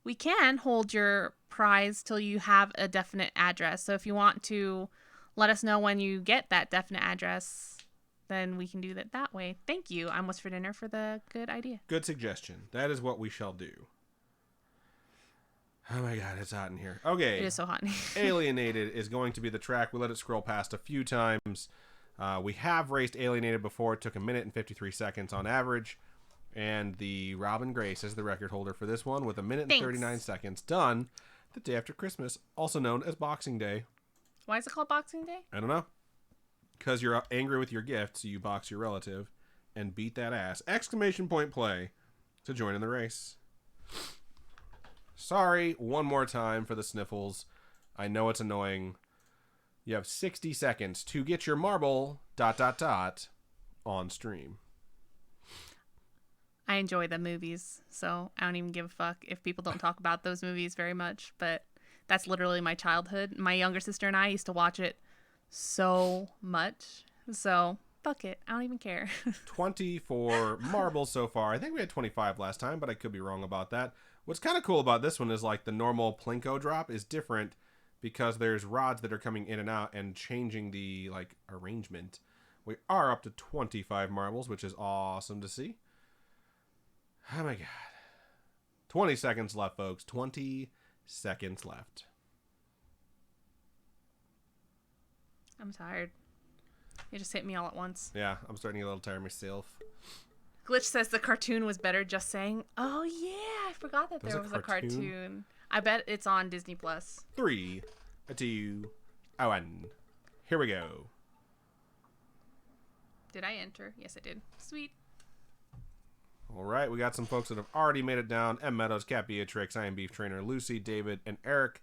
We can hold your prize till you have a definite address. So if you want to let us know when you get that definite address, then we can do that way. Thank you, I'm What's for Dinner, for the good idea. Good suggestion. That is what we shall do. Oh my god, it's hot in here. Okay. It is so hot in here. Alienated is going to be the track. We let it scroll past a few times. We have raced Alienated before. It took 1 minute and 53 seconds on average. And the Robin Grace is the record holder for this one with 1 minute and 39 seconds done the day after Christmas, also known as Boxing Day. Why is it called Boxing Day? I don't know. Because you're angry with your gift, so you box your relative and beat that ass. Exclamation point play to join in the race. Sorry, one more time for the sniffles. I know it's annoying. You have 60 seconds to get your marble ... on stream. I enjoy the movies, so I don't even give a fuck if people don't talk about those movies very much, but that's literally my childhood. My younger sister and I used to watch it so much, so fuck it. I don't even care. 24 marbles so far. I think we had 25 last time, but I could be wrong about that. What's kind of cool about this one is like the normal Plinko drop is different because there's rods that are coming in and out and changing the like arrangement. We are up to 25 marbles, which is awesome to see. Oh my god. 20 seconds left, folks. 20 seconds left. I'm tired. It just hit me all at once. Yeah, I'm starting to get a little tired myself. Glitch says the cartoon was better, just saying. Oh yeah, I forgot that there was a cartoon. I bet it's on Disney Plus. 3, 2, 1. Here we go. Did I enter? Yes, I did. Sweet. All right, we got some folks that have already made it down. M. Meadows, Cat Beatrix, I Am Beef Trainer, Lucy, David, and Eric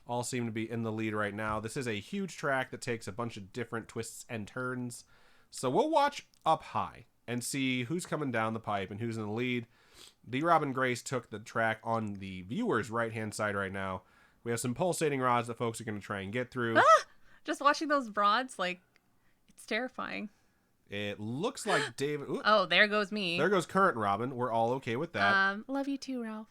all seem to be in the lead right now. This is a huge track that takes a bunch of different twists and turns. So we'll watch up high and see who's coming down the pipe and who's in the lead. The Robin Grace took the track on the viewer's right-hand side right now. We have some pulsating rods that folks are going to try and get through. Just watching those rods, like, it's terrifying. It looks like David... Ooh, oh, there goes me. There goes current Robin. We're all okay with that. Love you too, Ralph.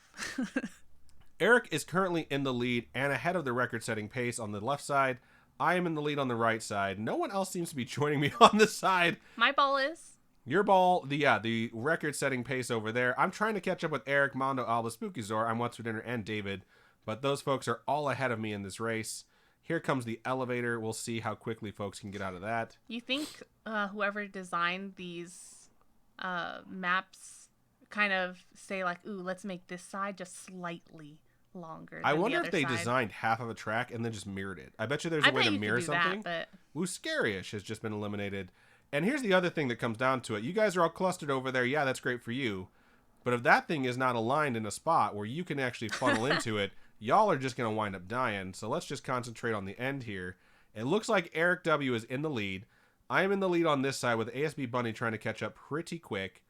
Eric is currently in the lead and ahead of the record-setting pace on the left side. I am in the lead on the right side. No one else seems to be joining me on the side. My ball is... Your ball, the record-setting pace over there. I'm trying to catch up with Eric, Mondo, Alba, Spooky Zor, I'm What's for Dinner, and David. But those folks are all ahead of me in this race. Here comes the elevator. We'll see how quickly folks can get out of that. You think whoever designed these maps kind of say like, ooh, let's make this side just slightly longer than I wonder the other if they side. Designed half of a track and then just mirrored it. I bet you there's a way to mirror something. That, but... Ooh, Scary-ish has just been eliminated. And here's the other thing that comes down to it. You guys are all clustered over there. Yeah, that's great for you. But if that thing is not aligned in a spot where you can actually funnel into it, y'all are just going to wind up dying. So let's just concentrate on the end here. It looks like Eric W. is in the lead. I am in the lead on this side with ASB Bunny trying to catch up pretty quick.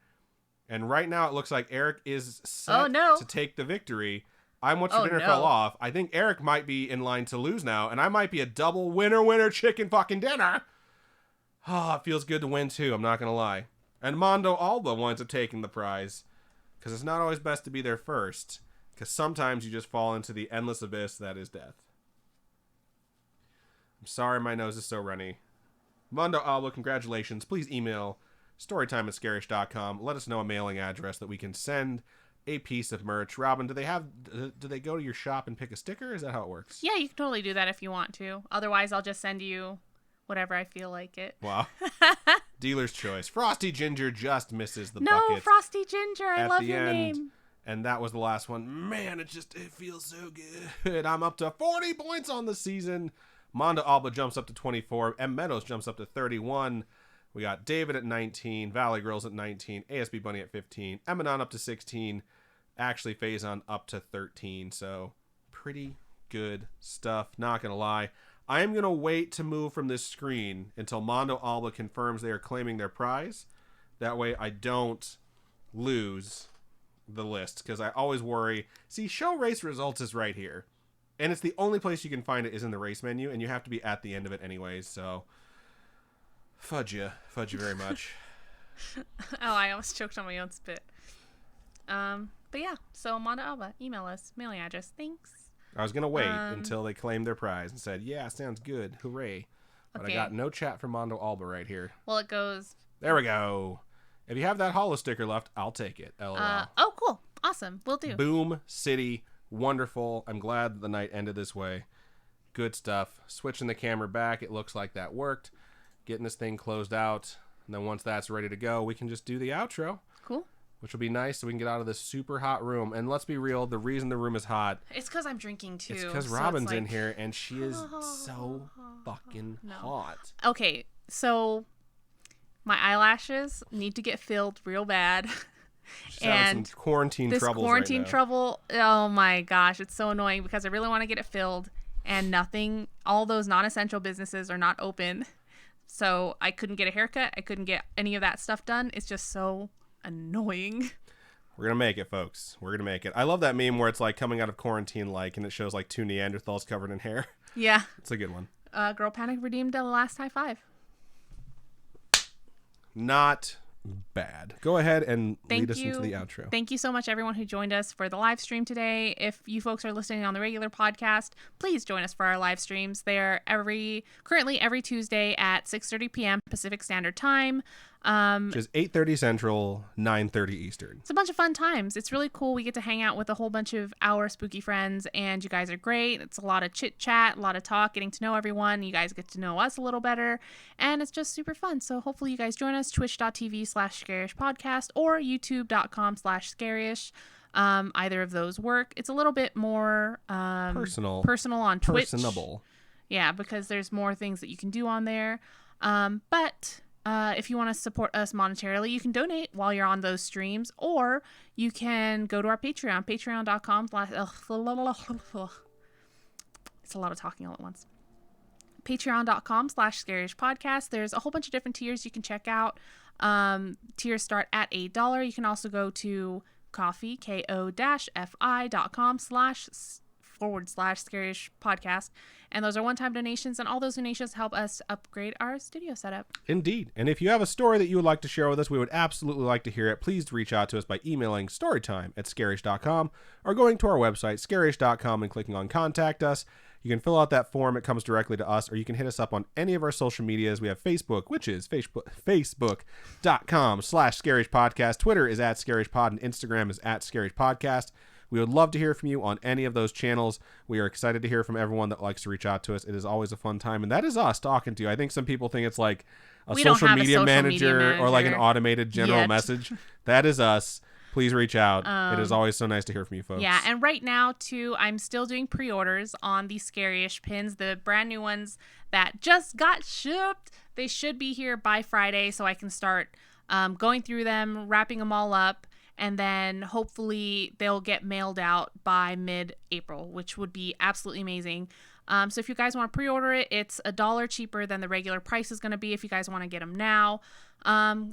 And right now it looks like Eric is set to take the victory. I'm What's for Dinner fell off. I think Eric might be in line to lose now. And I might be a double winner chicken fucking dinner. Oh, it feels good to win too, I'm not going to lie. And Mondo Alba winds up taking the prize. Because it's not always best to be there first. Because sometimes you just fall into the endless abyss that is death. I'm sorry my nose is so runny. Mondo Alba, congratulations. Please email storytime@scarish.com. Let us know a mailing address that we can send a piece of merch. Robin, do they go to your shop and pick a sticker? Is that how it works? Yeah, you can totally do that if you want to. Otherwise, I'll just send you whatever I feel like it. Wow. Dealer's choice. Frosty Ginger just misses the bucket. No, Frosty Ginger, I love your name. And that was the last one. Man, it feels so good. I'm up to 40 points on the season. Mondo Alba jumps up to 24. M. Meadows jumps up to 31. We got David at 19. Valley Girls at 19. ASB Bunny at 15. Emanon up to 16. Actually, Faison up to 13. So, pretty good stuff. Not going to lie. I am going to wait to move from this screen until Mondo Alba confirms they are claiming their prize. That way I don't lose the list, because I always worry. See, show race results is right here. And it's the only place you can find it is in the race menu, and you have to be at the end of it anyways, so fudge you very much. Oh, I almost choked on my own spit. But yeah, so Mondo Alba, email us, mailing address, thanks. I was going to wait until they claimed their prize and said, yeah, sounds good, hooray. But okay. I got no chat from Mondo Alba right here. Well, it goes... There we go. If you have that holo sticker left, I'll take it, LOL. Oh, cool. Awesome. Will do. Boom City. Wonderful. I'm glad the night ended this way. Good stuff. Switching the camera back. It looks like that worked. Getting this thing closed out. And then once that's ready to go, we can just do the outro. Cool. Which will be nice so we can get out of this super hot room. And let's be real, the reason the room is hot... It's because I'm drinking too. It's because Robin's in here and she is so fucking hot. Okay, so my eyelashes need to get filled real bad. She's having some quarantine troubles quarantine right now. trouble, oh my gosh, it's so annoying because I really want to get it filled and all those non-essential businesses are not open. So I couldn't get a haircut. I couldn't get any of that stuff done. It's just so annoying. We're gonna make it, folks. We're gonna make it. I love that meme where it's like coming out of quarantine, and it shows like two Neanderthals covered in hair. Yeah, it's a good one. Girl Panic redeemed the last high five. Not bad. Go ahead and lead us into the outro. Thank you so much, everyone who joined us for the live stream today. If you folks are listening on the regular podcast, please join us for our live streams. They're currently every Tuesday at 6:30 p.m. Pacific Standard Time. Which is 8:30 Central, 9:30 Eastern. It's a bunch of fun times. It's really cool. We get to hang out with a whole bunch of our spooky friends, and you guys are great. It's a lot of chit chat, a lot of talk, getting to know everyone. You guys get to know us a little better, and it's just super fun. So hopefully you guys join us, twitch.tv/Scaryish podcast or youtube.com/Scaryish. Either of those work. It's a little bit more personal on Twitch. Personable. Yeah, because there's more things that you can do on there. But if you want to support us monetarily, you can donate while you're on those streams, or you can go to our Patreon, patreon.com. It's a lot of talking all at once. Patreon.com/Scaryish podcast. There's a whole bunch of different tiers you can check out. Tiers start at $8. You can also go to coffee, ko-fi.com//Scaryish podcast. And those are one-time donations, and all those donations help us upgrade our studio setup. Indeed. And if you have a story that you would like to share with us, we would absolutely like to hear it. Please reach out to us by emailing storytime@scaryish.com or going to our website, scaryish.com, and clicking on Contact Us. You can fill out that form. It comes directly to us, or you can hit us up on any of our social medias. We have Facebook, which is facebook.com/ScarishPodcast. Twitter is @ScarishPod, and Instagram is @ScarishPodcast. We would love to hear from you on any of those channels. We are excited to hear from everyone that likes to reach out to us. It is always a fun time, and that is us talking to you. I think some people think it's like a social media manager or like an automated general message. That is us. Please reach out. It is always so nice to hear from you folks. Yeah, and right now, too, I'm still doing pre-orders on the Scaryish pins, the brand new ones that just got shipped. They should be here by Friday, so I can start going through them, wrapping them all up, and then hopefully they'll get mailed out by mid-April, which would be absolutely amazing. So if you guys want to pre-order it, it's $1 cheaper than the regular price is going to be if you guys want to get them now.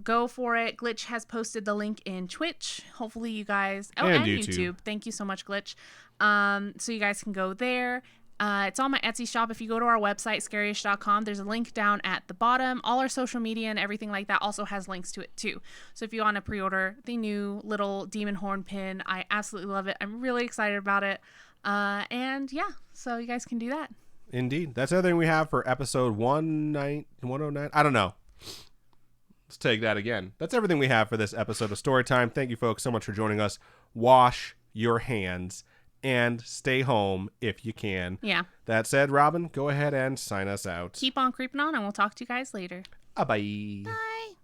Go for it. Glitch has posted the link in Twitch. Hopefully you guys... Oh, and YouTube. Thank you so much, Glitch. So you guys can go there. It's on my Etsy shop. If you go to our website, scaryish.com, there's a link down at the bottom. All our social media and everything like that also has links to it too. So if you want to pre-order the new little demon horn pin, I absolutely love it. I'm really excited about it. And yeah, so you guys can do that. Indeed. That's everything we have for episode 109. I don't know. Let's take that again. That's everything we have for this episode of Storytime. Thank you folks so much for joining us. Wash your hands and stay home if you can. Yeah. That said, Robin, go ahead and sign us out. Keep on creeping on, and we'll talk to you guys later. Bye. Bye.